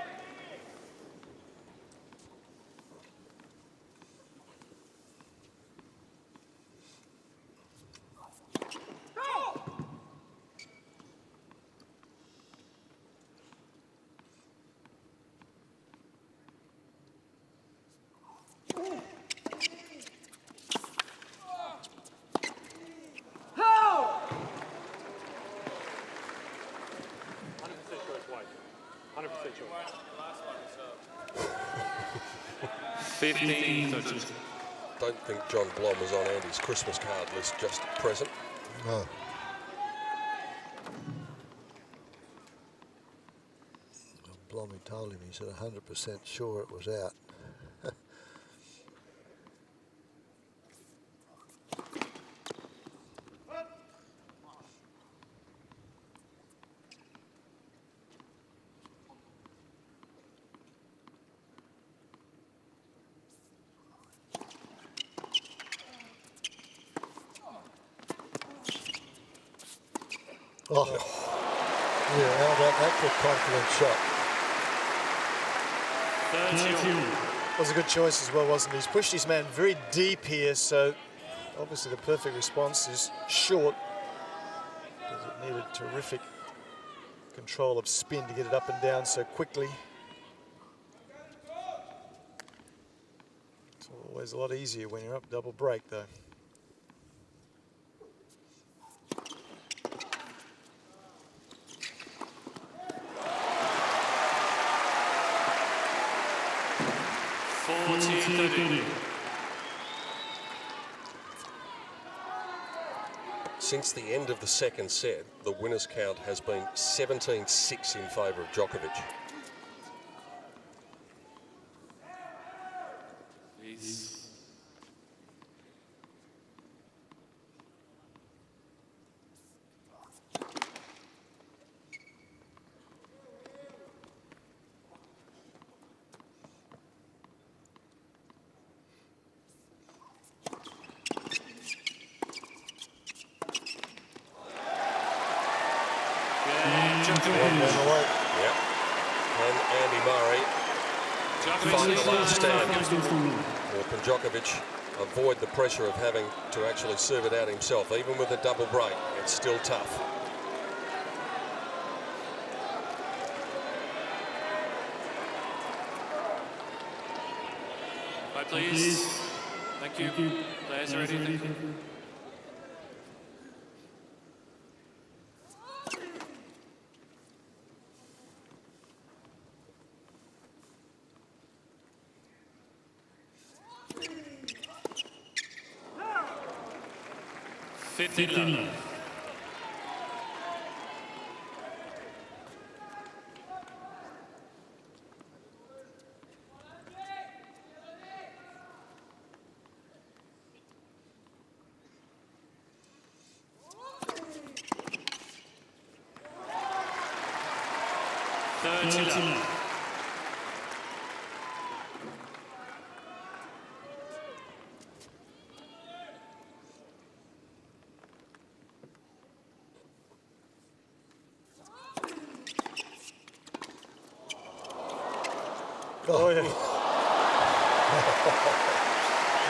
Don't think John Blom was on Andy's Christmas card list just at present. No. Blommy told him, he said 100% sure it was out. Oh, yeah, how about that for a confident shot? Was a good choice as well, wasn't he? He's pushed his man very deep here, so obviously the perfect response is short, because it needed terrific control of spin to get it up and down so quickly. It's always a lot easier when you're up double break, though. Since the end of the second set, the winner's count has been 17-6 in favour of Djokovic. Yep. And Andy Murray fighting the last stand. Or can Djokovic avoid the pressure of having to actually serve it out himself? Even with a double break, it's still tough. Right, please. Thank you. Players are ready. Thank you. Oh, yeah.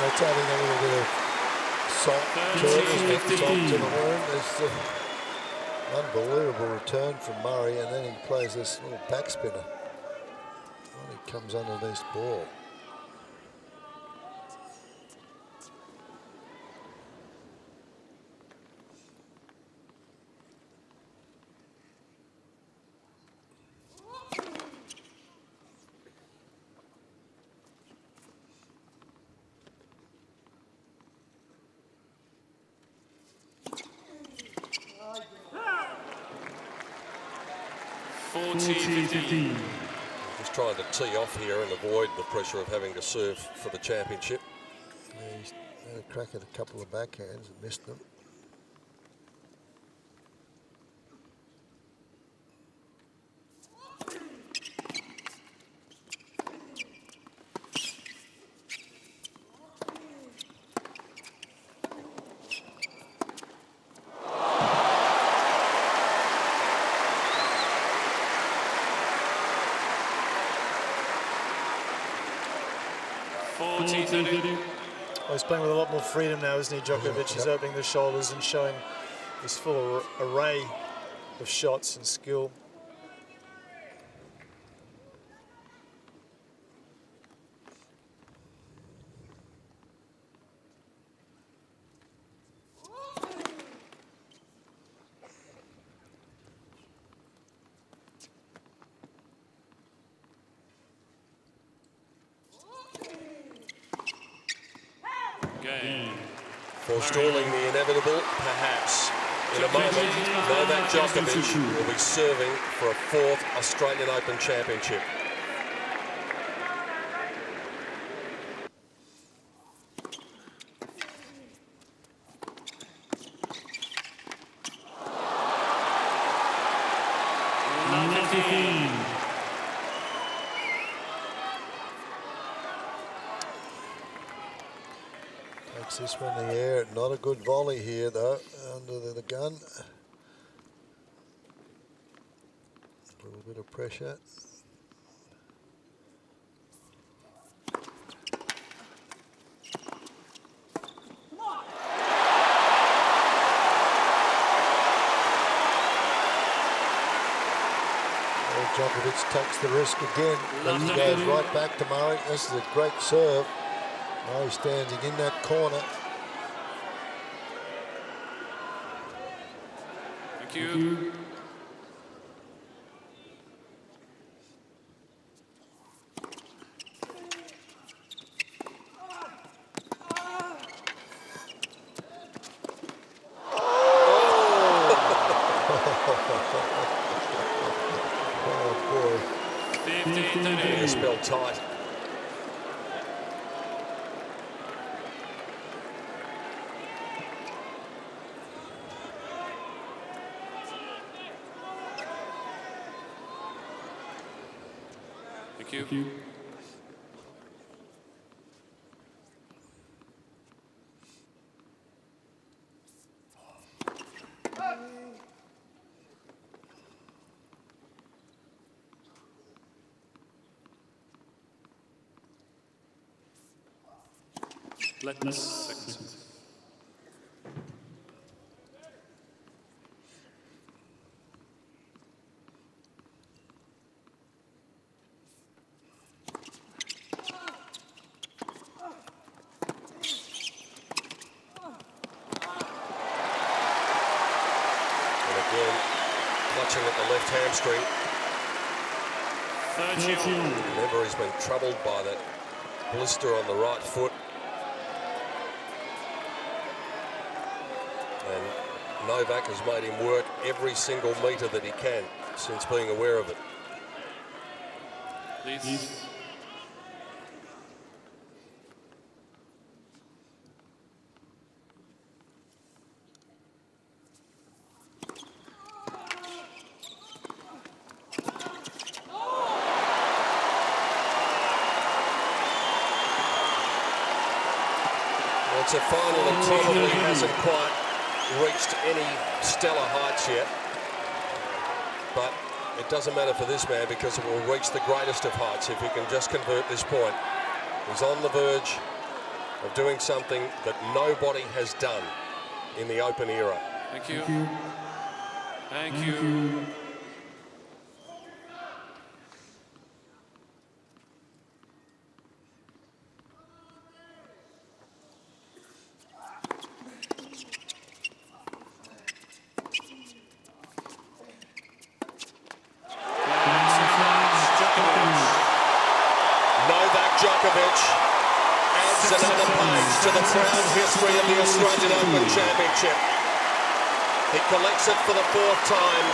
That's adding a little bit of salt to the wound. It's an unbelievable return from Murray, and then he plays this little backspinner. Well, he comes underneath ball. 40-15. Just trying to tee off here and avoid the pressure of having to serve for the championship. Yeah, he's had a crack at a couple of backhands and missed them. Well, he's playing with a lot more freedom now, isn't he, Djokovic? He's opening the shoulders and showing his full array of shots and skill. Forestalling the inevitable, perhaps. In a moment, Novak Djokovic will be serving for a 4th Australian Open Championship. Takes this one in the air. Not a good volley here, though, under the gun. A little bit of pressure. Djokovic takes the risk again. He goes right back to Murray. This is a great serve. Now he's standing in that corner. Thank you. Oh boy. 15-30. Spelled tight. Thank you. Let's seconds. Clutching at the left hamstring. 30. Remember, he's been troubled by that blister on the right foot. And Novak has made him work every single metre that he can since being aware of it. Please. It's a final that probably hasn't quite reached any stellar heights yet, but it doesn't matter for this man because it will reach the greatest of heights if he can just convert this point. He's on the verge of doing something that nobody has done in the Open era. Thank you. Thank you. Novak Djokovic adds another page to the proud history of the Australian Open Championship. He collects it for the 4th time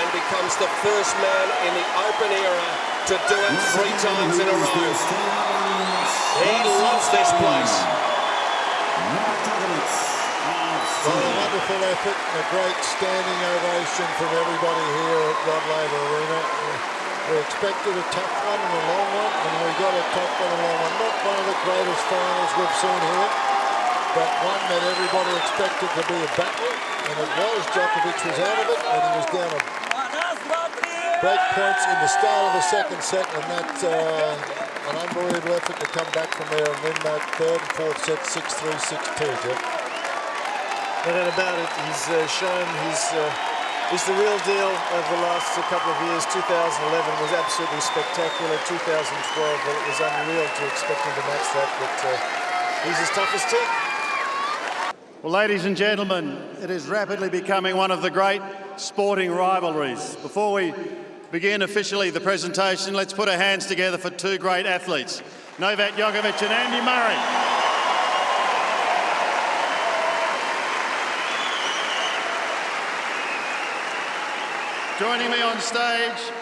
and becomes the first man in the Open era to do it 3 times in a row. He loves this place. Well, a wonderful effort and a great standing ovation from everybody here at Rod Laver Arena. We expected a tough one and a long one, and we got a tough one and a long one. Not one of the greatest finals we've seen here, but one that everybody expected to be a battle, and it was. Djokovic was out of it, and he was down a break points in the start of the second set, and that's an unbelievable effort to come back from there and win that third and fourth set 6-3, 6-2, Jeff. No doubt about it. He's shown he's the real deal over the last couple of years. 2011 was absolutely spectacular. 2012, well, it was unreal to expect him to match that, but he's as tough as teak. Well, ladies and gentlemen, it is rapidly becoming one of the great sporting rivalries. Before we begin officially the presentation, let's put our hands together for 2 great athletes, Novak Djokovic and Andy Murray. Joining me on stage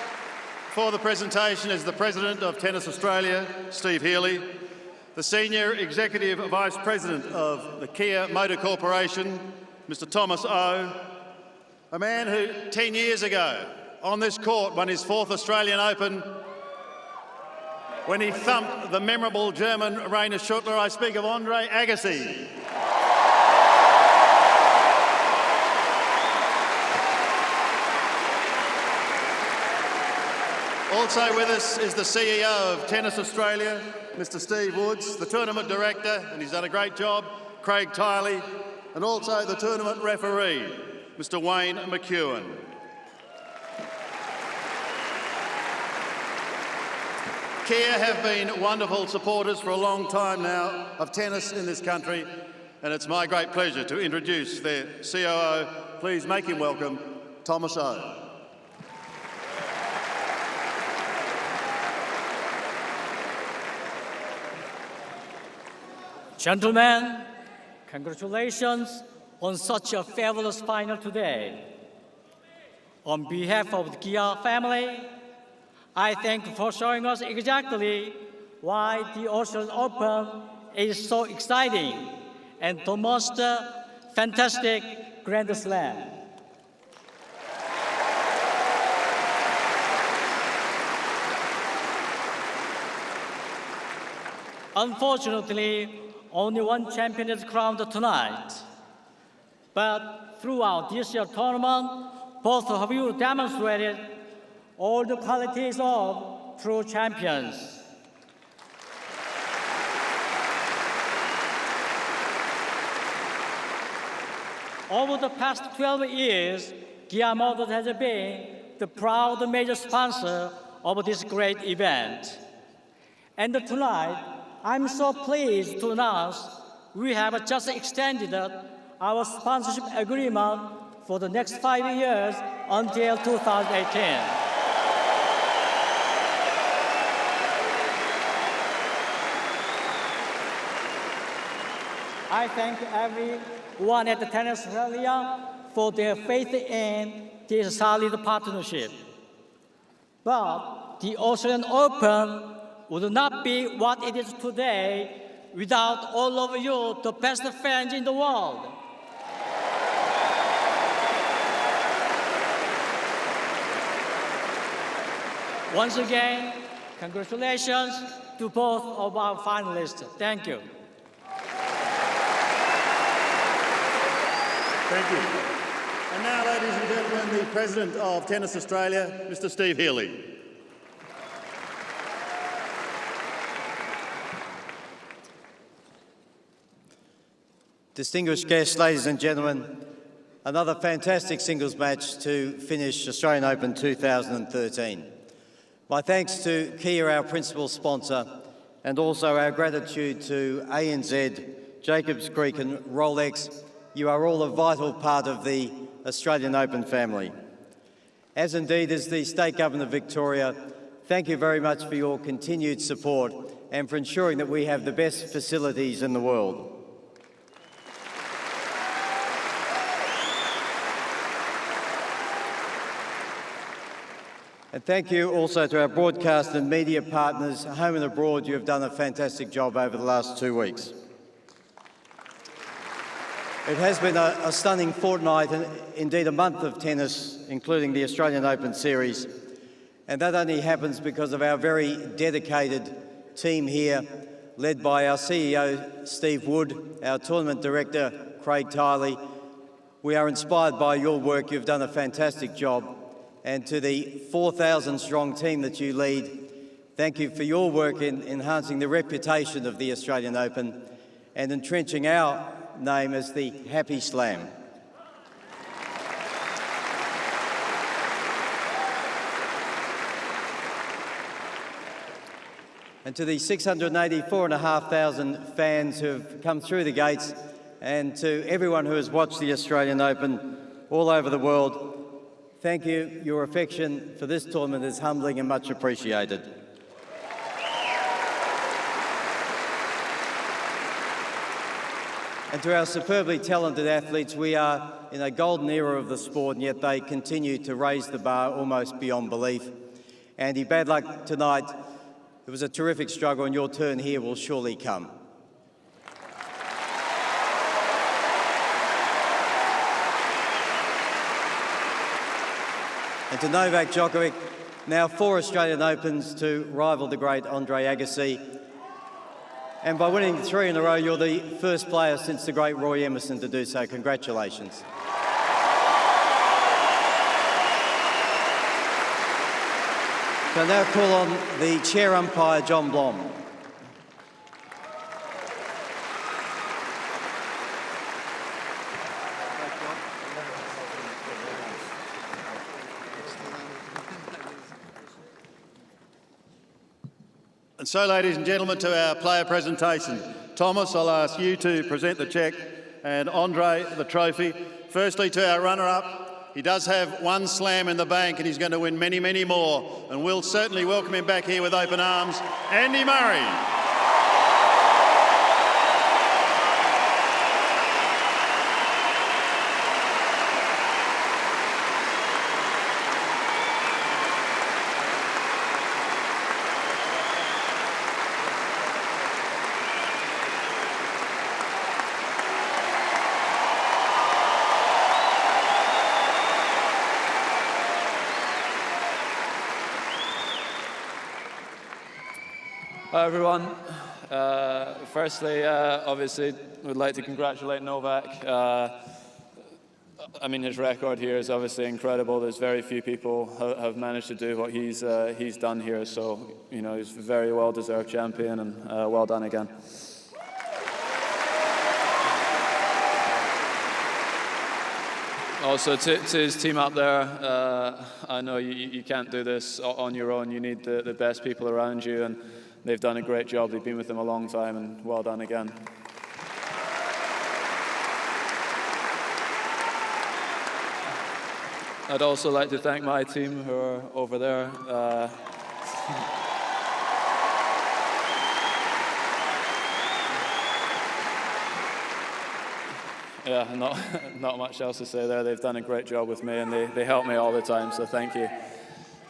for the presentation is the President of Tennis Australia, Steve Healy, the Senior Executive Vice President of the Kia Motor Corporation, Mr. Thomas O, a man who 10 years ago on this court won his 4th Australian Open when he thumped the memorable German Aryna Sabalenka. I speak of Andre Agassi. Also with us is the CEO of Tennis Australia, Mr. Steve Woods, the tournament director, and he's done a great job, Craig Tiley, and also the tournament referee, Mr. Wayne McEwen. Kia have been wonderful supporters for a long time now of tennis in this country, and it's my great pleasure to introduce their COO. Please make him welcome, Thomas O. Gentlemen, congratulations on such a fabulous final today. On behalf of the Kia family, I thank you for showing us exactly why the Australian Open is so exciting and the most fantastic Grand Slam. Unfortunately, only one champion is crowned tonight. But throughout this year's tournament, both of you demonstrated all the qualities of true champions. Over the past 12 years, Kia Motors has been the proud major sponsor of this great event. And tonight, I'm so pleased to announce we have just extended our sponsorship agreement for the next 5 years until 2018. I thank everyone at the Tennis Australia for their faith in this solid partnership. But the Australian Open would not be what it is today without all of you, the best fans in the world. Once again, congratulations to both of our finalists. Thank you. Thank you. And now, ladies and gentlemen, the President of Tennis Australia, Mr. Steve Healy. Distinguished guests, ladies and gentlemen, another fantastic singles match to finish Australian Open 2013. My thanks to Kia, our principal sponsor, and also our gratitude to ANZ, Jacobs Creek and Rolex. You are all a vital part of the Australian Open family. As indeed is the State Government of Victoria, thank you very much for your continued support and for ensuring that we have the best facilities in the world. And thank you also to our broadcast and media partners, home and abroad. You have done a fantastic job over the last 2 weeks. It has been a stunning fortnight and indeed a month of tennis, including the Australian Open Series. And that only happens because of our very dedicated team here, led by our CEO, Steve Wood, our Tournament Director, Craig Tiley. We are inspired by your work. You've done a fantastic job. And to the 4,000-strong team that you lead, thank you for your work in enhancing the reputation of the Australian Open and entrenching our name as the Happy Slam. And to the 684,500 fans who have come through the gates, and to everyone who has watched the Australian Open all over the world, thank you. Your affection for this tournament is humbling and much appreciated. And to our superbly talented athletes, we are in a golden era of the sport, and yet they continue to raise the bar almost beyond belief. Andy, bad luck tonight. It was a terrific struggle, and your turn here will surely come. And to Novak Djokovic, now 4 Australian Opens to rival the great Andre Agassi. And by winning 3 in a row, you're the first player since the great Roy Emerson to do so. Congratulations. So I now call on the chair umpire, John Blom. And so, ladies and gentlemen, to our player presentation. Thomas, I'll ask you to present the cheque, and Andre the trophy. Firstly, to our runner-up, he does have 1 slam in the bank and he's going to win many, many more. And we'll certainly welcome him back here with open arms, Andy Murray. Hi everyone. Firstly, obviously, we'd like to congratulate Novak. I mean, his record here is obviously incredible. There's very few people have managed to do what he's done here. So, you know, he's a very well-deserved champion, and well done again. Also, to his team up there, I know you can't do this on your own. You need the best people around you, and they've done a great job. They've been with them a long time, and well done again. I'd also like to thank my team who are over there. Yeah, not much else to say there. They've done a great job with me, and they help me all the time, so thank you.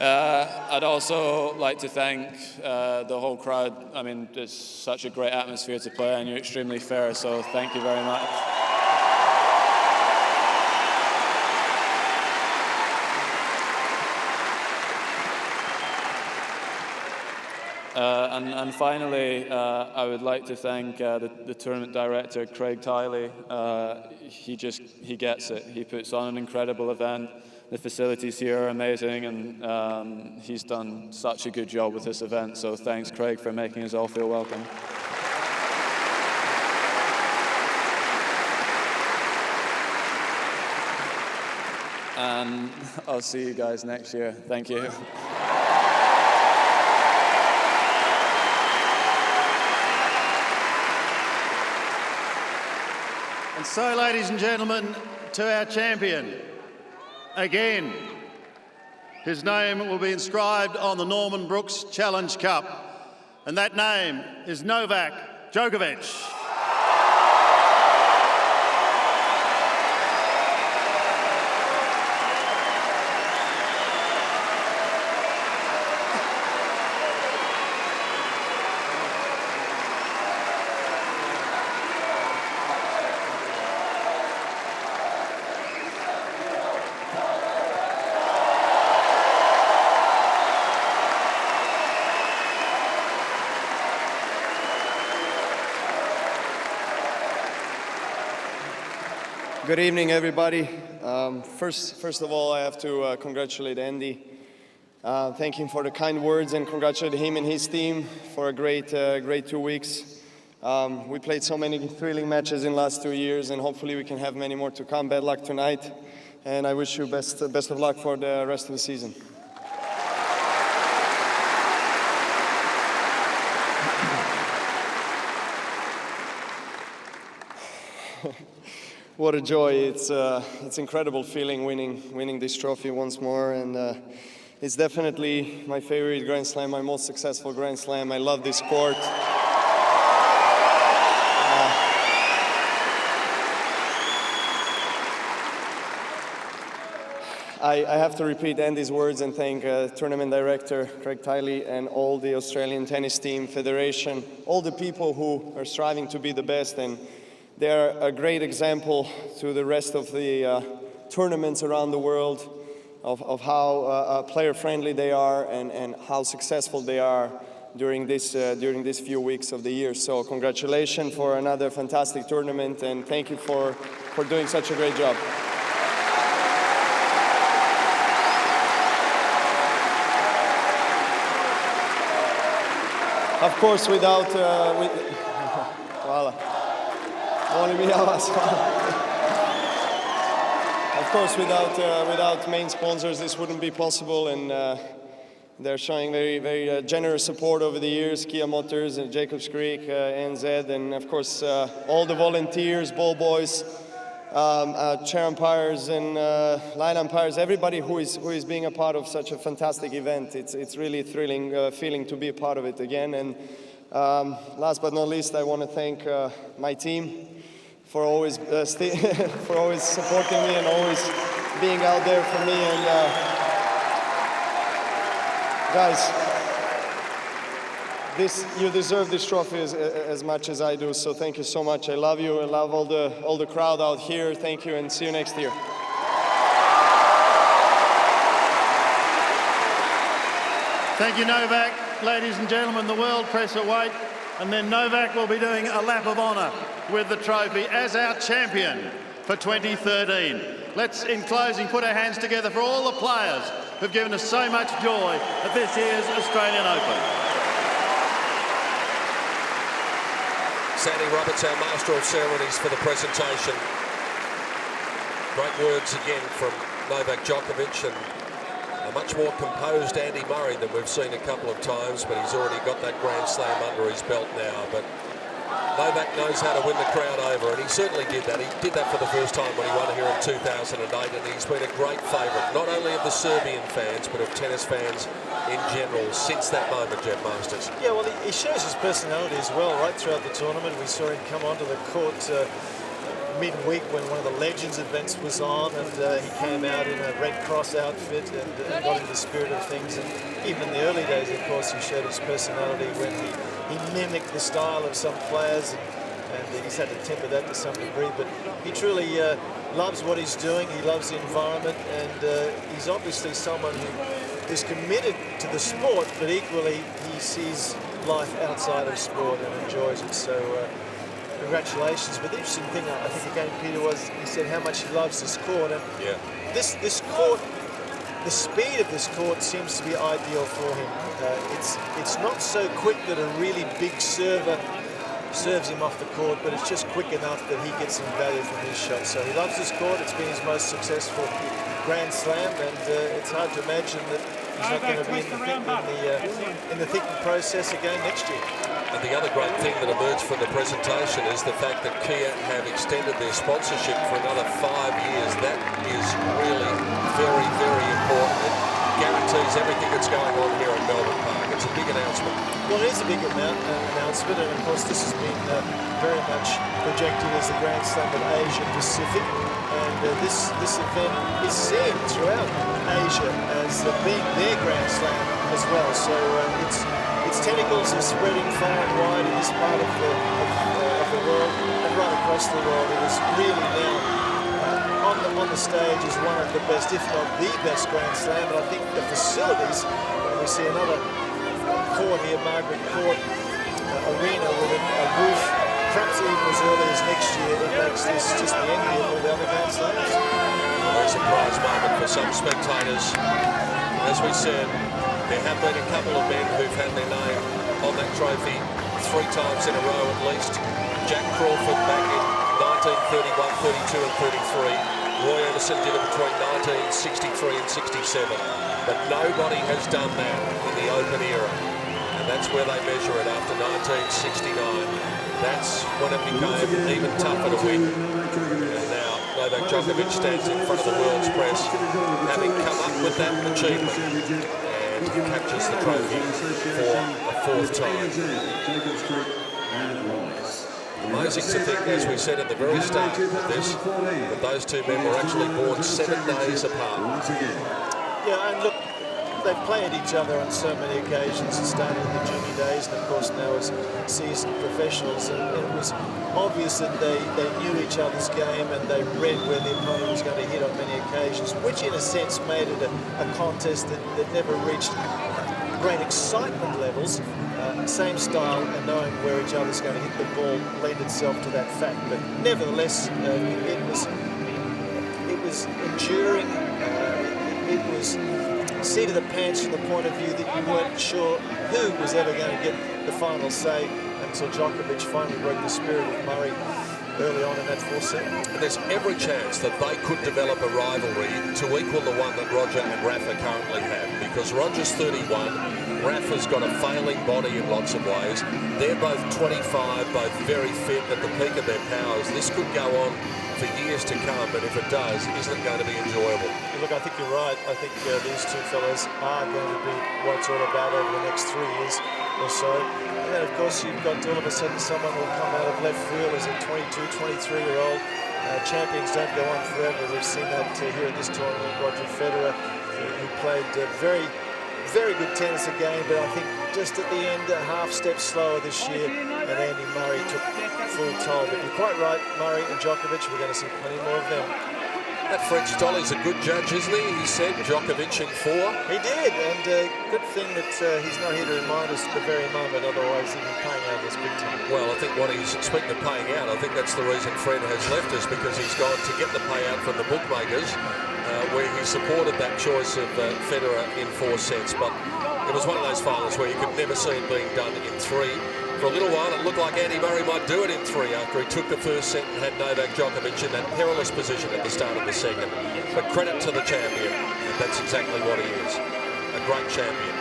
I'd also like to thank the whole crowd. I mean, it's such a great atmosphere to play, and you're extremely fair, so thank you very much. And finally, I would like to thank the tournament director, Craig Tiley. He gets it. He puts on an incredible event. The facilities here are amazing, and he's done such a good job with this event. So thanks, Craig, for making us all feel welcome. And I'll see you guys next year. Thank you. And so, ladies and gentlemen, to our champion. Again, his name will be inscribed on the Norman Brooks Challenge Cup, and that name is Novak Djokovic. Good evening, everybody. First of all, I have to congratulate Andy. Thank him for the kind words and congratulate him and his team for a great 2 weeks. We played so many thrilling matches in the last 2 years, and hopefully we can have many more to come. Bad luck tonight, and I wish you best of luck for the rest of the season. What a joy! It's incredible feeling winning this trophy once more, and it's definitely my favorite Grand Slam, my most successful Grand Slam. I love this court. I have to repeat Andy's words and thank tournament director Craig Tiley and all the Australian tennis team, federation, all the people who are striving to be the best, and they are a great example to the rest of the tournaments around the world of how player-friendly they are and how successful they are during these few weeks of the year. So congratulations for another fantastic tournament, and thank you for doing such a great job. Of course, without Of course, without main sponsors, this wouldn't be possible, and they're showing very generous support over the years. Kia Motors, and Jacobs Creek, NZ, and of course all the volunteers, ball boys, chair umpires, and line umpires. Everybody who is being a part of such a fantastic event. It's really a thrilling feeling to be a part of it again. And last but not least, I want to thank my team for always for always supporting me and always being out there for me. And guys, you deserve this trophy as much as I do. So thank you so much. I love you. I love all the crowd out here. Thank you, and see you next year. Thank you, Novak. Ladies and gentlemen, the world press await, and then Novak will be doing a lap of honour with the trophy as our champion for 2013. Let's, in closing, put our hands together for all the players who've given us so much joy at this year's Australian Open. Sandy Roberts, our Master of Ceremonies, for the presentation. Great words again from Novak Djokovic, and a much more composed Andy Murray than we've seen a couple of times, but he's already got that Grand Slam under his belt now. But Novak knows how to win the crowd over, and he certainly did that. He did that for the first time when he won here in 2008, and he's been a great favourite, not only of the Serbian fans, but of tennis fans in general since that moment, Jeff Masters. Yeah, well, he shows his personality as well, right throughout the tournament. We saw him come onto the court midweek when one of the Legends events was on, and he came out in a Red Cross outfit and got in the spirit of things. And even in the early days, of course, he showed his personality when he mimicked the style of some players, and he's had to temper that to some degree. But he truly loves what he's doing. He loves the environment, and he's obviously someone who is committed to the sport, but equally he sees life outside of sport and enjoys it. So congratulations. But the interesting thing, I think, again, Peter, was he said how much he loves this court. And yeah, this court, the speed of this court seems to be ideal for him. It's not so quick that a really big server serves him off the court, but it's just quick enough that he gets some value from his shot. So he loves this court. It's been his most successful Grand Slam, and it's hard to imagine that he's not going to be in the thinking process again next year. And the other great thing that emerged from the presentation is the fact that Kia have extended their sponsorship for another 5 years. That is really very, very important. It guarantees everything that's going on here in Melbourne Park. It's a big announcement. Well, it is a big announcement, and of course this has been very much projected as the Grand Slam of Asia Pacific. And this event is seen throughout Asia as being their Grand Slam as well. So its tentacles are spreading far and wide in this part of the world and right across the world. It is really now on the stage as one of the best, if not the best, Grand Slam. And I think the facilities, we see another court here, Margaret Court Arena, with a roof perhaps even as early as next year, it makes this just the envy of all the other Grand Slams. A surprise moment for some spectators. As we said, there have been a couple of men who've had their name on that trophy 3 times in a row at least. Jack Crawford back in 1931, 32 and 33. Roy Emerson did it between 1963 and 67. But nobody has done that in the Open era. And that's where they measure it after 1969. That's when it became even tougher to win. And now Novak Djokovic stands in front of the world's press, having come up with that achievement, and captures the trophy for a 4th time. Amazing to think, as we said at the very start of this, that those 2 men were actually born 7 days apart. Yeah, and look, they've played each other on so many occasions. It started in the junior days and, of course, now as seasoned professionals. And it was obvious that they knew each other's game and they read where the opponent was going to hit on many occasions, which in a sense made it a contest that never reached great excitement levels. Same style and knowing where each other's going to hit the ball lent itself to that fact. But nevertheless, it was enduring. It was seat of the pants from the point of view that you weren't sure who was ever going to get the final say until Djokovic finally broke the spirit of Murray early on in that 4th set. And there's every chance that they could develop a rivalry to equal the one that Roger and Rafa currently have, because Roger's 31, Rafa's got a failing body in lots of ways. They're both 25, both very fit at the peak of their powers. This could go on for years to come, but if it does, isn't it going to be enjoyable? Look, I think you're right. I think these 2 fellas are going to be what it's all about over the next 3 years or so. And then, of course, you've got all of a sudden someone will come out of left field as a 22, 23-year-old. Champions don't go on forever. We've seen that here at this tournament. Roger Federer, who played very, very good tennis again, but I think just at the end, a half step slower this year, and Andy Murray took full toll. But you're quite right, Murray and Djokovic, we're going to see plenty more of them. That French Dolly's a good judge, isn't he? He said Djokovic in 4. He did, and good thing that he's not here to remind us at the very moment, otherwise he'd be paying out this big time. Well, I think what he's expecting paying out, I think that's the reason Fred has left us, because he's gone to get the payout from the bookmakers, where he supported that choice of Federer in 4 sets. But it was one of those finals where you could never see it being done in 3. For a little while, it looked like Andy Murray might do it in 3 after he took the 1st set and had Novak Djokovic in that perilous position at the start of the 2nd. But credit to the champion, and that's exactly what he is, a great champion.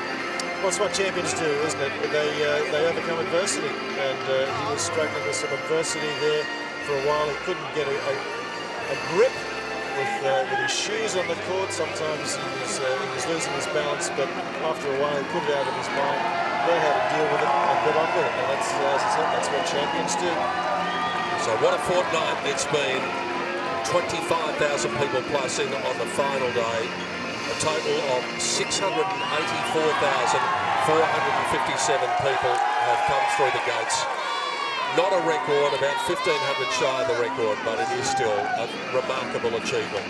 Well, it's what champions do, isn't it? They overcome adversity, and he was struggling with some adversity there for a while. He couldn't get a grip with his shoes on the court. Sometimes he was losing his balance, but after a while he put it out of his mind, learned how to deal with it and get on with it. And that's, as I said, that's what champions do. So what a fortnight it's been. 25,000 people plus in on the final day. A total of 684,457 people have come through the gates. Not a record, about 1,500 shy of the record, but it is still a remarkable achievement.